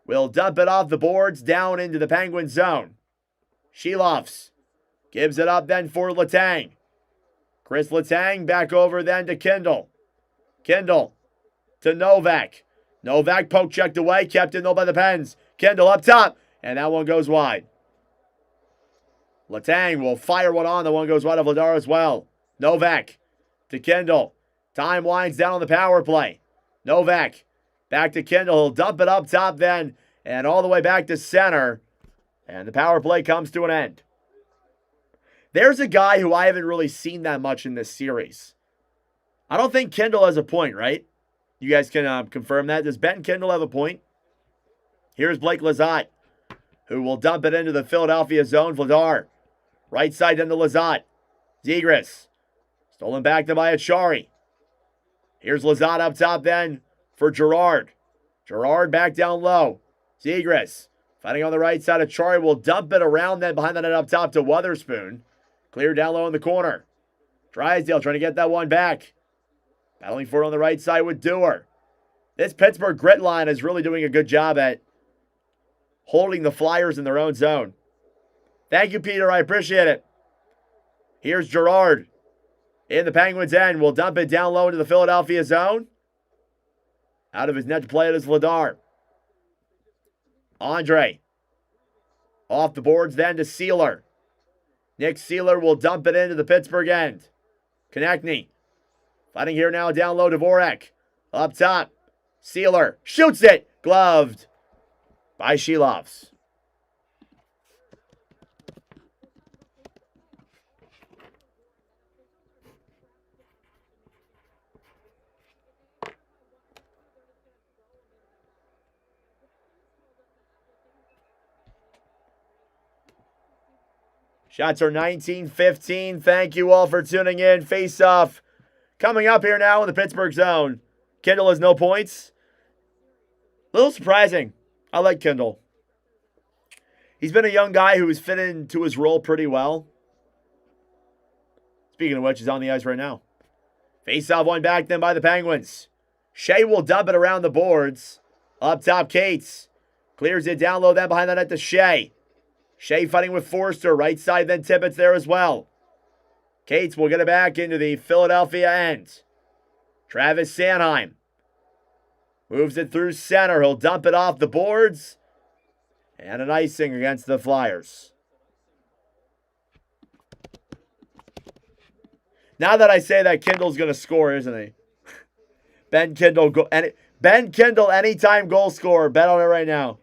will dump it off the boards down into the Penguin zone. Shelovs gives it up then for Letang. Chris Letang back over then to Kindle. Kindle to Novak. Novak poke checked away, kept in though by the Pens. Kindle up top, and that one goes wide. Letang will fire one on. The one goes wide of Vladar as well. Novak to Kindle. Time winds down on the power play. Novak back to Kindle. He'll dump it up top then and all the way back to center. And the power play comes to an end. There's a guy who I haven't really seen that much in this series. I don't think Kindle has a point, right? You guys can confirm that. Does Ben Kindle have a point? Here's Blake Lizotte, who will dump it into the Philadelphia zone. Vladar. Right side into Lizotte. Zegras. Stolen back to by Achari. Here's Lizotte up top then for Gerard. Gerard back down low. Zegras. Fighting on the right side. Achari will dump it around then behind the net up top to Weatherspoon. Clear down low in the corner. Drysdale trying to get that one back. Battling for it on the right side with Dewar. This Pittsburgh grit line is really doing a good job at holding the Flyers in their own zone. Thank you, Peter. I appreciate it. Here's Gerard in the Penguins' end. Will dump it down low into the Philadelphia zone. Out of his net to play it is Vladar. Andre. Off the boards then to Sealer. Nick Sealer will dump it into the Pittsburgh end. Konechny. Fighting here now down low, Dvorak. Up top. Sealer shoots it. Gloved by Shelovs. Shots are 19-15. Thank you all for tuning in. Face off coming up here now in the Pittsburgh zone. Kindle has no points. A little surprising. I like Kindle. He's been a young guy who's fit into his role pretty well. Speaking of which, he's on the ice right now. Face-off one back then by the Penguins. Shea will dump it around the boards. Up top, Cates. Clears it down low then behind the net to Shea. Shea fighting with Forster. Right side then Tippett's there as well. Cates will get it back into the Philadelphia end. Travis Sanheim moves it through center. He'll dump it off the boards. And an icing against the Flyers. Now that I say that, Kindle's going to score, isn't he? Ben Kindle, Ben Kindle, anytime goal scorer. Bet on it right now.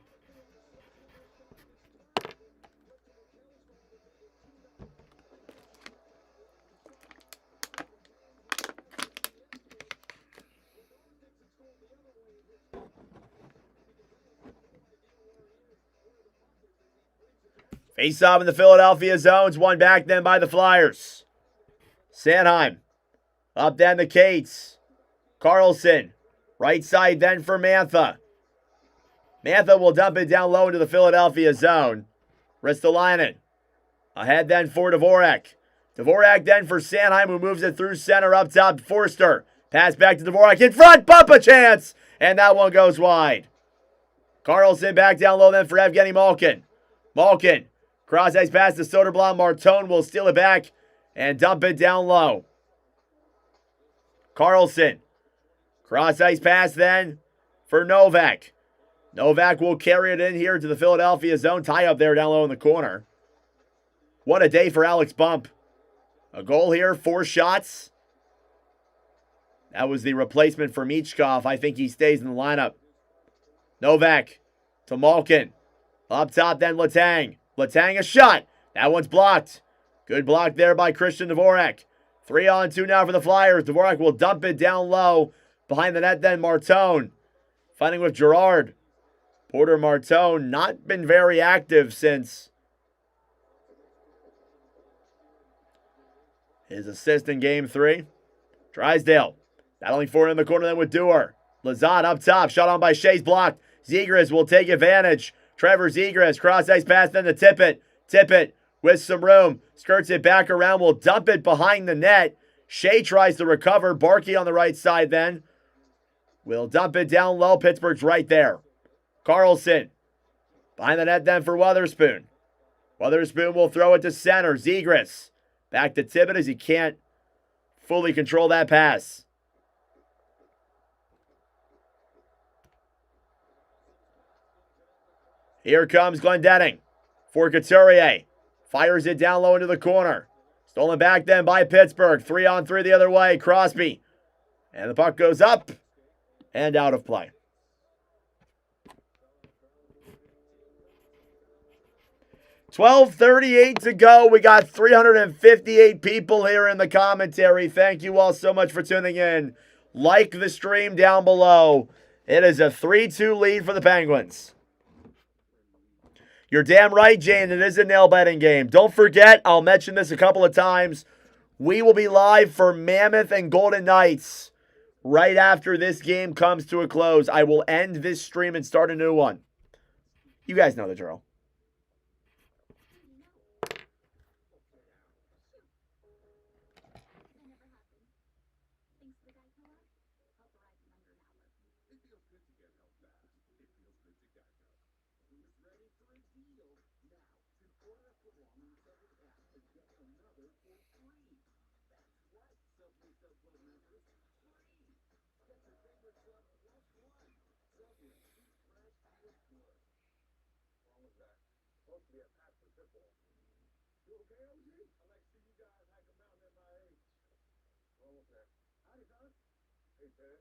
Face off in the Philadelphia zones. One back then by the Flyers. Sanheim. Up then the Cates. Carlson. Right side then for Mantha. Mantha will dump it down low into the Philadelphia zone. Ristolainen. Ahead then for Dvorak. Dvorak then for Sanheim, who moves it through center up top. Forster. Pass back to Dvorak. In front. Bump a chance. And that one goes wide. Carlson back down low then for Evgeny Malkin. Malkin. Cross ice pass to Soderblom. Martone will steal it back and dump it down low. Carlson. Cross ice pass then for Novak. Novak will carry it in here to the Philadelphia zone. Tie up there down low in the corner. What a day for Alex Bump. A goal here, 4 shots. That was the replacement for Michkov. I think he stays in the lineup. Novak to Malkin. Up top then Letang. Letang a shot. That one's blocked. Good block there by Christian Dvorak. 3-on-2 now for the Flyers. Dvorak will dump it down low. Behind the net then Martone. Fighting with Gerard. Porter Martone not been very active since his assist in Game 3. Drysdale battling for it in the corner then with Dewar. Lazat up top. Shot on by Shea's blocked. Zegras will take advantage. Trevor Zegras, cross ice pass then to Tippett. Tippett with some room. Skirts it back around. Will dump it behind the net. Shea tries to recover. Barkey on the right side then. Will dump it down low. Pittsburgh's right there. Carlson. Behind the net then for Weatherspoon. Weatherspoon will throw it to center. Zegras. Back to Tippett as he can't fully control that pass. Here comes Glendening for Couturier. Fires it down low into the corner. Stolen back then by Pittsburgh. 3-on-3 the other way. Crosby. And the puck goes up and out of play. $12:38 to go. We got 358 people here in the commentary. Thank you all so much for tuning in. Like the stream down below. It is a 3-2 lead for the Penguins. You're damn right, Jane. It is a nail betting game. Don't forget, I'll mention this a couple of times. We will be live for Mammoth and Golden Knights right after this game comes to a close. I will end this stream and start a new one. You guys know the drill.
Hey, Ted,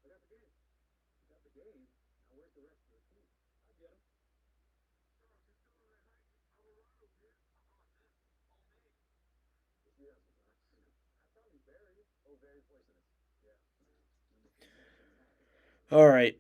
I got the game. You got the game? Now where's the rest of the team? I get him. Yes, I probably very. Oh, very poisonous. Yeah.
All right.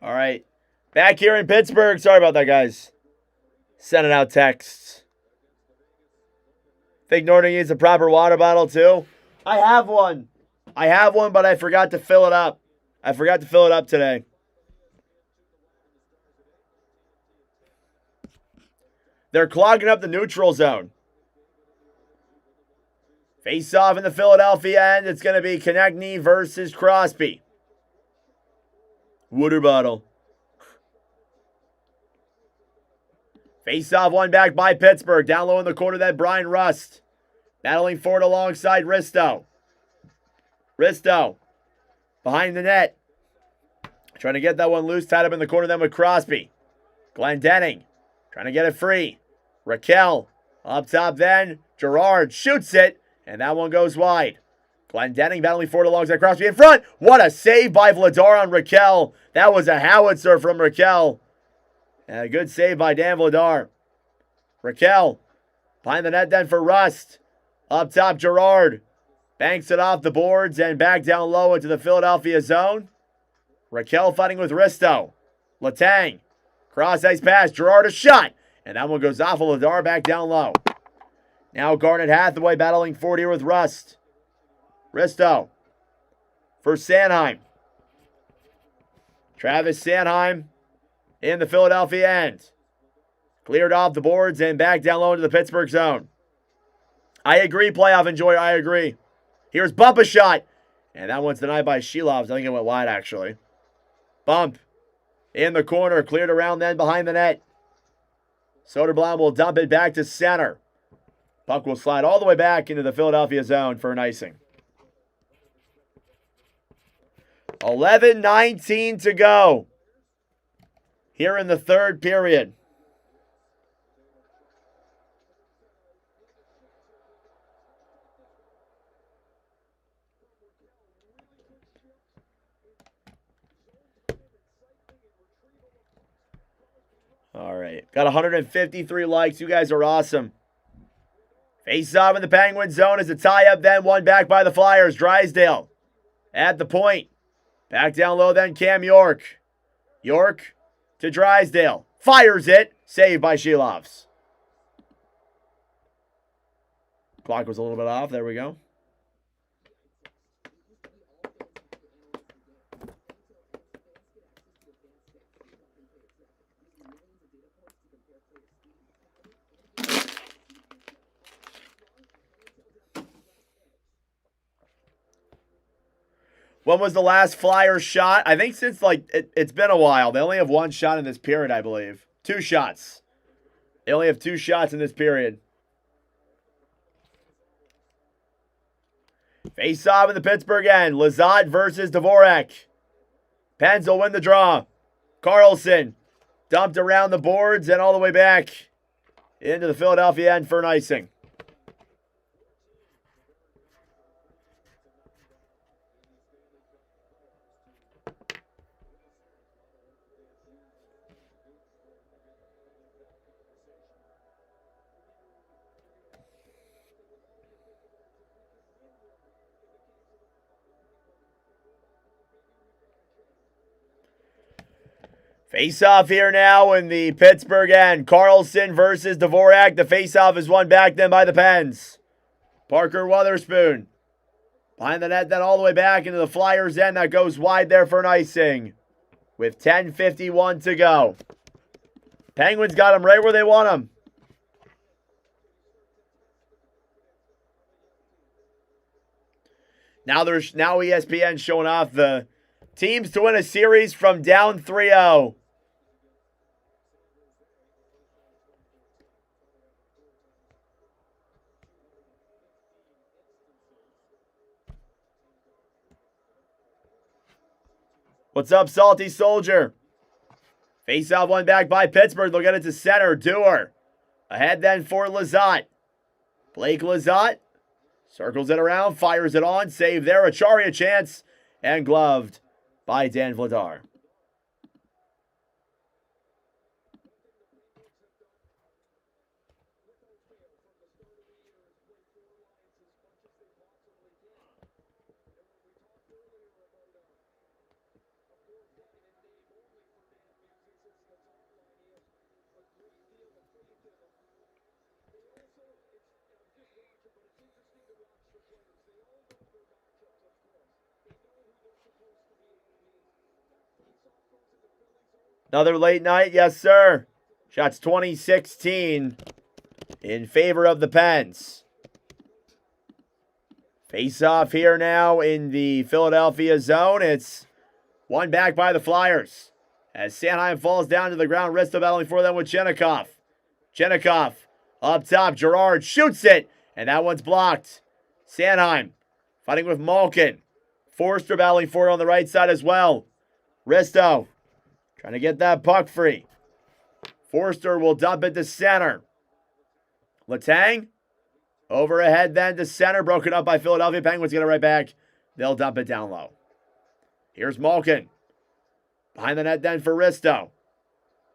All right. Back here in Pittsburgh. Sorry about that, guys. Sending out texts. Think Norton needs a proper water bottle, too? I have one. But I forgot to fill it up. Today. They're clogging up the neutral zone. Face off in the Philadelphia end. It's going to be Konechny versus Crosby. Water bottle. Face-off one back by Pittsburgh. Down low in the corner, then Brian Rust. Battling forward alongside Risto. Risto. Behind the net. Trying to get that one loose. Tied up in the corner then with Crosby. Glendening. Trying to get it free. Raquel. Up top then. Gerard shoots it. And that one goes wide. Glendening battling forward alongside Crosby in front. What a save by Vladar on Raquel. That was a howitzer from Raquel. And a good save by Dan Vladar. Raquel. Behind the net then for Rust. Up top, Gerard. Banks it off the boards and back down low into the Philadelphia zone. Raquel fighting with Risto. Letang. Cross-ice pass. Gerard a shot. And that one goes off of Vladar back down low. Now Garnet Hathaway battling forward here with Rust. Risto. For Sanheim. Travis Sanheim in the Philadelphia end. Cleared off the boards and back down low into the Pittsburgh zone. I agree, playoff enjoyer. I agree. Here's Bump a shot. And that one's denied by Shilovs. I think it went wide, actually. Bump. In the corner. Cleared around then behind the net. Soderblom will dump it back to center. Puck will slide all the way back into the Philadelphia zone for an icing. 11:19 to go. Here in the third period. All right. Got 153 likes. You guys are awesome. Face off in the Penguin zone as a tie-up, then one back by the Flyers. Drysdale at the point. Back down low then Cam York. York to Drysdale. Fires it. Saved by Shilovs. Clock was a little bit off. There we go. When was the last Flyers shot? I think since, it's been a while. They only have one shot in this period, I believe. 2 shots. They only have 2 shots in this period. Face off in the Pittsburgh end. Lizotte versus Dvorak. Pens will win the draw. Carlson dumped around the boards and all the way back into the Philadelphia end for an icing. Face-off here now in the Pittsburgh end. Carlson versus Dvorak. The face-off is won back then by the Pens. Parker Wotherspoon. Behind the net then all the way back into the Flyers end. That goes wide there for an icing. With 10:51 to go. Penguins got him right where they want him. Now ESPN showing off the teams to win a series from down 3-0. What's up, Salty Soldier? Face-off one back by Pittsburgh. They'll get it to center. Dewar. Ahead then for Lizotte. Blake Lizotte. Circles it around. Fires it on. Save there. Acciari a chance. And gloved by Dan Vladar. Another late night, yes sir. Shots 2016 in favor of the Pens. Face off here now in the Philadelphia zone. It's One back by the Flyers. As Sanheim falls down to the ground, Risto battling for them with Chinnikov. Chinnikov up top. Girard shoots it, and that one's blocked. Sanheim fighting with Malkin. Forster battling for it on the right side as well. Risto trying to get that puck free. Forster will dump it to center. Letang over ahead then to center. Broken up by Philadelphia. Penguins get it right back. They'll dump it down low. Here's Malkin. Behind the net then for Risto.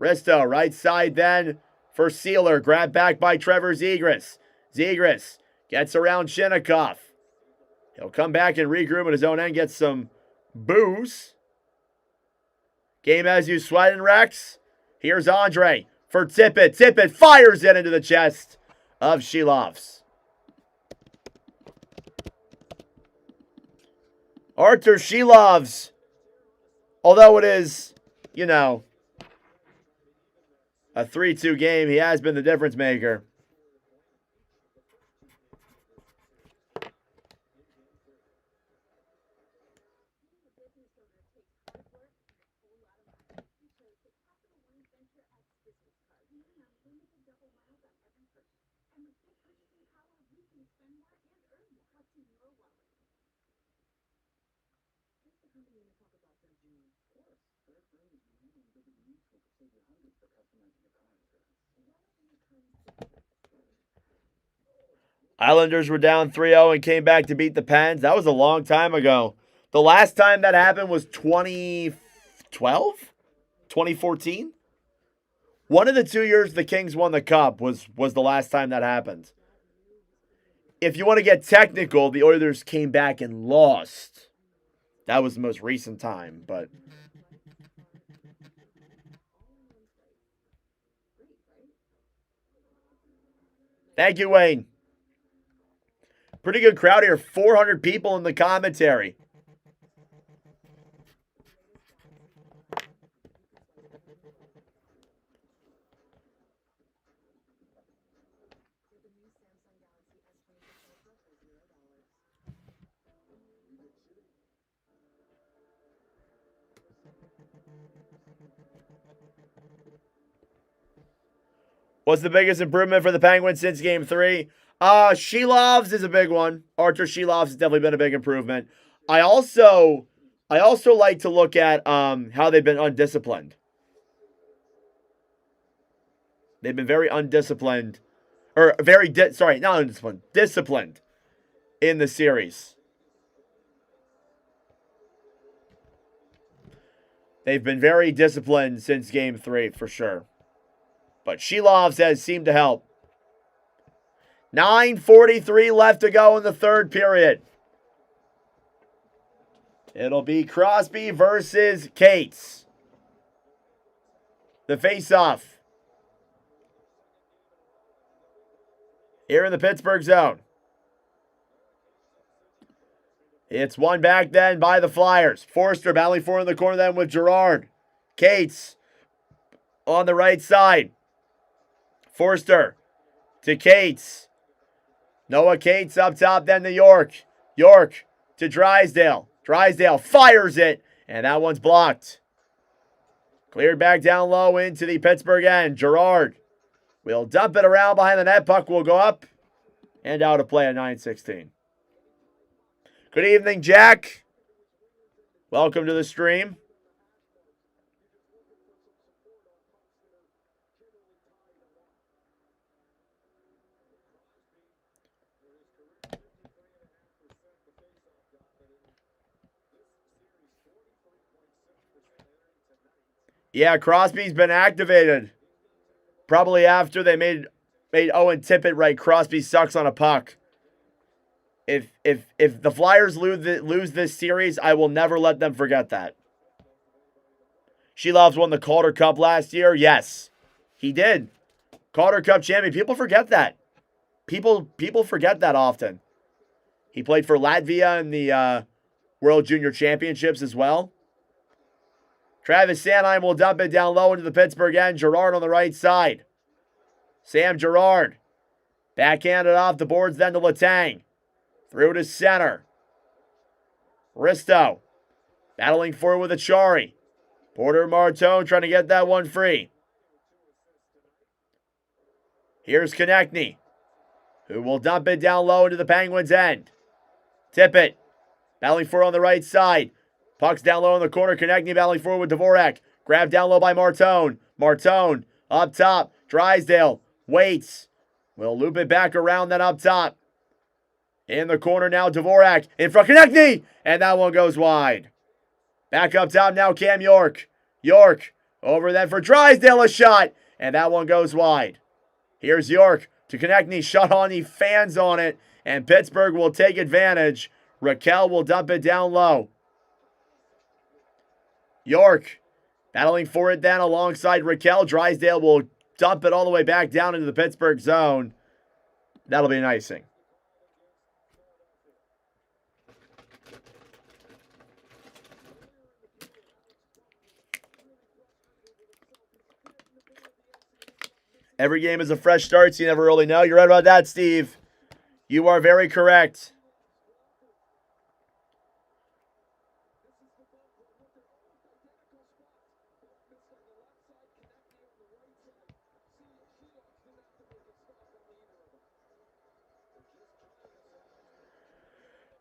Risto right side then for Sealer. Grabbed back by Trevor Zegras. Zegras gets around Chinnikov. He'll come back and regroup at his own end. Get some booze. Game as you sweat and Rex. Here's Andre for Tippett. Tippett fires it into the chest of Shilovs. Artur Shilovs, although it is, you know, a 3-2 game, he has been the difference maker. Islanders were down 3-0 and came back to beat the Pens. That was a long time ago. The last time that happened was 2012? 2014? One of the 2 years the Kings won the Cup was the last time that happened. If you want to get technical, the Oilers came back and lost. That was the most recent time, but... Thank you, Wayne. Pretty good crowd here. 400 people in the commentary. What's the biggest improvement for the Penguins since Game 3? Shilovs is a big one. Artur Shilovs has definitely been a big improvement. I also like to look at how they've been undisciplined. They've been very undisciplined, or not undisciplined, disciplined in the series. They've been very disciplined since Game 3 for sure. But Shilovs has seemed to help. 9:43 left to go in the third period. It'll be Crosby versus Cates. The face-off. Here in the Pittsburgh zone. It's one back then by the Flyers. Forster battling for in the corner then with Girard. Cates on the right side. Forster to Cates. Noah Cates up top then to York. York to Drysdale. Drysdale fires it, and that one's blocked. Cleared back down low into the Pittsburgh end. Girard will dump it around behind the net. Puck will go up and out of play at 9:16. Good evening, Jack. Welcome to the stream. Yeah, Crosby's been activated. Probably after they made Owen Tippett right. Crosby sucks on a puck. If the Flyers lose this series, I will never let them forget that. Shilovs won the Calder Cup last year. Yes, he did. Calder Cup champion. People forget that. People forget that often. He played for Latvia in the World Junior Championships as well. Travis Sanheim will dump it down low into the Pittsburgh end. Girard on the right side. Sam Girard. Backhanded off the boards then to Letang. Through to center. Risto. Battling forward with Achari. Porter Martone trying to get that one free. Here's Konechny, who will dump it down low into the Penguins' end. Tippett, battling forward on the right side. Puck's down low in the corner. Konechny battling forward with Dvorak. Grabbed down low by Martone. Martone up top. Drysdale waits. Will loop it back around then up top. In the corner now, Dvorak. In front, Konechny! And that one goes wide. Back up top now, Cam York. York over then for Drysdale, a shot. And that one goes wide. Here's York to Konechny. Shot on, he fans on it. And Pittsburgh will take advantage. Raquel will dump it down low. York battling for it then alongside Raquel. Drysdale will dump it all the way back down into the Pittsburgh zone. That'll be an icing. Every game is a fresh start, so you never really know. You're right about that, Steve. You are very correct.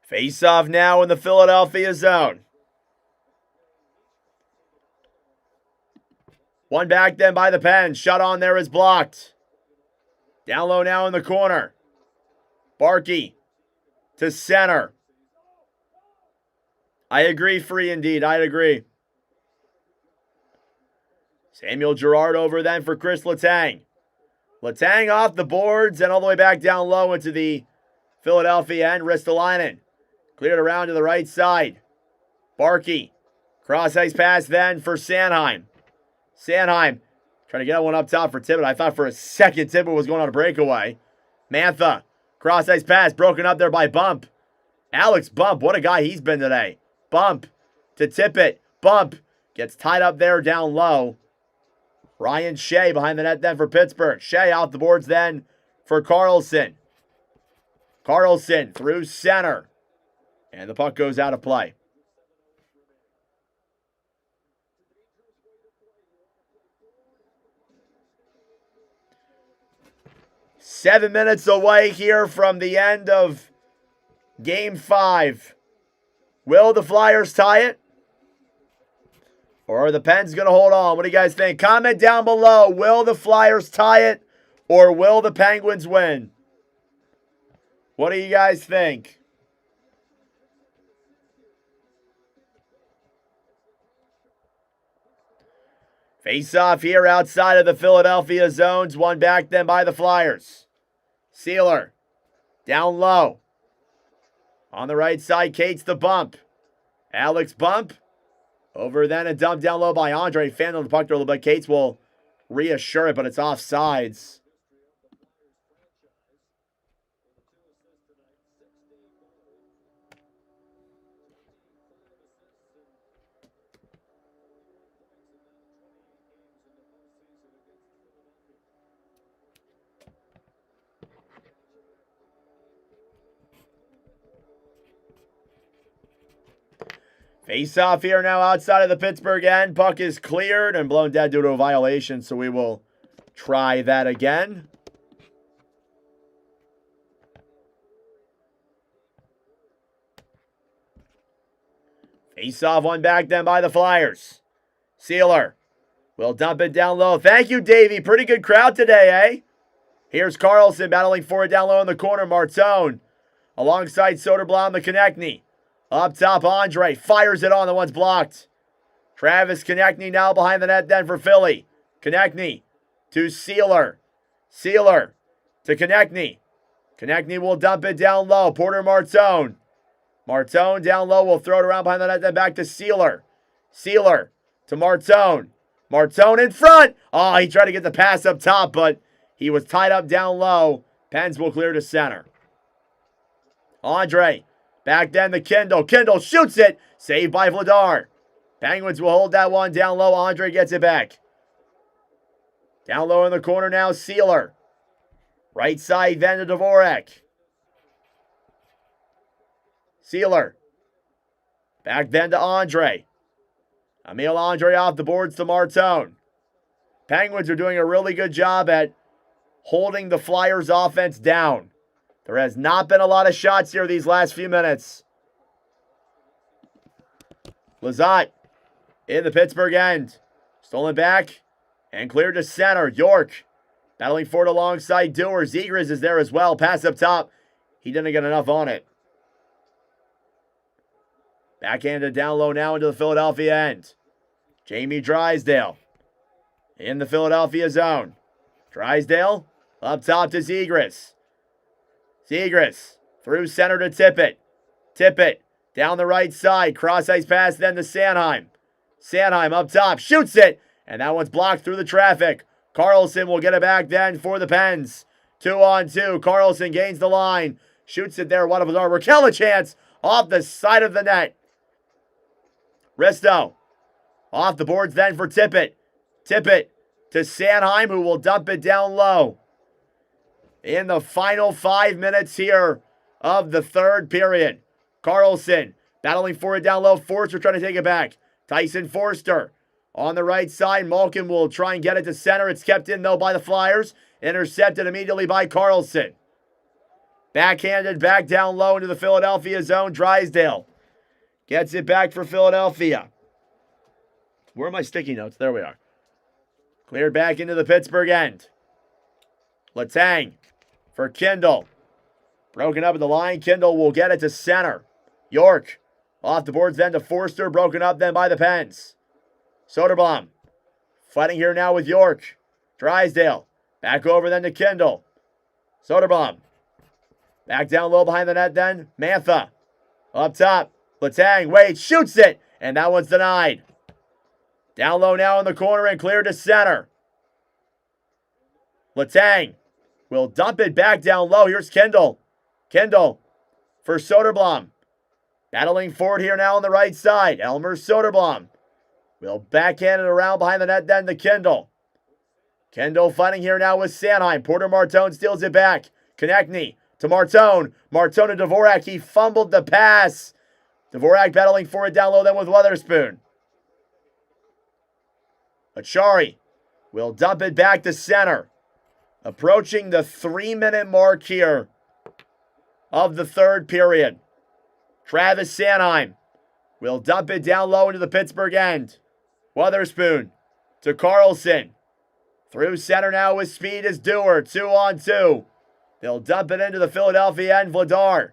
Face-off now in the Philadelphia zone. One back then by the Pens. Shot on there is blocked. Down low now in the corner. Barkey to center. I agree, free indeed. I'd agree. Samuel Girard over then for Chris Letang. Letang off the boards and all the way back down low into the Philadelphia end. Ristolainen cleared around to the right side. Barkey. Cross-ice pass then for Sanheim. Sanheim trying to get one up top for Tippett. I thought for a second Tippett was going on a breakaway. Mantha. Cross-ice pass broken up there by Bump. Alex Bump. What a guy he's been today. Bump to Tippett. Bump gets tied up there down low. Ryan Shea behind the net then for Pittsburgh. Shea out the boards then for Carlson. Carlson through center. And the puck goes out of play. Seven minutes away here from the end of Game 5. Will the Flyers tie it? Or are the Pens going to hold on? What do you guys think? Comment down below. Will the Flyers tie it? Or will the Penguins win? What do you guys think? Face off here outside of the Philadelphia zones. One back then by the Flyers. Sealer. Down low. On the right side, Cates the bump. Alex Bump. Over then a dump down low by Andre. Fanned on the puck a little bit. Cates will reassure it, but it's offsides. Face off here now outside of the Pittsburgh end. Puck is cleared and blown dead due to a violation, so we will try that again. Face off one back then by the Flyers. Sealer will dump it down low. Thank you, Davey. Pretty good crowd today, eh? Here's Carlson battling for it down low in the corner. Martone alongside Soderblom the Konechny. Up top, Andre fires it on. The one's blocked. Travis Konechny now behind the net then for Philly. Konechny to Sealer. Sealer to Konechny. Konechny will dump it down low. Porter Martone. Martone down low will throw it around behind the net then back to Sealer. Sealer to Martone. Martone in front. Oh, he tried to get the pass up top, but he was tied up down low. Pens will clear to center. Andre. Back then to Kindle. Kindle shoots it. Saved by Vladar. Penguins will hold that one down low. Andre gets it back. Down low in the corner now, Sealer. Right side then to Dvorak. Sealer. Back then to Andre. Emil Andre off the boards to Martone. Penguins are doing a really good job at holding the Flyers' offense down. There has not been a lot of shots here these last few minutes. Lizotte in the Pittsburgh end. Stolen back and cleared to center. York battling for it alongside Dewar. Zegras is there as well. Pass up top. He didn't get enough on it. Backhanded down low now into the Philadelphia end. Jamie Drysdale in the Philadelphia zone. Drysdale up top to Zegras. Zegras through center to Tippett. Tippett down the right side. Cross-ice pass then to Sanheim. Sanheim up top. Shoots it. And that one's blocked through the traffic. Carlson will get it back then for the Pens. 2-on-2. Carlson gains the line. Shoots it there. One of our Raquel a chance off the side of the net. Risto off the boards then for Tippett. Tippett to Sanheim, who will dump it down low. In the final 5 minutes here of the third period. Carlson battling for it down low. Forster trying to take it back. Tyson Forster on the right side. Malkin will try and get it to center. It's kept in though by the Flyers. Intercepted immediately by Carlson. Backhanded back down low into the Philadelphia zone. Drysdale gets it back for Philadelphia. Where are my sticky notes? There we are. Cleared back into the Pittsburgh end. Letang for Kindle. Broken up at the line. Kindle will get it to center. York off the boards then to Forster. Broken up then by the Pens. Soderblom fighting here now with York. Drysdale back over then to Kindle. Soderblom back down low behind the net then. Mantha up top. Letang waits, shoots it, and that one's denied. Down low now in the corner and cleared to center. Letang will dump it back down low. Here's Kindle. Kindle for Soderblom. Battling forward here now on the right side. Elmer Soderblom will backhand it around behind the net then to Kindle. Kindle fighting here now with Sanheim. Porter Martone steals it back. Konechny to Martone. Martone to Dvorak. He fumbled the pass. Dvorak battling for it down low then with Weatherspoon. Achari will dump it back to center. Approaching the 3-minute mark here of the third period. Travis Sanheim will dump it down low into the Pittsburgh end. Weatherspoon to Carlson. Through center now with speed is Dewar. 2-on-2. They'll dump it into the Philadelphia end. Vladar.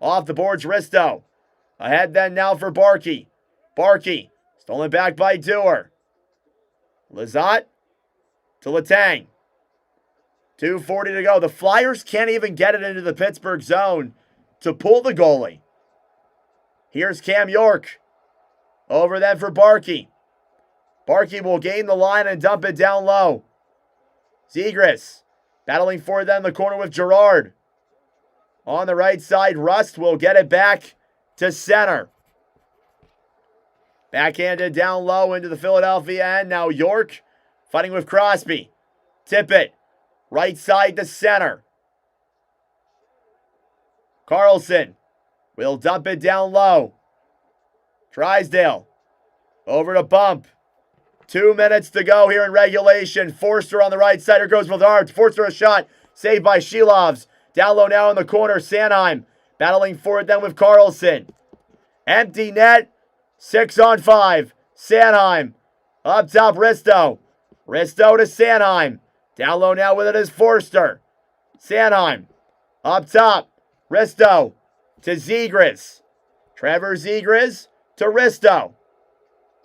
Off the boards, Risto. Ahead then now for Barkey. Barkey stolen back by Dewar. Lizotte to Letang. 2:40 to go. The Flyers can't even get it into the Pittsburgh zone to pull the goalie. Here's Cam York. Over then for Barkey. Barkey will gain the line and dump it down low. Zegras battling for them in the corner with Gerard. On the right side, Rust will get it back to center. Backhanded down low into the Philadelphia end. Now York fighting with Crosby. Tippett. Right side to center. Carlson will dump it down low. Drysdale over to Bump. 2 minutes to go here in regulation. Forster on the right side. Here goes Vladar. Forster a shot. Saved by Shilovs. Down low now in the corner. Sanheim battling for it then with Carlson. Empty net. 6-on-5. Sanheim. Up top, Risto. Risto to Sanheim. Down low now with it is Forster. Sanheim. Up top. Risto to Zegras. Trevor Zegras to Risto.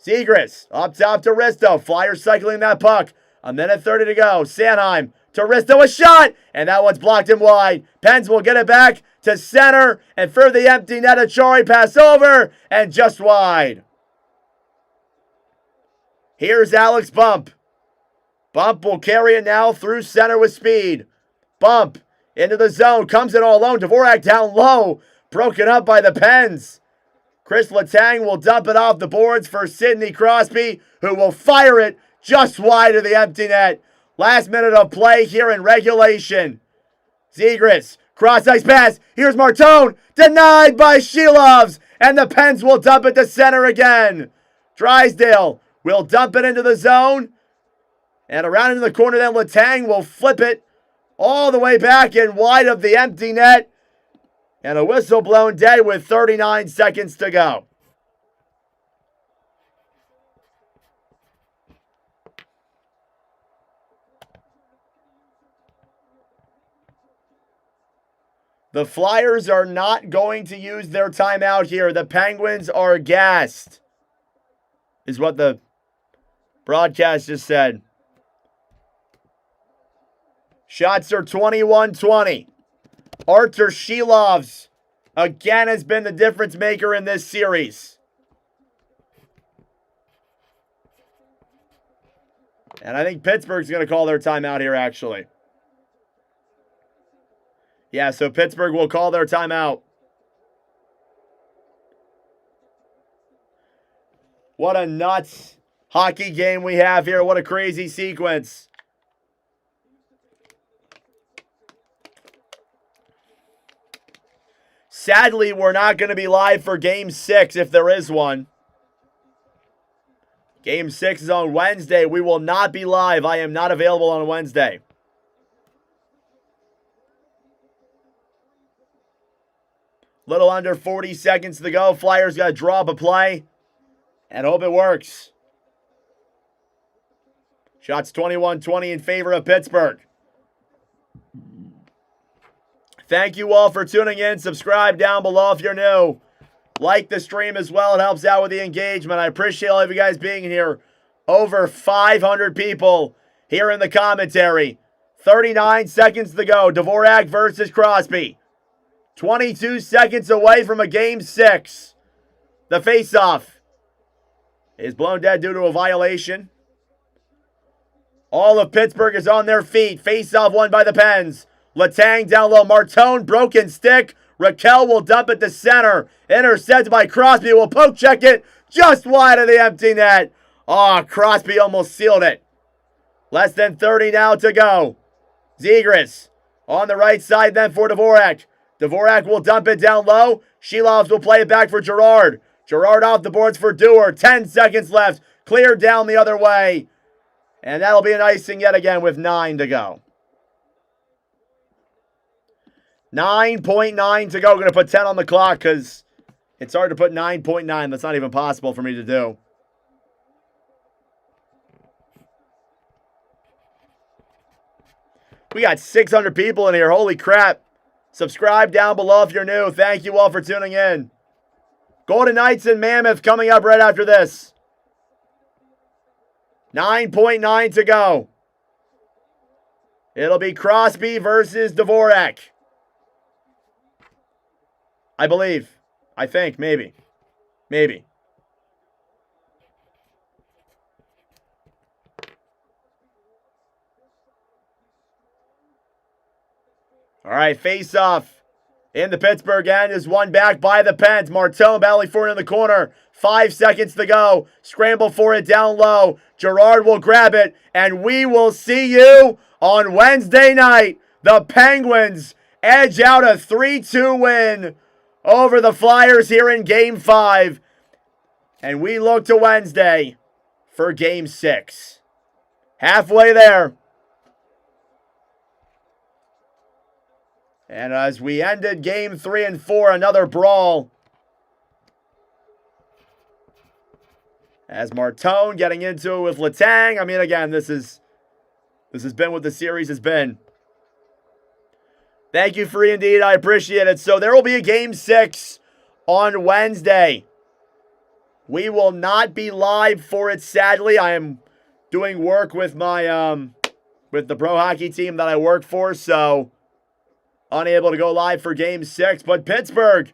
Zegras up top to Risto. Flyers cycling that puck. 1:30 to go. Sanheim to Risto. A shot. And that one's blocked him wide. Pens will get it back to center. And for the empty net, Achari pass over. And just wide. Here's Alex Bump. Bump will carry it now through center with speed. Bump into the zone. Comes in all alone. Dvorak down low. Broken up by the Pens. Chris Letang will dump it off the boards for Sidney Crosby, who will fire it just wide of the empty net. Last minute of play here in regulation. Zegras, cross-ice pass. Here's Martone. Denied by Shilovs. And the Pens will dump it to center again. Drysdale will dump it into the zone. And around into the corner, then Letang will flip it all the way back and wide of the empty net. And a whistle blown dead with 39 seconds to go. The Flyers are not going to use their timeout here. The Penguins are gassed, is what the broadcast just said. Shots are 21-20. Artur Shilovs again has been the difference maker in this series. And I think Pittsburgh's going to call their timeout here, actually. Yeah, so Pittsburgh will call their timeout. What a nuts hockey game we have here. What a crazy sequence. Sadly, we're not going to be live for Game 6 if there is one. Game 6 is on Wednesday. We will not be live. I am not available on Wednesday. Little under 40 seconds to go. Flyers got to draw up a play and hope it works. Shots 21-20 in favor of Pittsburgh. Thank you all for tuning in. Subscribe down below if you're new. Like the stream as well. It helps out with the engagement. I appreciate all of you guys being here. Over 500 people here in the commentary. 39 seconds to go. Dvorak versus Crosby. 22 seconds away from a Game 6. The faceoff is blown dead due to a violation. All of Pittsburgh is on their feet. Faceoff won by the Pens. Letang down low. Martone, broken stick. Raquel will dump it to center. Intercepted by Crosby. Will poke check it just wide of the empty net. Oh, Crosby almost sealed it. Less than 30 now to go. Zegras on the right side then for Dvorak. Dvorak will dump it down low. Shilovs will play it back for Gerard. Gerard off the boards for Dewar. 10 seconds left. Cleared down the other way. And that'll be an icing yet again with 9 to go. 9.9 to go. Going to put 10 on the clock because it's hard to put 9.9. That's not even possible for me to do. We got 600 people in here. Holy crap. Subscribe down below if you're new. Thank you all for tuning in. Golden Knights and Mammoth coming up right after this. 9.9 to go. It'll be Crosby versus Dvorak. I believe. I think. Maybe. Maybe. All right, face-off in the Pittsburgh end is won back by the Pens. Martone battling for it in the corner. 5 seconds to go. Scramble for it down low. Gerard will grab it, and we will see you on Wednesday night. The Penguins edge out a 3-2 win over the Flyers here in Game 5. And we look to Wednesday for Game 6. Halfway there. And as we ended Game 3 and 4, another brawl. As Martone getting into it with Letang. I mean, again, this has been what the series has been. Thank you, Free Indeed. I appreciate it. So there will be a Game 6 on Wednesday. We will not be live for it, sadly. I am doing work with my with the pro hockey team that I work for, so unable to go live for Game 6. But Pittsburgh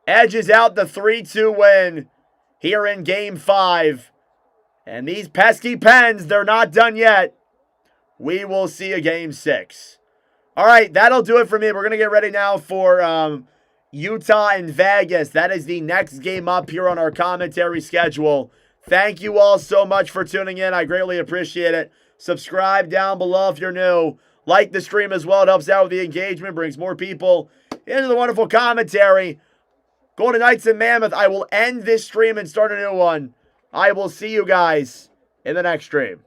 edges out the 3-2 win here in Game 5. And these pesky Pens, they're not done yet. We will see a Game 6. All right, that'll do it for me. We're going to get ready now for Utah and Vegas. That is the next game up here on our commentary schedule. Thank you all so much for tuning in. I greatly appreciate it. Subscribe down below if you're new. Like the stream as well. It helps out with the engagement, brings more people into the wonderful commentary. Golden Knights and Mammoth. I will end this stream and start a new one I will see you guys in the next stream.